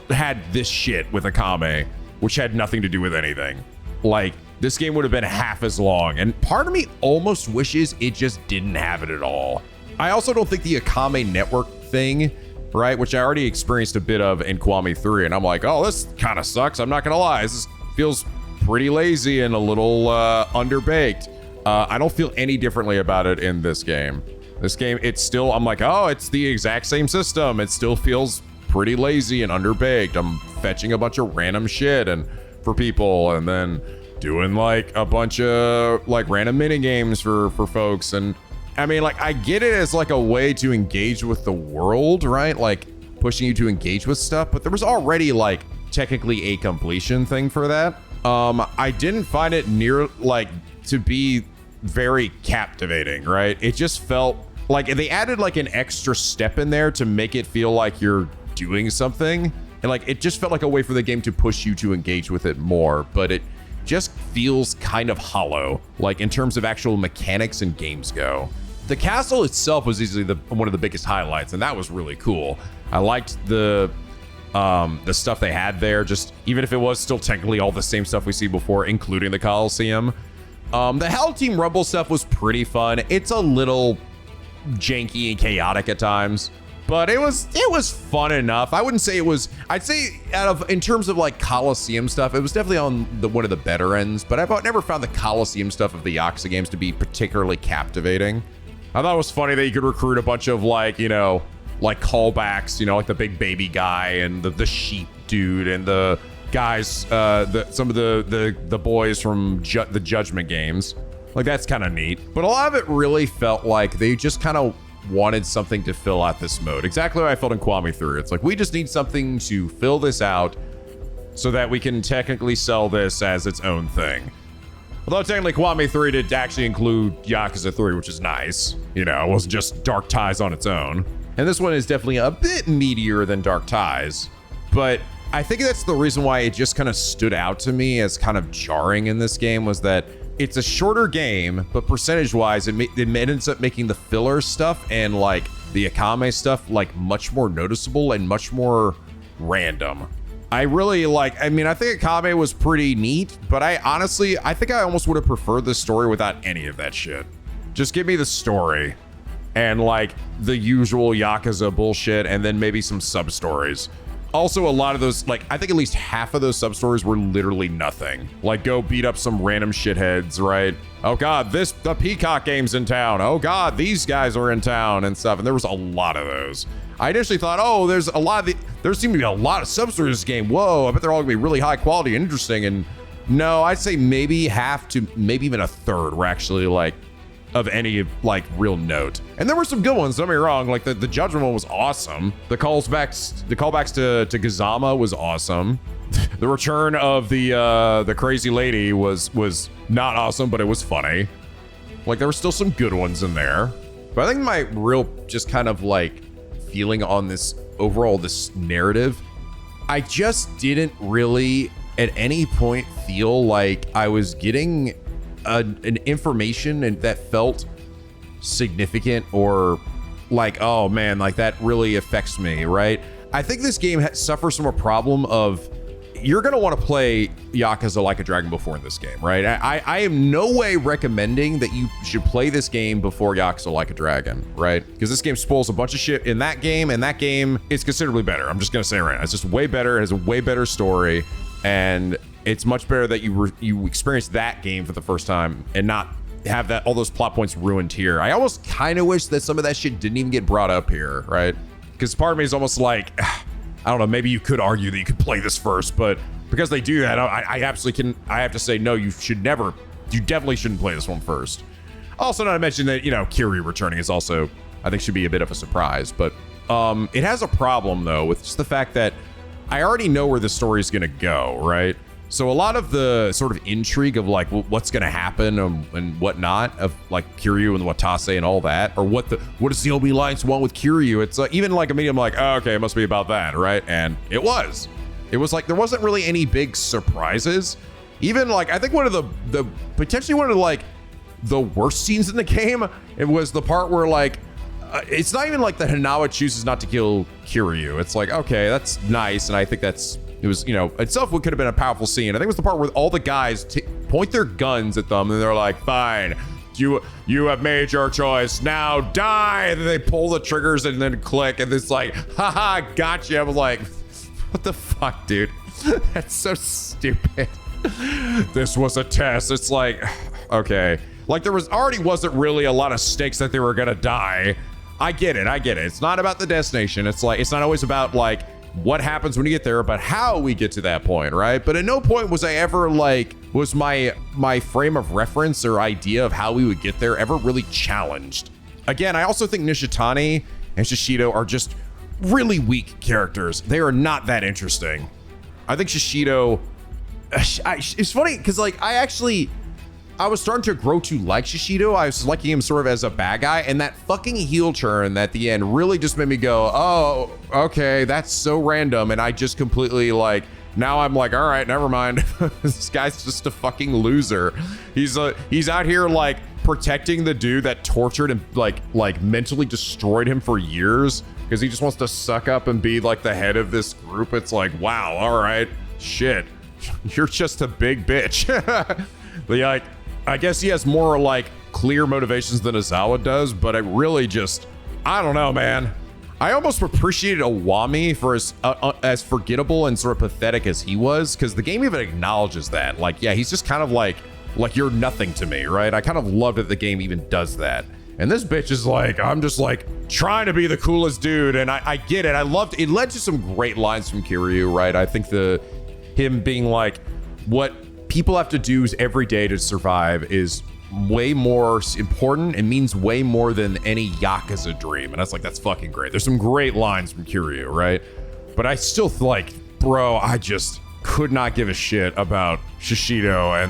had this shit with Akame, which had nothing to do with anything. Like, this game would have been half as long, and part of me almost wishes it just didn't have it at all. I also don't think the Akame network thing, right, which I already experienced a bit of in Kiwami 3, and I'm like, oh, this kind of sucks, I'm not gonna lie. This feels pretty lazy and a little underbaked. I don't feel any differently about it in this game. This game, it's still, I'm like, oh, it's the exact same system. It still feels pretty lazy and underbaked. I'm fetching a bunch of random shit and for people, and then doing like a bunch of like random mini games for folks. And I mean, like, I get it as like a way to engage with the world, right? Like pushing you to engage with stuff, but there was already like technically a completion thing for that. I didn't find it near like to be very captivating, right? It just felt like they added like an extra step in there to make it feel like you're doing something, and like it just felt like a way for the game to push you to engage with it more, but it just feels kind of hollow, like in terms of actual mechanics and games go. The castle itself was easily one of the biggest highlights, and that was really cool. I liked the stuff they had there, just even if it was still technically all the same stuff we see before, including the Coliseum. The Hell Team Rumble stuff was pretty fun. It's a little janky and chaotic at times, but it was fun enough. I wouldn't say it was, I'd say in terms of like Coliseum stuff, it was definitely on one of the better ends, but I've never found the Coliseum stuff of the Yakuza games to be particularly captivating. I thought it was funny that you could recruit a bunch of like, you know, like callbacks, you know, like the big baby guy and the sheep dude and the guys, some of the boys from the Judgment games. Like, that's kind of neat. But a lot of it really felt like they just kind of wanted something to fill out this mode. Exactly what I felt in Kiwami 3. It's like, we just need something to fill this out so that we can technically sell this as its own thing. Although technically Kiwami 3 did actually include Yakuza 3, which is nice. You know, it wasn't just Dark Ties on its own. And this one is definitely a bit meatier than Dark Ties. But I think that's the reason why it just kind of stood out to me as kind of jarring in this game, was that it's a shorter game, but percentage-wise, it ends up making the filler stuff and like the Akame stuff like much more noticeable and much more random. I really like, I mean, I think Akame was pretty neat, but I think I almost would have preferred the story without any of that shit. Just give me the story and like the usual Yakuza bullshit and then maybe some sub-stories. Also, a lot of those, like, I think at least half of those sub-stories were literally nothing. Like, go beat up some random shitheads, right? Oh god, the Peacock game's in town. Oh god, these guys are in town and stuff. And there was a lot of those. I initially thought, oh, there seem to be a lot of sub-stories in this game. Whoa, I bet they're all gonna be really high quality and interesting. And no, I'd say maybe half to maybe even a third were actually like of any like real note. And there were some good ones, don't get me wrong, like the Judgment one was awesome. The callbacks to Kazama was awesome. The return of the crazy lady was not awesome, but it was funny. Like, there were still some good ones in there. But I think my real just kind of like feeling on this overall, this narrative, I just didn't really at any point feel like I was getting an information and that felt significant or like, oh man, like that really affects me, right? I think this game suffers from a problem of you're going to want to play Yakuza Like a Dragon before in this game, right? I am no way recommending that you should play this game before Yakuza Like a Dragon, right? Because this game spoils a bunch of shit in that game, and that game is considerably better. I'm just going to say it right now. It's just way better. It has a way better story, and it's much better that you experience that game for the first time and not have that all those plot points ruined here. I almost kind of wish that some of that shit didn't even get brought up here, right? Because part of me is almost like, I don't know, maybe you could argue that you could play this first, but because they do that, I absolutely can. I have to say, no, you definitely shouldn't play this one first. Also, not to mention that, you know, Kiryu returning is also, I think, should be a bit of a surprise, but it has a problem though with just the fact that I already know where the story is going to go, right? So a lot of the sort of intrigue of like what's going to happen and whatnot of like Kiryu and Watase and all that, or what does the OB Alliance want with Kiryu? It's even like a medium like, oh, okay, it must be about that, right? And it was like there wasn't really any big surprises. Even like I think one of the potentially one of like the worst scenes in the game, it was the part where like it's not even like the Hanawa chooses not to kill Kiryu. It's like, okay, that's nice, and I think it was, you know, itself could have been a powerful scene. I think it was the part where all the guys point their guns at them and they're like, fine, you have made your choice, now die. And then they pull the triggers and then click and it's like, haha, gotcha. I was like, what the fuck, dude? That's so stupid. This was a test. It's like, okay. Like there wasn't really a lot of stakes that they were gonna die. I get it. It's not about the destination. It's like, it's not always about like, what happens when you get there, but how we get to that point, right? But at no point was I ever like, was my frame of reference or idea of how we would get there ever really challenged. Again, I also think Nishitani and Shishido are just really weak characters. They are not that interesting. I think Shishido, it's funny because like I was starting to grow to like Shishido. I was liking him sort of as a bad guy, and that fucking heel turn at the end really just made me go, oh, okay, that's so random. And I just completely like, now I'm like, all right, never mind. This guy's just a fucking loser. He's out here like protecting the dude that tortured and like mentally destroyed him for years because he just wants to suck up and be like the head of this group. It's like, wow, all right, shit, you're just a big bitch. Like, I guess he has more like clear motivations than Ozawa does, but I really just, I don't know, man. I almost appreciated Owami for as forgettable and sort of pathetic as he was, because the game even acknowledges that. Like, yeah, he's just kind of like you're nothing to me, right? I kind of love that the game even does that. And this bitch is like, I'm just like trying to be the coolest dude, and I get it. I loved it. It led to some great lines from Kiryu, right? I think him being like, what people have to do every day to survive is way more important. It means way more than any Yakuza dream. And I was like, that's fucking great. There's some great lines from Kiryu, right? But I still like, bro, I just could not give a shit about Shishido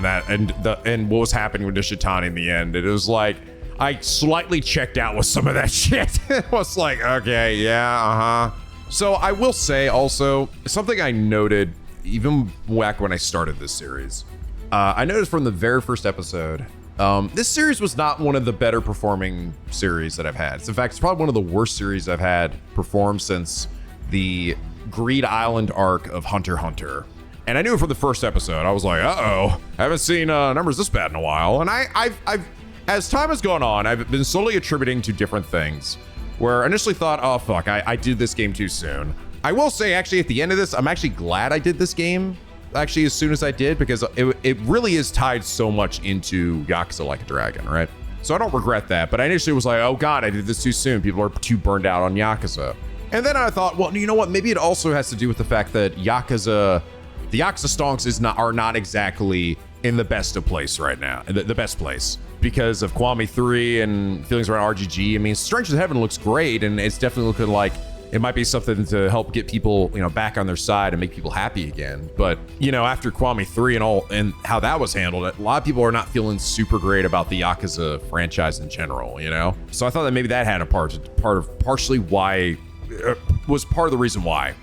and what was happening with Nishitani in the end. It was like, I slightly checked out with some of that shit. It was like, okay, yeah, So I will say also, something I noted even back when I started this series, I noticed from the very first episode, this series was not one of the better performing series that I've had. In fact, it's probably one of the worst series I've had perform since the Greed Island arc of Hunter x Hunter. And I knew from the first episode, I was like, uh-oh, I haven't seen numbers this bad in a while. And I've as time has gone on, I've been slowly attributing to different things, where I initially thought, oh fuck, I did this game too soon. I will say, actually, at the end of this, I'm actually glad I did this game, actually, as soon as I did, because it really is tied so much into Yakuza Like a Dragon, right? So I don't regret that, but I initially was like, oh god, I did this too soon. People are too burned out on Yakuza. And then I thought, well, you know what? Maybe it also has to do with the fact that the Yakuza stonks are not exactly in the best of place right now, the best place, because of Kiwami 3 and feelings around RGG. I mean, Strangers in Heaven looks great, and it's definitely looking like it might be something to help get people, back on their side and make people happy again. But, after Kiwami 3 and how that was handled, a lot of people are not feeling super great about the Yakuza franchise in general, So I thought that maybe that had a partially why, was part of the reason why.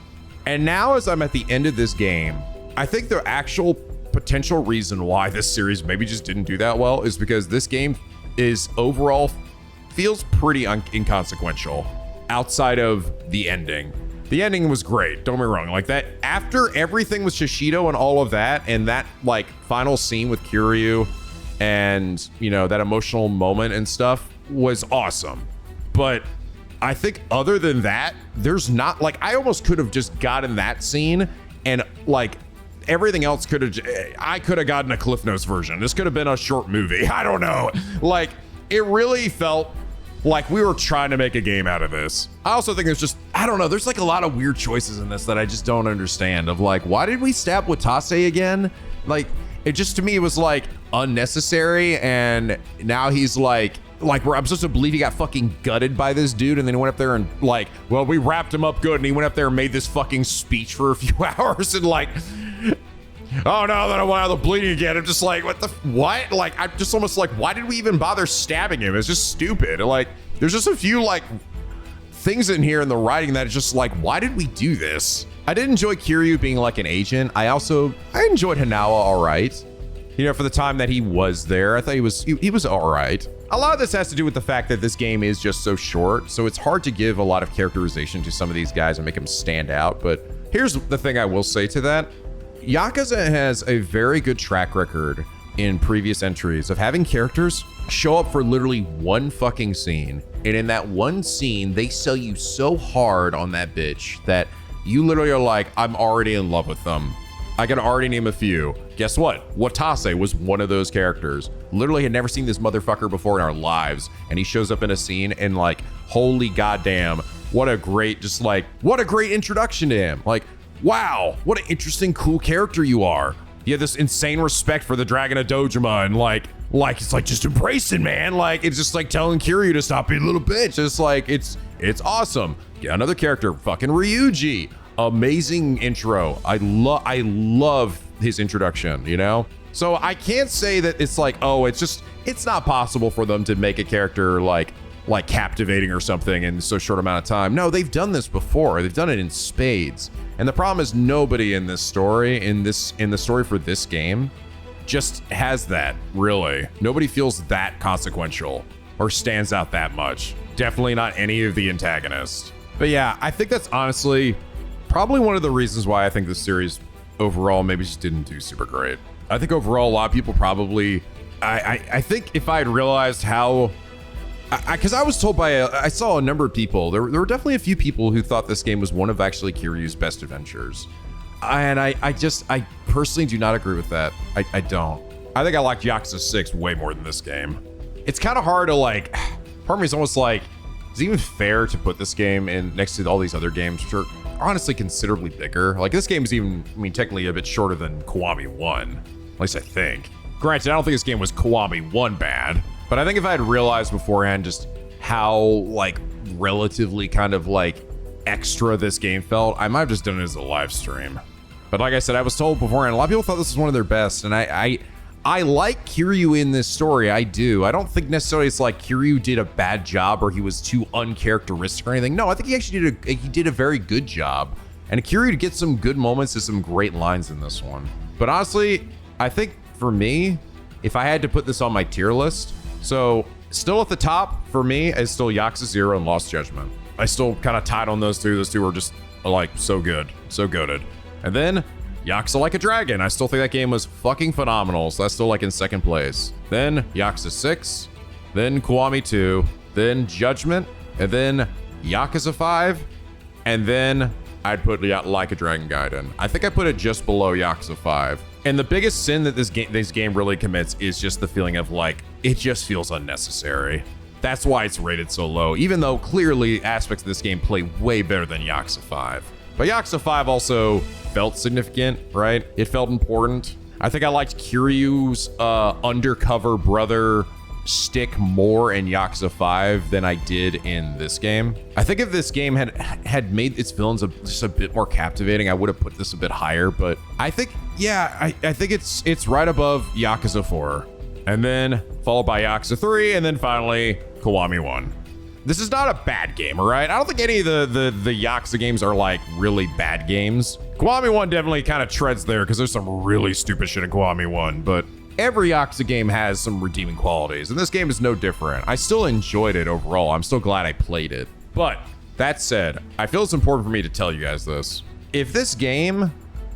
And now as I'm at the end of this game, I think the actual potential reason why this series maybe just didn't do that well is because this game is overall feels pretty inconsequential outside of the ending. The ending was great, don't get me wrong. Like that, after everything with Shishido and all of that, and that like final scene with Kiryu and, that emotional moment and stuff was awesome. But I think other than that, there's not, like, I almost could have just gotten that scene and like everything else I could have gotten a Cliff Notes version. This could have been a short movie. I don't know. Like, it really felt like we were trying to make a game out of this. I also think there's just, I don't know, there's like a lot of weird choices in this that I just don't understand of like, why did we stab Watase again? Like, it just, to me, it was like unnecessary. And now he's like I'm supposed to believe he got fucking gutted by this dude, and then he went up there and like, well, we wrapped him up good, and he went up there and made this fucking speech for a few hours and like, oh no, then I went out of the bleeding again. I'm just like, what? Like, I'm just almost like, why did we even bother stabbing him? It's just stupid. Like, there's just a few like things in here in the writing that is just like, why did we do this? I did enjoy Kiryu being like an agent. I enjoyed Hanawa all right. For the time that he was there, I thought he was all right. A lot of this has to do with the fact that this game is just so short, so it's hard to give a lot of characterization to some of these guys and make them stand out. But here's the thing I will say to that. Yakuza has a very good track record in previous entries of having characters show up for literally one fucking scene. And in that one scene, they sell you so hard on that bitch that you literally are like, I'm already in love with them. I can already name a few. Guess what? Watase was one of those characters. Literally had never seen this motherfucker before in our lives. And he shows up in a scene and like, holy goddamn, what a great introduction to him. Like, wow, what an interesting, cool character you are. You have this insane respect for the Dragon of Dojima, and like it's like, just embrace it, man. Like, it's just like telling Kiryu to stop being a little bitch. It's like, it's awesome. Get another character, fucking Ryuji. Amazing intro. I love his introduction, So I can't say that it's like, oh, it's not possible for them to make a character like captivating or something in so short amount of time. No, they've done this before. They've done it in spades. And the problem is nobody in this story, in the story for this game, just has that, really. Nobody feels that consequential or stands out that much. Definitely not any of the antagonists. But yeah, I think that's honestly probably one of the reasons why I think this series overall maybe just didn't do super great. I think overall a lot of people probably, I think if I had realized how, because I was told I saw a number of people, there were definitely a few people who thought this game was one of actually Kiryu's best adventures. And I personally do not agree with that. I don't. I think I liked Yakuza 6 way more than this game. It's kind of hard to like, part of me is almost like, is it even fair to put this game in next to all these other games, which are honestly considerably bigger? Like, this game is even, technically a bit shorter than Kiwami 1, at least I think. Granted, I don't think this game was Kiwami 1 bad, but I think if I had realized beforehand just how, like, relatively kind of, like, extra this game felt, I might have just done it as a live stream. But like I said, I was told beforehand, a lot of people thought this was one of their best, and I like Kiryu in this story. I do. I don't think necessarily it's like Kiryu did a bad job or he was too uncharacteristic or anything. No, I think he actually did a very good job. And Kiryu gets some good moments and some great lines in this one. But honestly, I think for me, if I had to put this on my tier list, so still at the top for me is still Yakuza 0 and Lost Judgment. I still kind of tied on those two. Those two are just like so good, so goated. And then Yakuza Like a Dragon. I still think that game was fucking phenomenal. So that's still like in second place. Then Yakuza 6, then Kiwami 2, then Judgment, and then Yakuza 5, and then I'd put Like a Dragon Gaiden. I think I put it just below Yakuza 5. And the biggest sin that this game really commits is just the feeling of like, it just feels unnecessary. That's why it's rated so low, even though clearly aspects of this game play way better than Yakuza 5. But Yakuza 5 also felt significant, right? It felt important. I think I liked Kiryu's undercover brother stick more in Yakuza 5 than I did in this game. I think if this game had made its villains just a bit more captivating, I would have put this a bit higher. But I think, yeah, I think it's right above Yakuza 4, and then followed by Yakuza 3, and then finally Kiwami 1. This is not a bad game, all right? I don't think any of the Yakuza games are like really bad games. Kiwami 1 definitely kind of treads there because there's some really stupid shit in Kiwami 1, but every Yakuza game has some redeeming qualities, and this game is no different. I still enjoyed it overall. I'm still glad I played it. But that said, I feel it's important for me to tell you guys this. If this game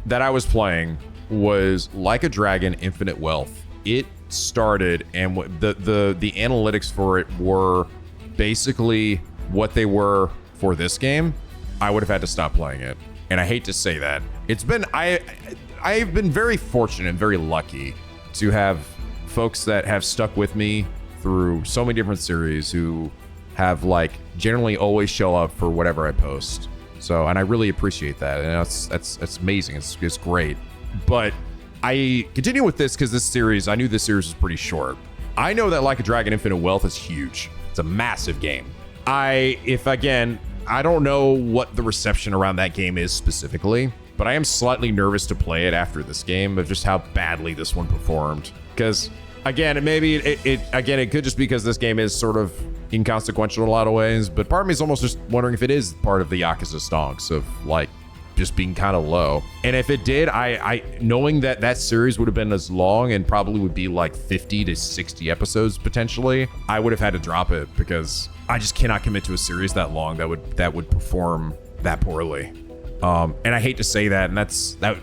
that I was playing was Like a Dragon Infinite Wealth, it started and the analytics for it were basically what they were for this game, I would have had to stop playing it. And I hate to say that. It's been, I've been very fortunate and very lucky to have folks that have stuck with me through so many different series who have like generally always show up for whatever I post. So, and I really appreciate that. And that's amazing. It's great. But I continue with this because this series, I knew this series was pretty short. I know that Like a Dragon Infinite Wealth is huge. It's a massive game. I don't know what the reception around that game is specifically, but I am slightly nervous to play it after this game of just how badly this one performed. Because again, it could just be because this game is sort of inconsequential in a lot of ways, but part of me is almost just wondering if it is part of the Yakuza stonks of like just being kind of low. And if it did, I knowing that series would have been as long and probably would be like 50 to 60 episodes potentially, I would have had to drop it because I just cannot commit to a series that long that would perform that poorly. And I hate to say that, and that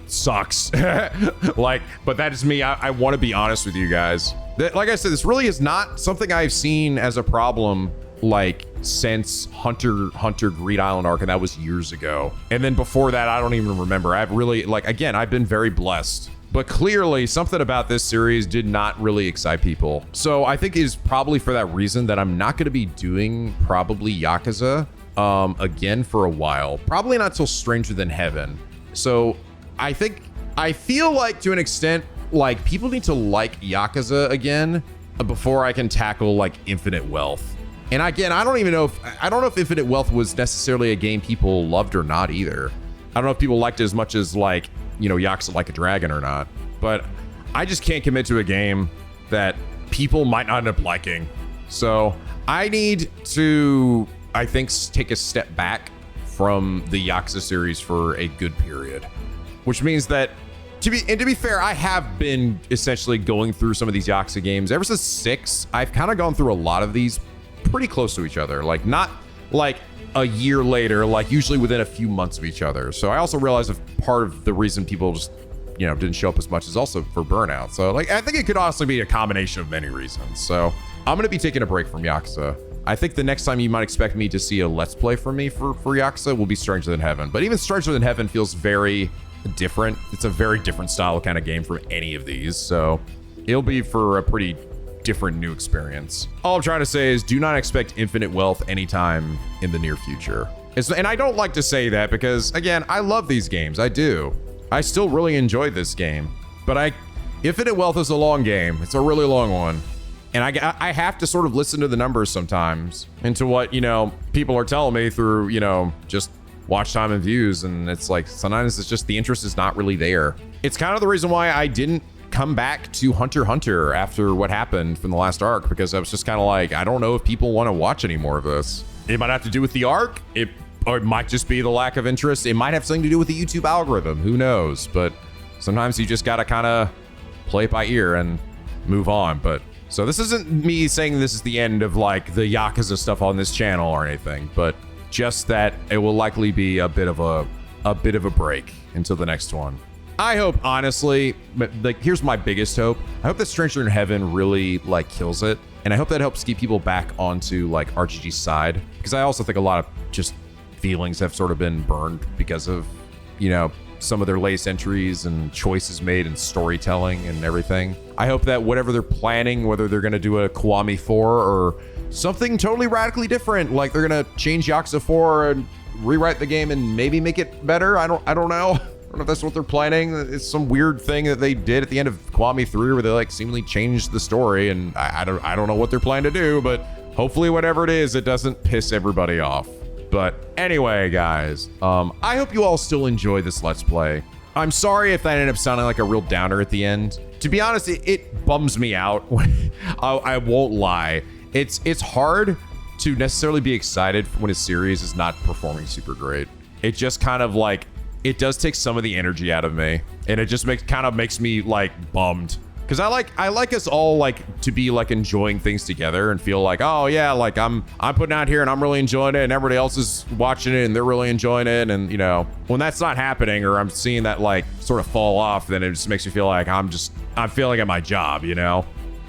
sucks. But that is me. I want to be honest with you guys. Like I said, this really is not something I've seen as a problem like since Hunter Greed Island arc, and that was years ago. And then before that, I don't even remember. I've really I've been very blessed. But clearly something about this series did not really excite people. So I think it is probably for that reason that I'm not going to be doing probably Yakuza again for a while. Probably not till Stranger Than Heaven. So I feel like to an extent, like people need to like Yakuza again before I can tackle like Infinite Wealth. And again, I don't know if Infinite Wealth was necessarily a game people loved or not either. I don't know if people liked it as much as like, Yakuza Like a Dragon or not. But I just can't commit to a game that people might not end up liking. So I need to, I think, take a step back from the Yakuza series for a good period. Which means that, to be fair, I have been essentially going through some of these Yakuza games. Ever since 6, I've kind of gone through a lot of these pretty close to each other. Like, not like a year later, like usually within a few months of each other. So I also realized that part of the reason people just, didn't show up as much is also for burnout. So like, I think it could honestly be a combination of many reasons. So I'm going to be taking a break from Yakuza. I think the next time you might expect me to see a Let's Play from me for Yakuza will be Stranger Than Heaven. But even Stranger Than Heaven feels very different. It's a very different style kind of game from any of these. So it'll be for a pretty different new experience. All I'm trying to say is do not expect Infinite Wealth anytime in the near future. And I don't like to say that because, again, I love these games. I do. I still really enjoyed this game. But Infinite Wealth is a long game. It's a really long one. And I have to sort of listen to the numbers sometimes and to what, you know, people are telling me through, you know, just watch time and views. And it's like, sometimes it's just the interest is not really there. It's kind of the reason why I didn't come back to Hunter x Hunter after what happened from the last arc, because I was just kind of like, I don't know if people want to watch any more of this. It might have to do with the arc. Or it might just be the lack of interest. It might have something to do with the YouTube algorithm. Who knows? But sometimes you just got to kind of play it by ear and move on. But so this isn't me saying this is the end of like the Yakuza stuff on this channel or anything, but just that it will likely be a bit of a break until the next one. I hope, honestly, like here's my biggest hope. I hope that Stranger in Heaven really like kills it. And I hope that helps keep people back onto like RGG's side. Because I also think a lot of just feelings have sort of been burned because of, you know, some of their latest entries and choices made in storytelling and everything. I hope that whatever they're planning, whether they're going to do a Kiwami 4 or something totally radically different, like they're going to change Yakuza 4 and rewrite the game and maybe make it better. I don't know. I don't know if that's what they're planning. It's some weird thing that they did at the end of Kiwami 3 where they like seemingly changed the story, and I don't know what they're planning to do, but hopefully whatever it is, it doesn't piss everybody off. But anyway, guys, I hope you all still enjoy this Let's Play. I'm sorry if that ended up sounding like a real downer at the end. To be honest, it bums me out. I won't lie. It's hard to necessarily be excited when a series is not performing super great. It just kind of like, it does take some of the energy out of me, and it just makes me like bummed. Because I like us all like to be like enjoying things together and feel like, oh yeah, like I'm putting out here and I'm really enjoying it and everybody else is watching it and they're really enjoying it. And you know, when that's not happening or I'm seeing that like sort of fall off, then it just makes me feel like I'm failing at my job, you know?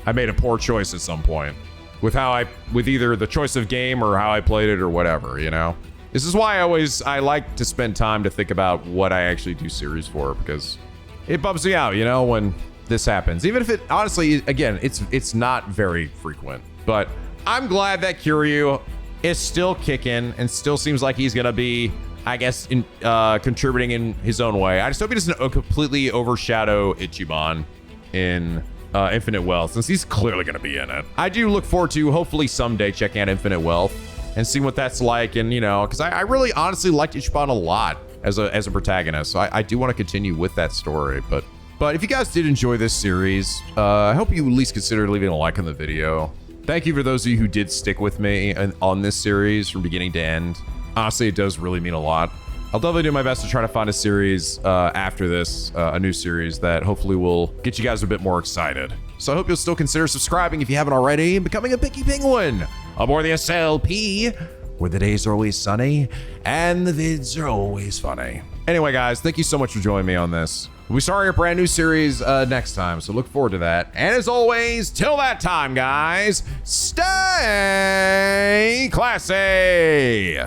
I made a poor choice at some point with either the choice of game or how I played it or whatever, you know? This is why I like to spend time to think about what I actually do series for, because it bums me out, you know, when this happens. Even if it, honestly, again, it's not very frequent. But I'm glad that Kiryu is still kicking and still seems like he's gonna be, I guess, contributing in his own way. I just hope he doesn't completely overshadow Ichiban in Infinite Wealth, since he's clearly gonna be in it. I do look forward to hopefully someday checking out Infinite Wealth and seeing what that's like, and you know, because I really honestly liked Ichiban a lot as a protagonist, so I do want to continue with that story. But if you guys did enjoy this series, I hope you at least consider leaving a like on the video. Thank you for those of you who did stick with me on this series from beginning to end. Honestly, it does really mean a lot. I'll definitely do my best to try to find a series after this, a new series that hopefully will get you guys a bit more excited. So I hope you'll still consider subscribing if you haven't already and becoming a Picky Penguin aboard the SLP, where the days are always sunny and the vids are always funny. Anyway, guys, thank you so much for joining me on this. We'll be starting a brand new series next time, so look forward to that. And as always, till that time, guys, stay classy.